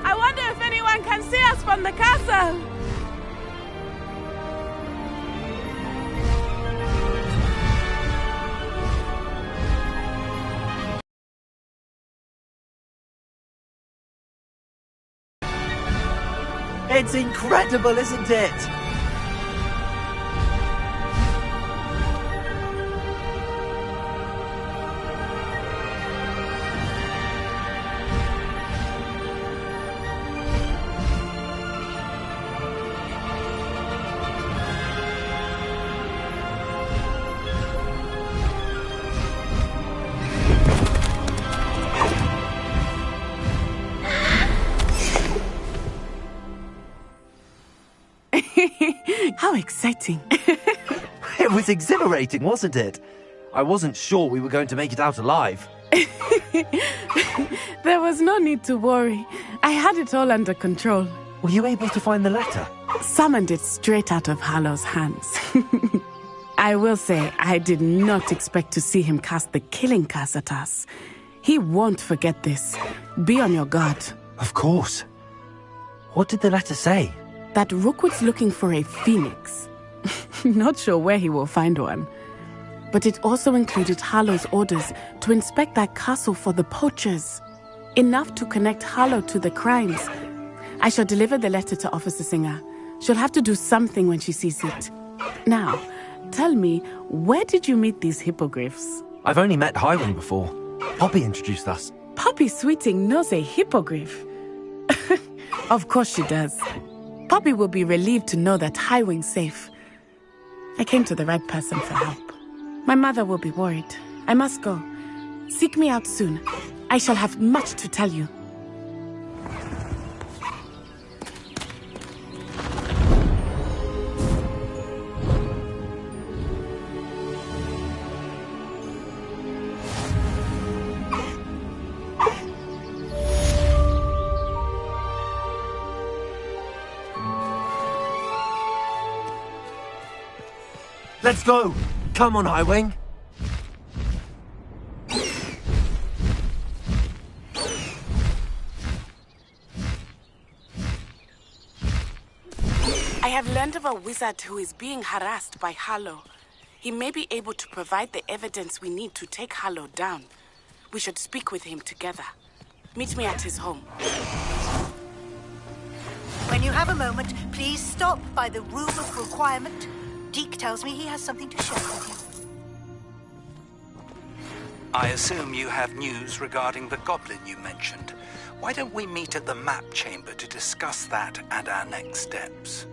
I wonder if anyone can see us from the castle. It's incredible, isn't it? How exciting. It was exhilarating, wasn't it? I wasn't sure we were going to make it out alive. There was no need to worry. I had it all under control. Were you able to find the letter? Summoned it straight out of Harlow's hands. I will say, I did not expect to see him cast the killing curse at us. He won't forget this. Be on your guard. Of course. What did the letter say? That Rookwood's looking for a phoenix. Not sure where he will find one. But it also included Harlow's orders to inspect that castle for the poachers. Enough to connect Harlow to the crimes. I shall deliver the letter to Officer Singer. She'll have to do something when she sees it. Now, tell me, where did you meet these hippogriffs? I've only met Highwing before. Poppy introduced us. Poppy Sweeting knows a hippogriff. Of course she does. Poppy will be relieved to know that Highwing's safe. I came to the right person for help. My mother will be worried. I must go. Seek me out soon. I shall have much to tell you. Let's go! Come on, Highwing! I have learned of a wizard who is being harassed by Harlow. He may be able to provide the evidence we need to take Harlow down. We should speak with him together. Meet me at his home. When you have a moment, please stop by the room of requirement. Deke tells me he has something to share with you. I assume you have news regarding the goblin you mentioned. Why don't we meet at the map chamber to discuss that and our next steps?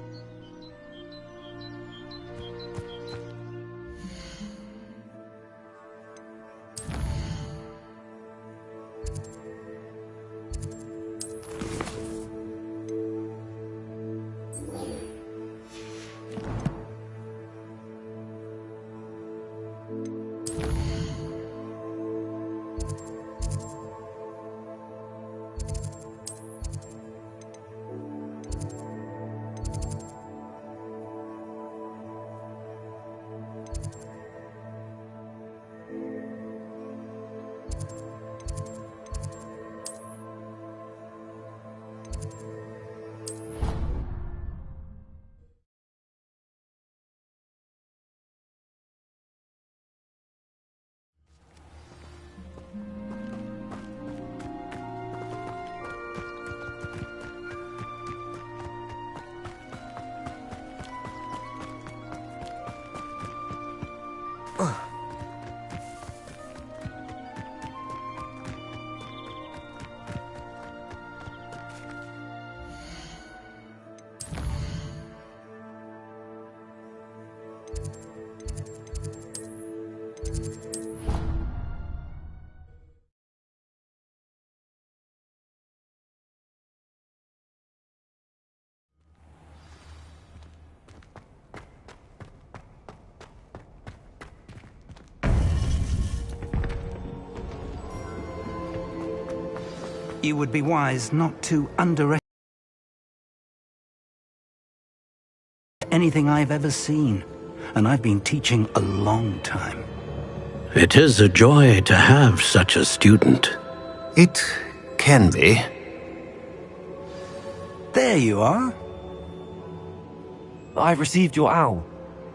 You would be wise not to underestimate anything I've ever seen, and I've been teaching a long time. It is a joy to have such a student. It can be. There you are. I received your owl.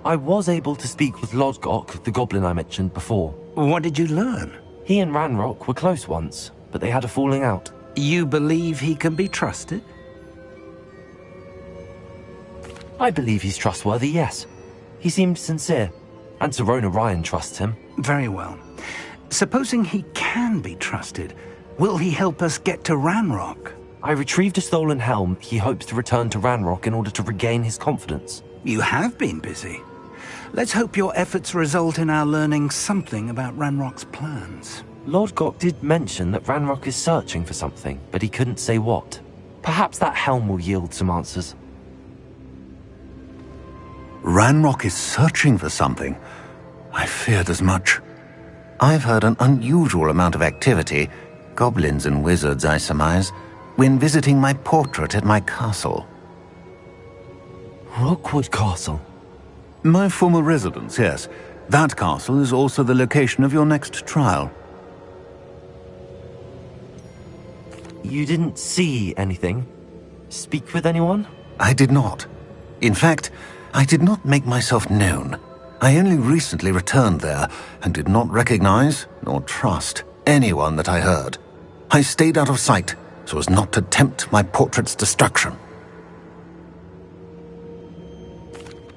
I was able to speak with Lodgok, the goblin I mentioned before. What did you learn? He and Ranrock were close once, but they had a falling out. You believe he can be trusted? I believe he's trustworthy, yes. He seemed sincere, and Sirona Ryan trusts him. Very well. Supposing he can be trusted, will he help us get to Ranrock? I retrieved a stolen helm. He hopes to return to Ranrock in order to regain his confidence. You have been busy. Let's hope your efforts result in our learning something about Ranrock's plans. Lodgok did mention that Ranrock is searching for something, but he couldn't say what. Perhaps that helm will yield some answers. Ranrock is searching for something. I feared as much. I've heard an unusual amount of activity, goblins and wizards, I surmise, when visiting my portrait at my castle. Rockwood Castle? My former residence, yes. That castle is also the location of your next trial. You didn't see anything? Speak with anyone? I did not. In fact, I did not make myself known. I only recently returned there and did not recognize nor trust anyone that I heard. I stayed out of sight so as not to tempt my portrait's destruction.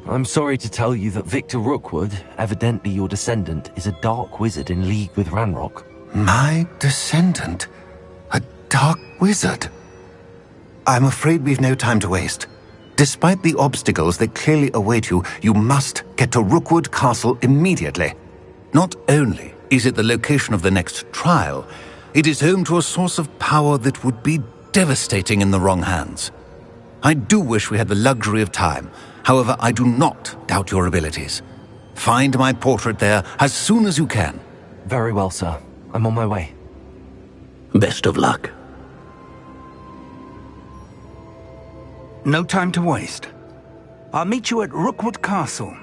I'm sorry to tell you that Victor Rookwood, evidently your descendant, is a dark wizard in league with Ranrock. My descendant? A dark wizard? I'm afraid we've no time to waste. Despite the obstacles that clearly await you, you must get to Rookwood Castle immediately. Not only is it the location of the next trial, it is home to a source of power that would be devastating in the wrong hands. I do wish we had the luxury of time. However, I do not doubt your abilities. Find my portrait there as soon as you can. Very well, sir. I'm on my way. Best of luck. No time to waste. I'll meet you at Rookwood Castle.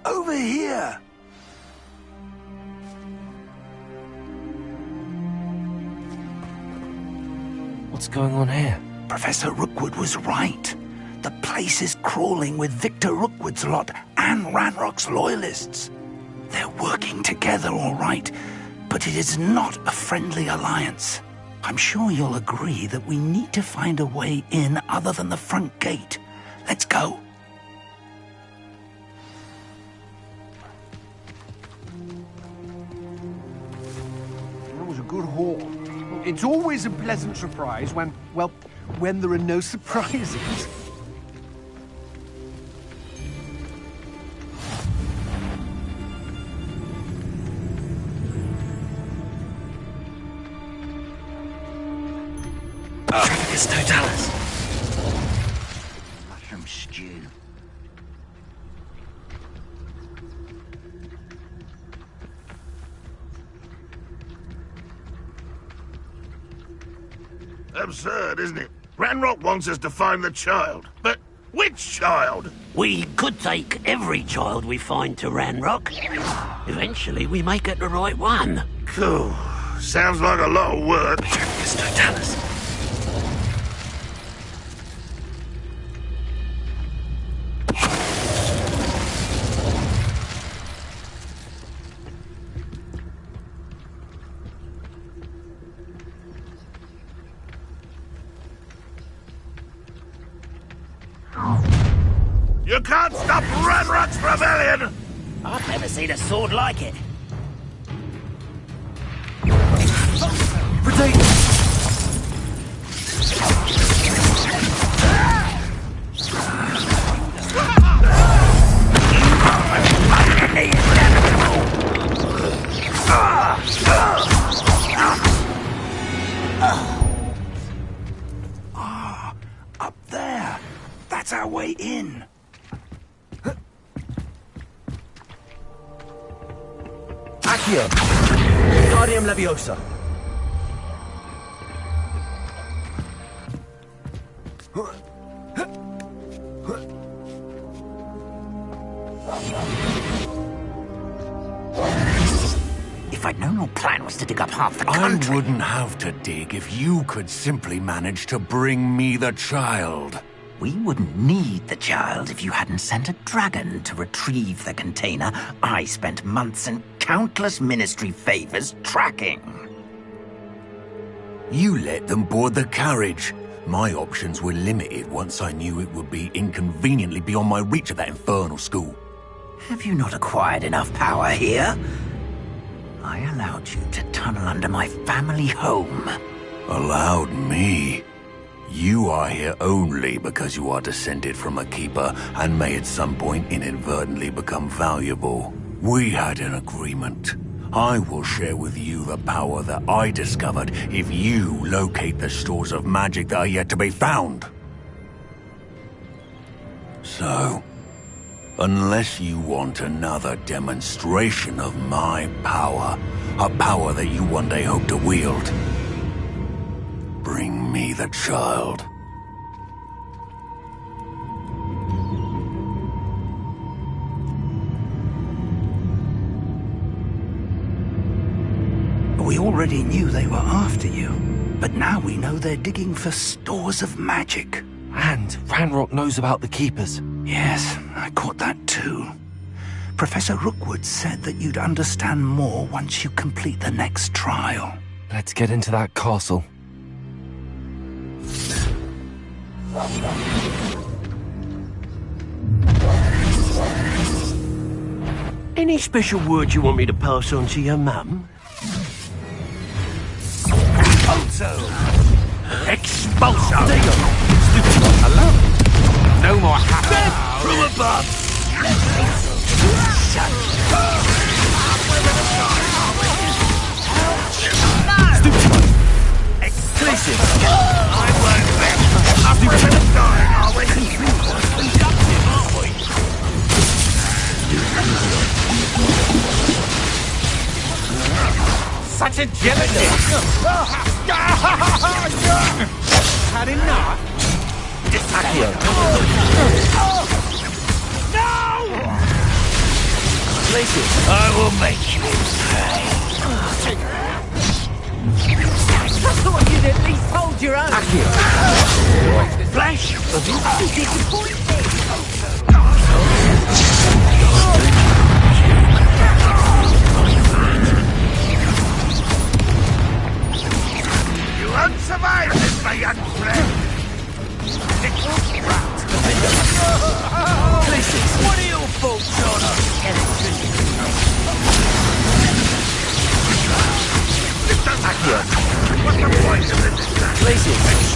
Over here! What's going on here? Professor Rookwood was right. The place is crawling with Victor Rookwood's lot and Ranrock's loyalists. They're working together, all right, but it is not a friendly alliance. I'm sure you'll agree that we need to find a way in other than the front gate. Let's go. That was a good haul. It's always a pleasant surprise when, well, when there are no surprises. Tragus Totalis. Mushroom stew. Absurd, isn't it? Ranrock wants us to find the child. But which child? We could take every child we find to Ranrock. Eventually, we may get the right one. Cool. Sounds like a lot of work. Tragus Totalis. You can't stop Ranrock's rebellion! I've never seen a sword like it. Up there. That's our way in. Accio! Guardium Leviosa! If I'd known your plan was to dig up half the country... I wouldn't have to dig if you could simply manage to bring me the child. We wouldn't need the child if you hadn't sent a dragon to retrieve the container I spent months and countless ministry favors tracking. You let them board the carriage. My options were limited once I knew it would be inconveniently beyond my reach at that infernal school. Have you not acquired enough power here? I allowed you to tunnel under my family home. Allowed me? You are here only because you are descended from a keeper and may at some point inadvertently become valuable. We had an agreement. I will share with you the power that I discovered if you locate the stores of magic that are yet to be found. So, unless you want another demonstration of my power, a power that you one day hope to wield, bring me the child. We already knew they were after you, but now we know they're digging for stores of magic. And Ranrock knows about the Keepers. Yes, I caught that too. Professor Rookwood said that you'd understand more once you complete the next trial. Let's get into that castle. Any special words you want me to pass on to your mum? Expulso! Hello? No more happy. From above! Exclusive! I won't bet. We're gonna die, are we? Conductive, aren't we? Such a jealousy! Had enough? Accio. No! Places. I will make you pay. I thought you'd at least hold your own. Accio. Flash! You won't survive this, my young friend! Little rat! Places. What are your faults, Honor? Accio. What's the point of this? Places. This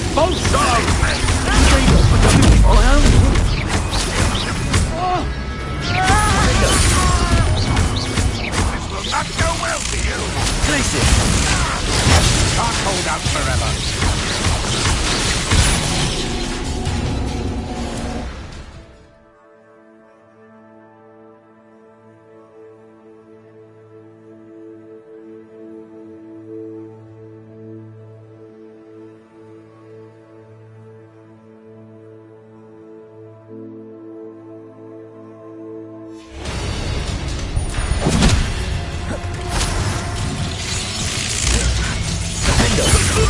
will not go well for you! Places. Can't hold out forever.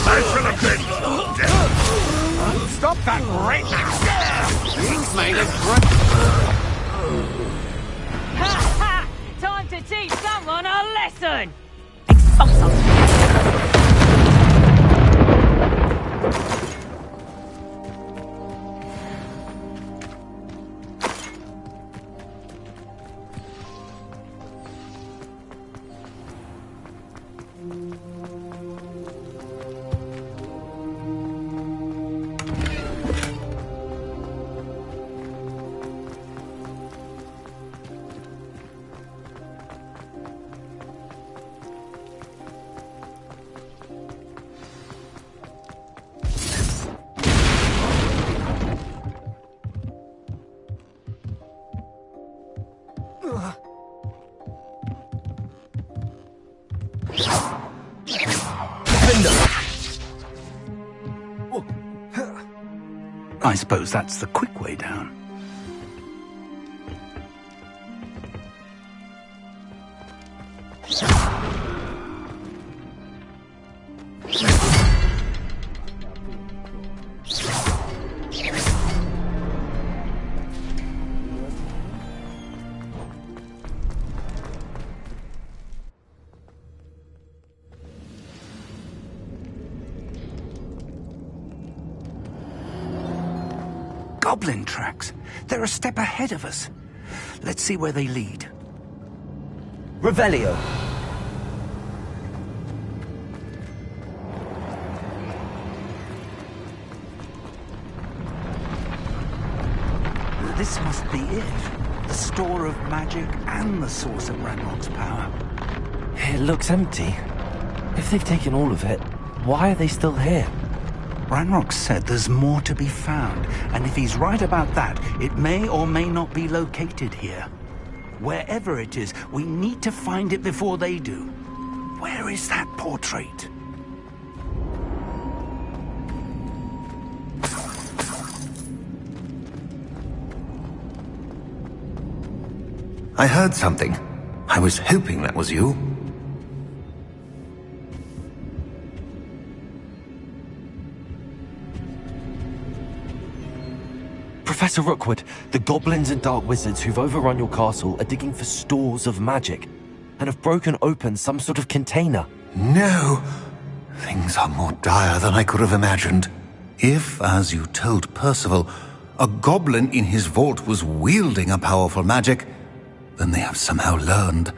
I shall have been stop that right now! He's made a great... Ha ha! Time to teach someone a lesson! I suppose that's the quick way down. goblin tracks. They're a step ahead of us. Let's see where they lead. Revelio. This must be it. The store of magic and the source of Ranrock's power. It looks empty. If they've taken all of it, why are they still here? Ranrock said there's more to be found, and if he's right about that, it may or may not be located here. Wherever it is, we need to find it before they do. Where is that portrait? I heard something. I was hoping that was you. Professor Rookwood, the goblins and dark wizards who've overrun your castle are digging for stores of magic and have broken open some sort of container. No! Things are more dire than I could have imagined. If, as you told Percival, a goblin in his vault was wielding a powerful magic, then they have somehow learned.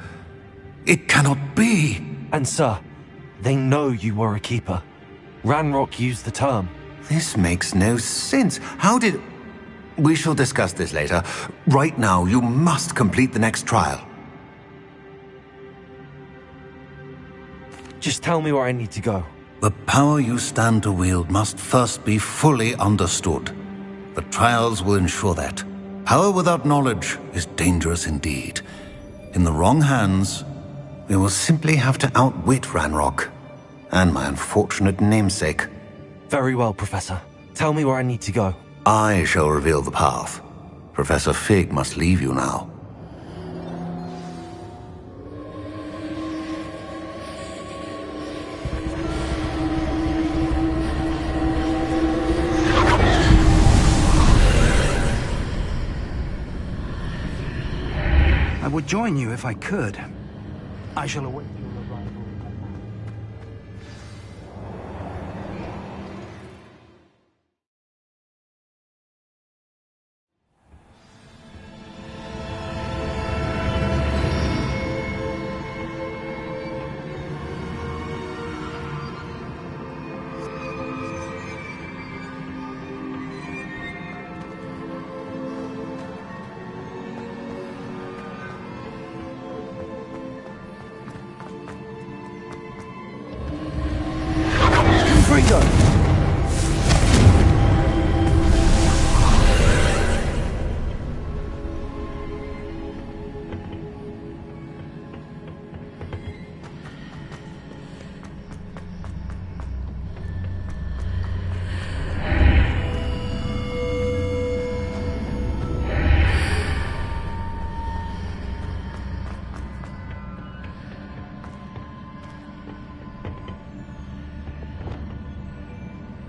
It cannot be! And sir, they know you were a keeper. Ranrock used the term. This makes no sense. How did... We shall discuss this later. Right now, you must complete the next trial. Just tell me where I need to go. The power you stand to wield must first be fully understood. The trials will ensure that. Power without knowledge is dangerous indeed. In the wrong hands, we will simply have to outwit Ranrock and my unfortunate namesake. Very well, Professor. Tell me where I need to go. I shall reveal the path. Professor Fig must leave you now. I would join you if I could. I shall await your arrival.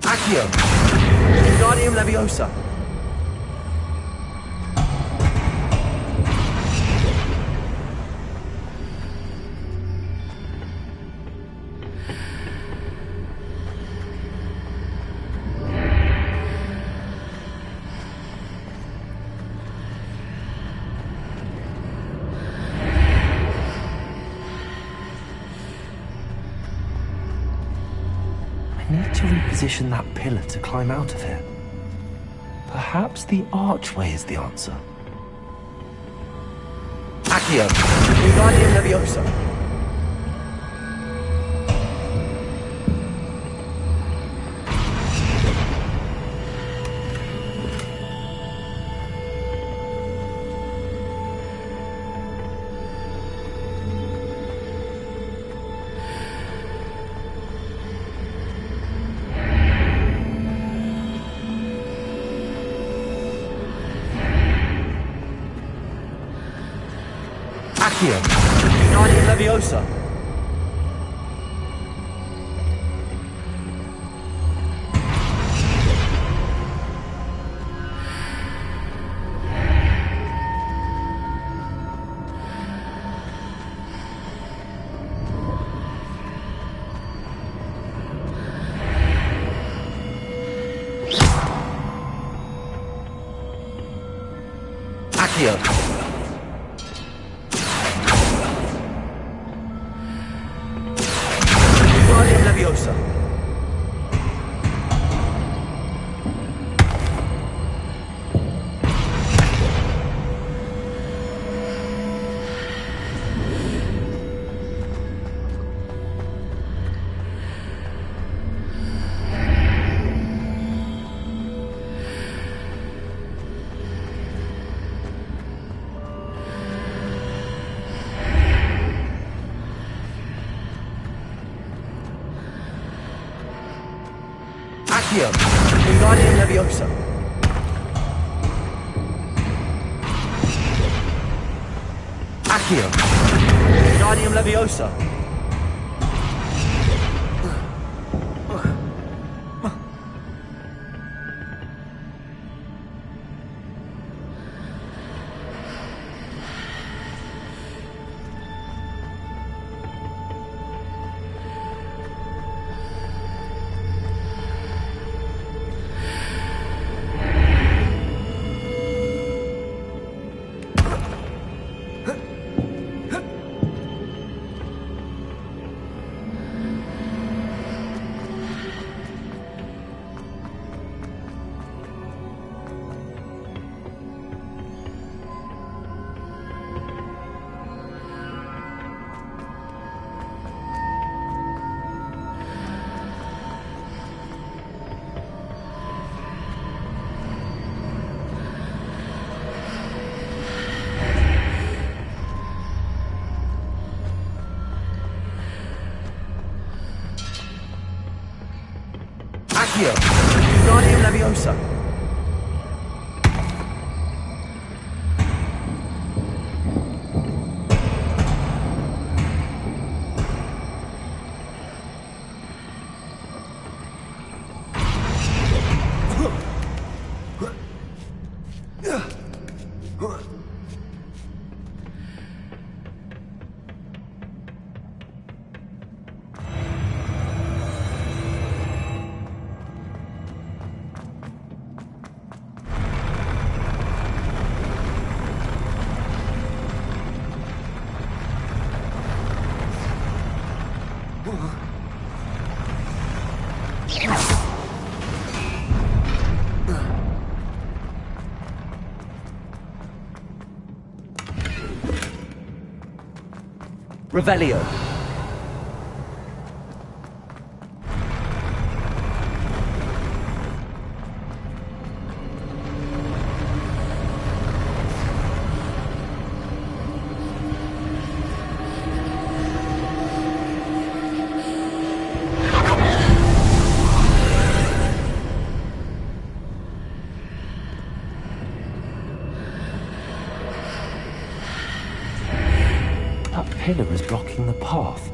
Accio! Wingardium Leviosa! I need to reposition that pillar to climb out of here. Perhaps the archway is the answer. Accio! Wingardium Leviosa! Accio! Wingardium Leviosa! Accio. Guardian Leviosa. Accio. Guardian Leviosa. Accio. Guardian Leviosa. Accio. Guardian Leviosa. Revelio. That pillar is blocking the path.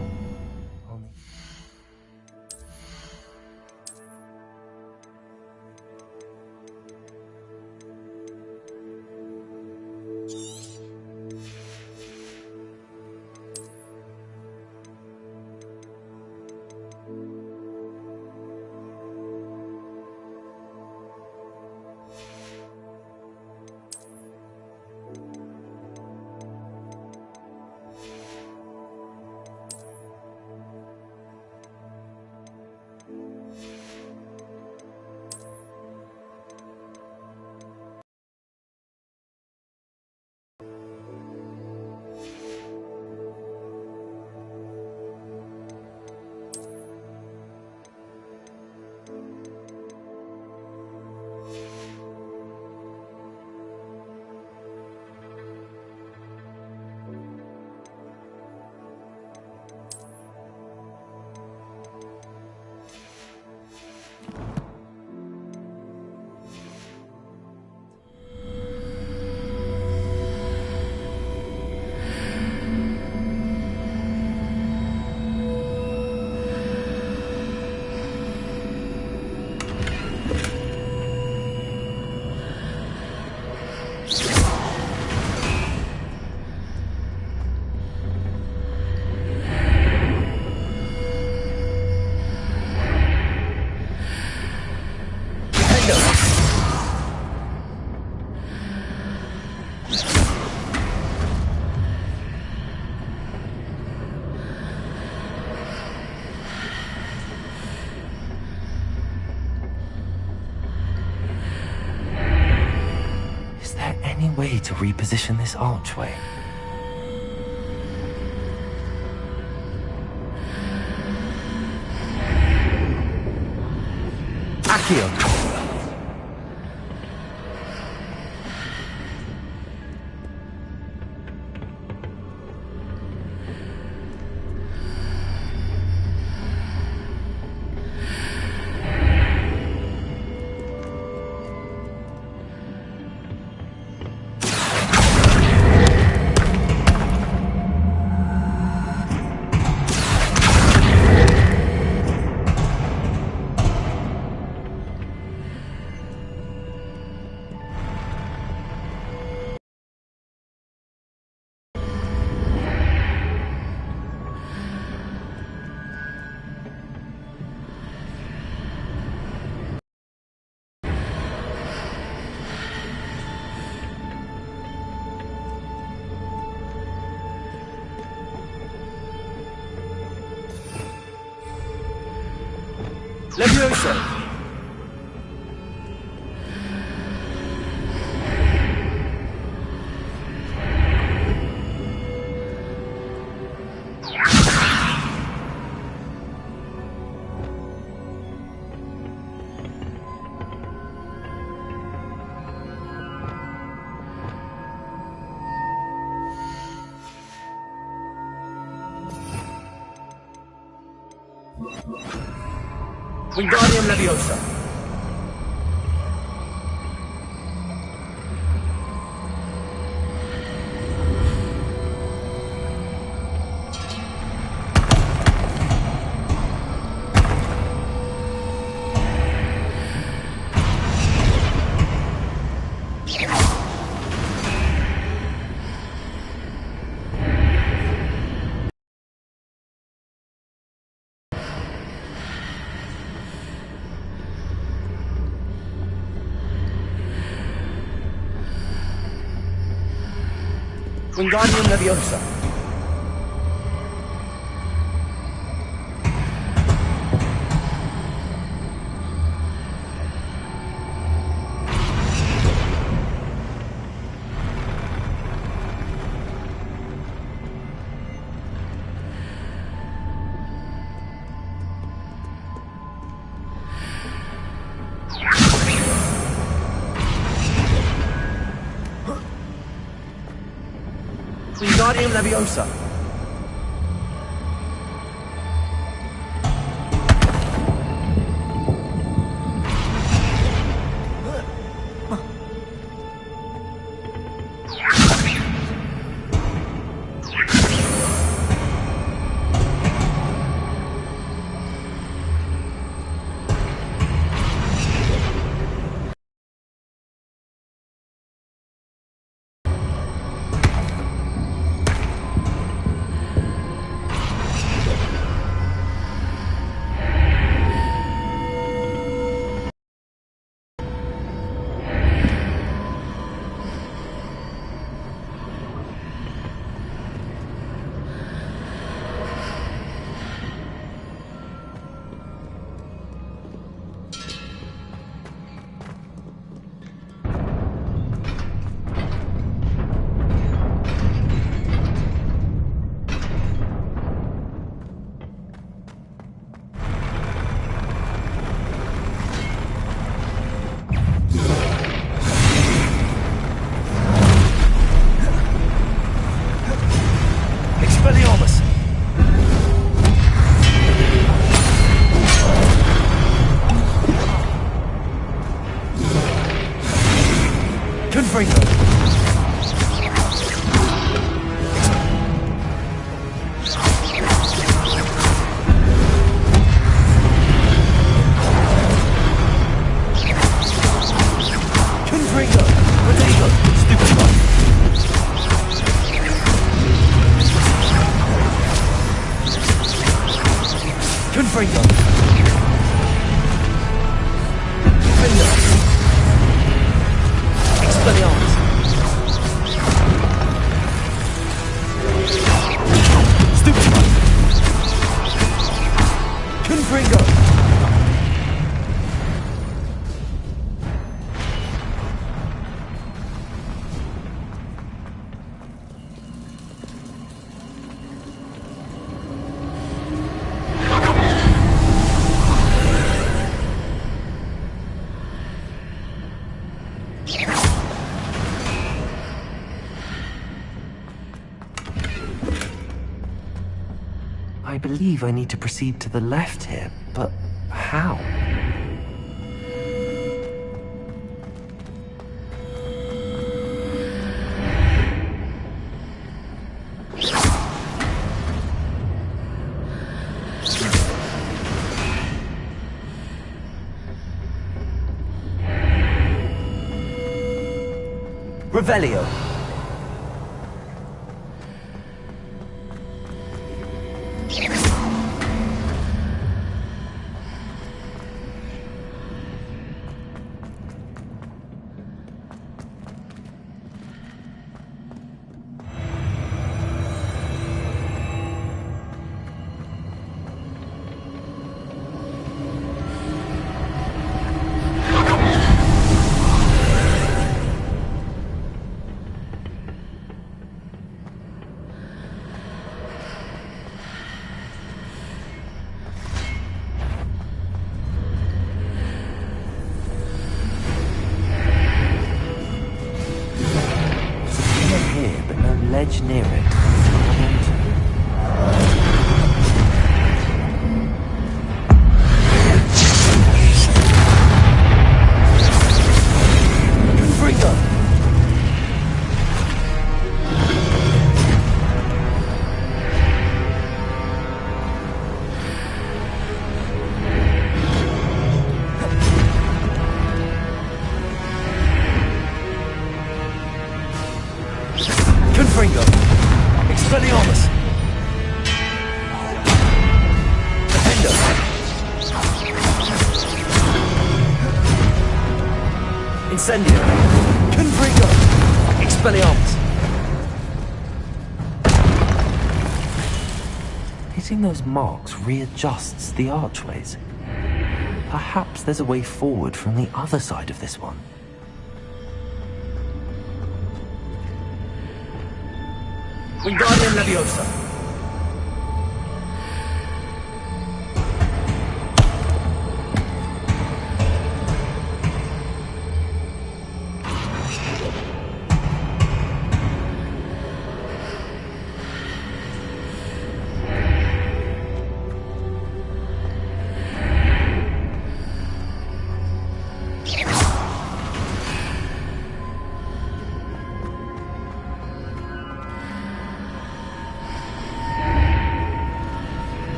reposition this archway. Accio! Leviosa! Wingardium Leviosa. Wingardium Leviosa. Wingardium Leviosa. Expelliarmus! Confringo! Confringo! Rodrigo! Stupefy! Confringo! Confringo! Expelliarmus! Stupefy! Confringo! believe I need to proceed to the left here, but how? Revelio. Here, but no ledge near it. Confringo. Expelliarmus. Defendo. Incendio. Confringo. Expelliarmus. Hitting those marks readjusts the archways. Perhaps there's a way forward from the other side of this one. Wingardium Leviosa.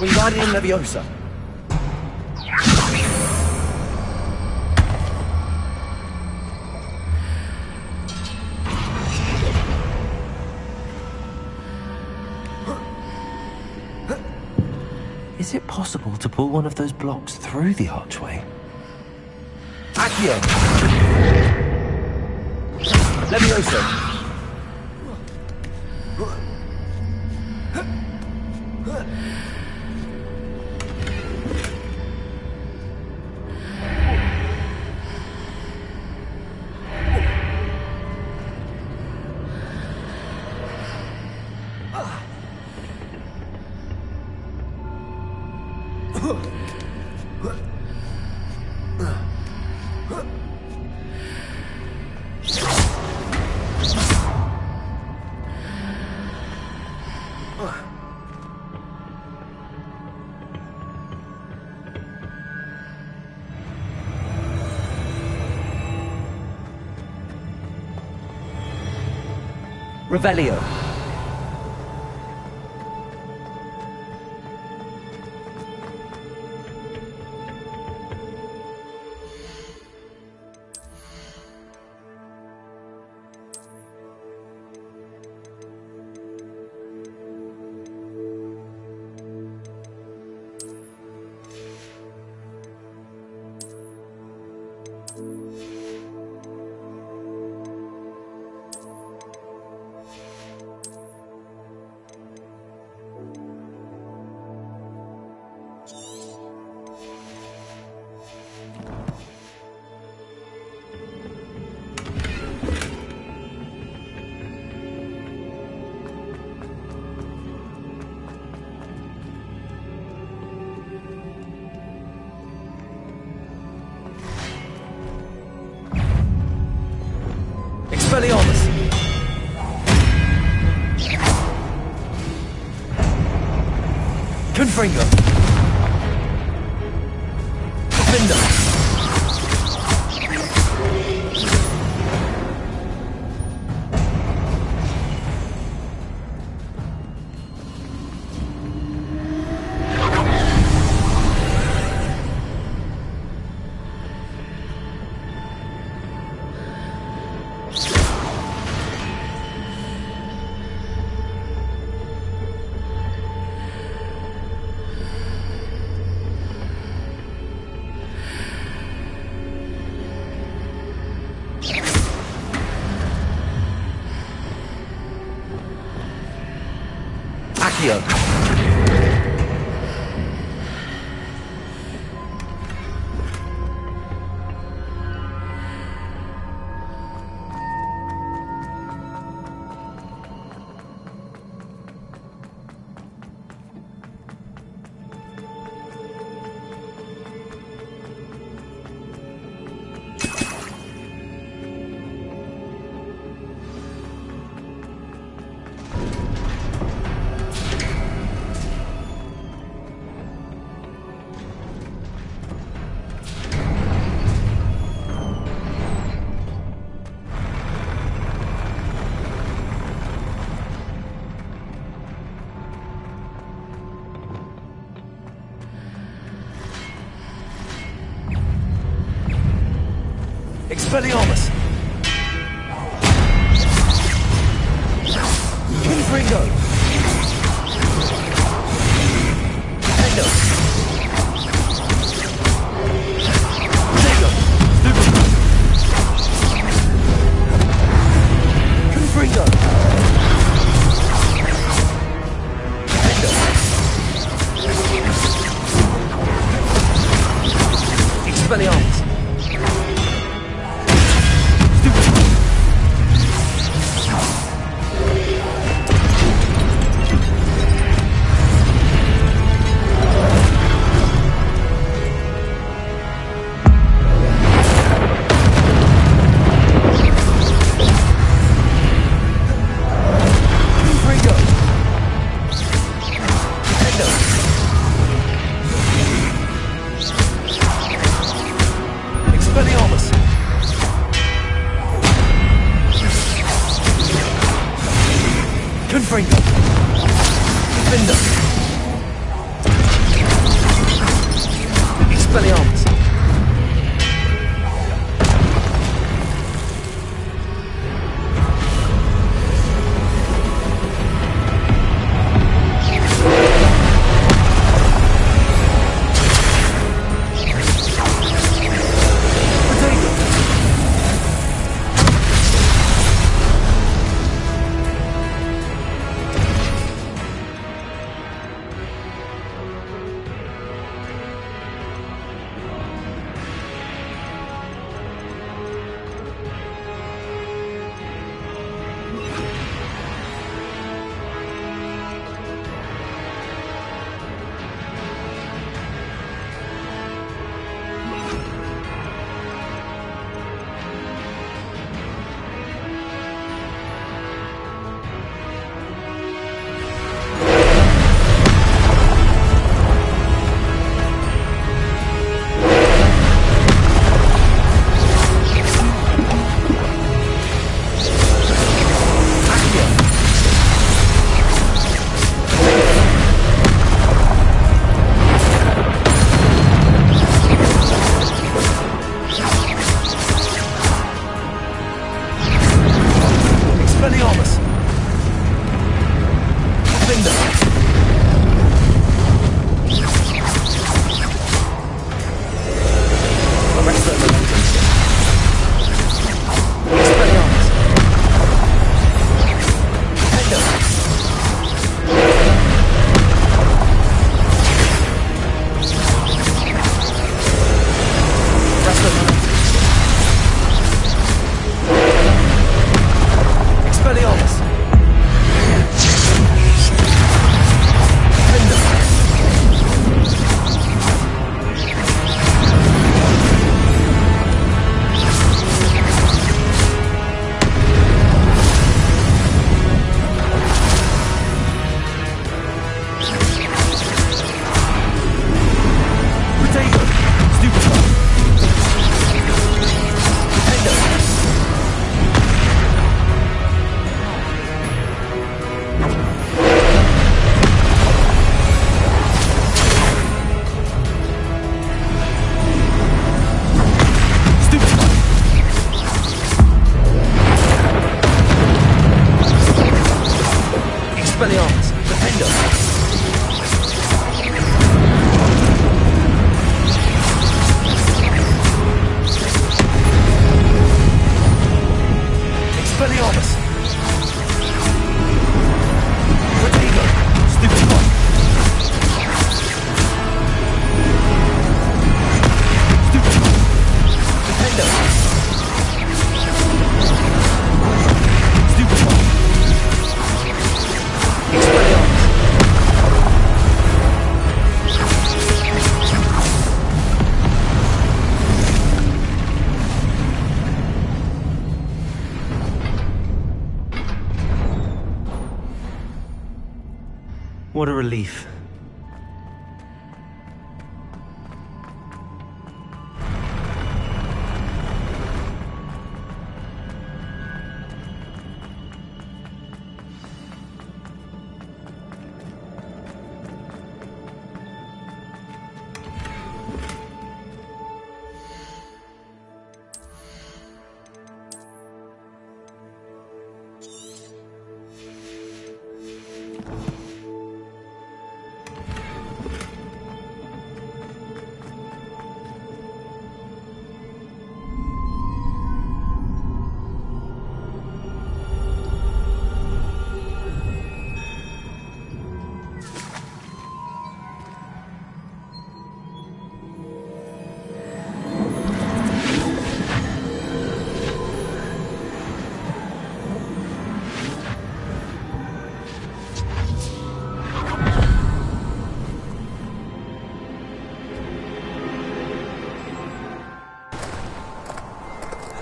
Wingardium Leviosa. Is it possible to pull one of those blocks through the archway? Accio. Leviosa. Revelio. Confringo. Defender. Accio. Expelliarmus! Confringo! Endo! Endo! Confringo! Endo! Expelliarmus! Expelliarmus! Confringo! Defender! Expelliarmus! What a relief.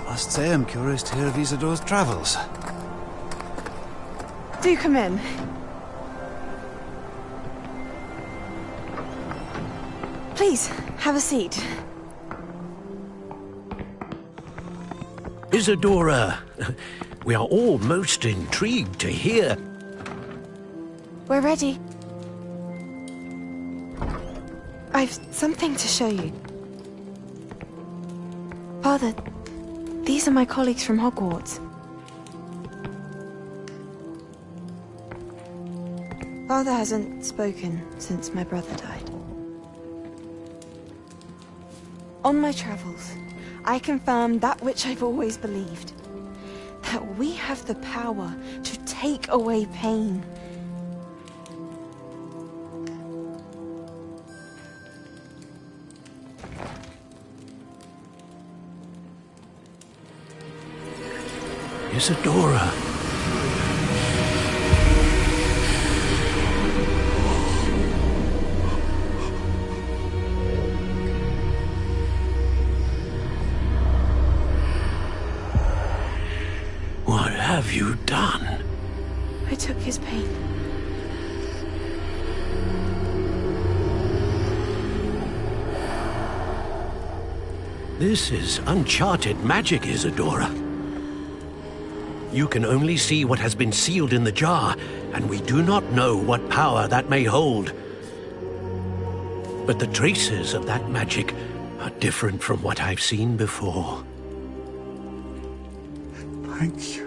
I must say I'm curious to hear of Isadore's travels. Do come in. Please, have a seat. Isadora, we are all most intrigued to hear. We're ready. I've something to show you. Father, these are my colleagues from Hogwarts. Father hasn't spoken since my brother died. On my travels, I confirmed that which I've always believed. That we have the power to take away pain. Isadora. What have you done? I took his pain. This is uncharted magic, Isadora. You can only see what has been sealed in the jar, and we do not know what power that may hold. But the traces of that magic are different from what I've seen before. Thank you.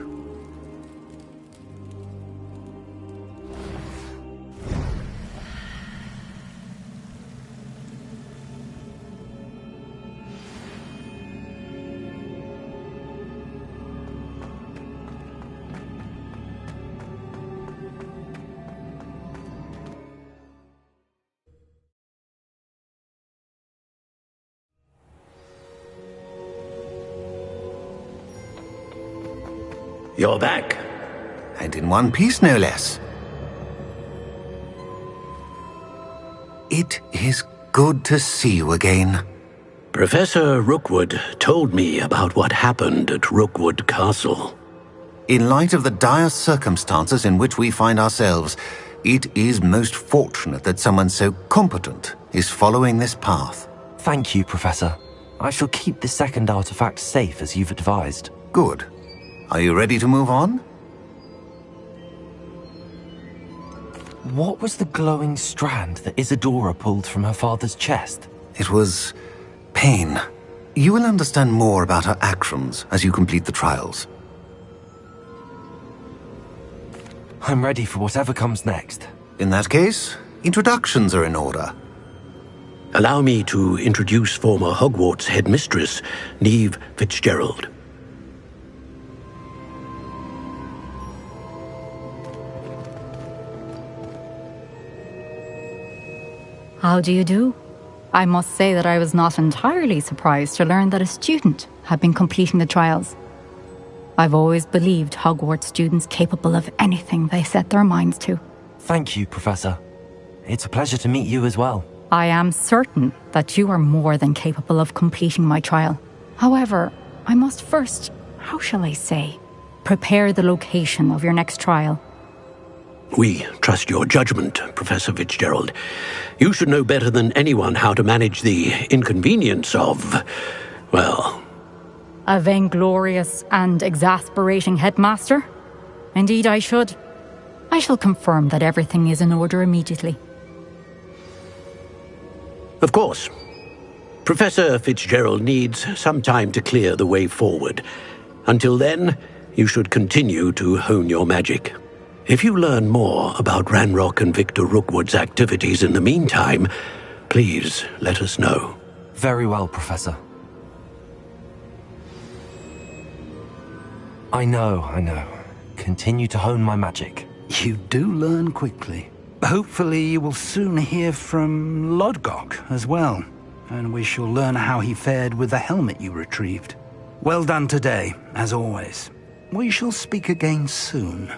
You're back. And in one piece, no less. It is good to see you again. Professor Rookwood told me about what happened at Rookwood Castle. In light of the dire circumstances in which we find ourselves, it is most fortunate that someone so competent is following this path. Thank you, Professor. I shall keep the second artifact safe as you've advised. Good. Are you ready to move on? What was the glowing strand that Isadora pulled from her father's chest? It was pain. You will understand more about her actions as you complete the trials. I'm ready for whatever comes next. In that case, introductions are in order. Allow me to introduce former Hogwarts headmistress, Neve Fitzgerald. How do you do? I must say that I was not entirely surprised to learn that a student had been completing the trials. I've always believed Hogwarts students capable of anything they set their minds to. Thank you, Professor. It's a pleasure to meet you as well. I am certain that you are more than capable of completing my trial. However, I must first, how shall I say, prepare the location of your next trial. We trust your judgment, Professor Fitzgerald. You should know better than anyone how to manage the inconvenience of, well... A vainglorious and exasperating headmaster? Indeed I should. I shall confirm that everything is in order immediately. Of course. Professor Fitzgerald needs some time to clear the way forward. Until then, you should continue to hone your magic. If you learn more about Ranrock and Victor Rookwood's activities in the meantime, please let us know. Very well, Professor. I know. Continue to hone my magic. You do learn quickly. Hopefully you will soon hear from Lodgok as well, and we shall learn how he fared with the helmet you retrieved. Well done today, as always. We shall speak again soon.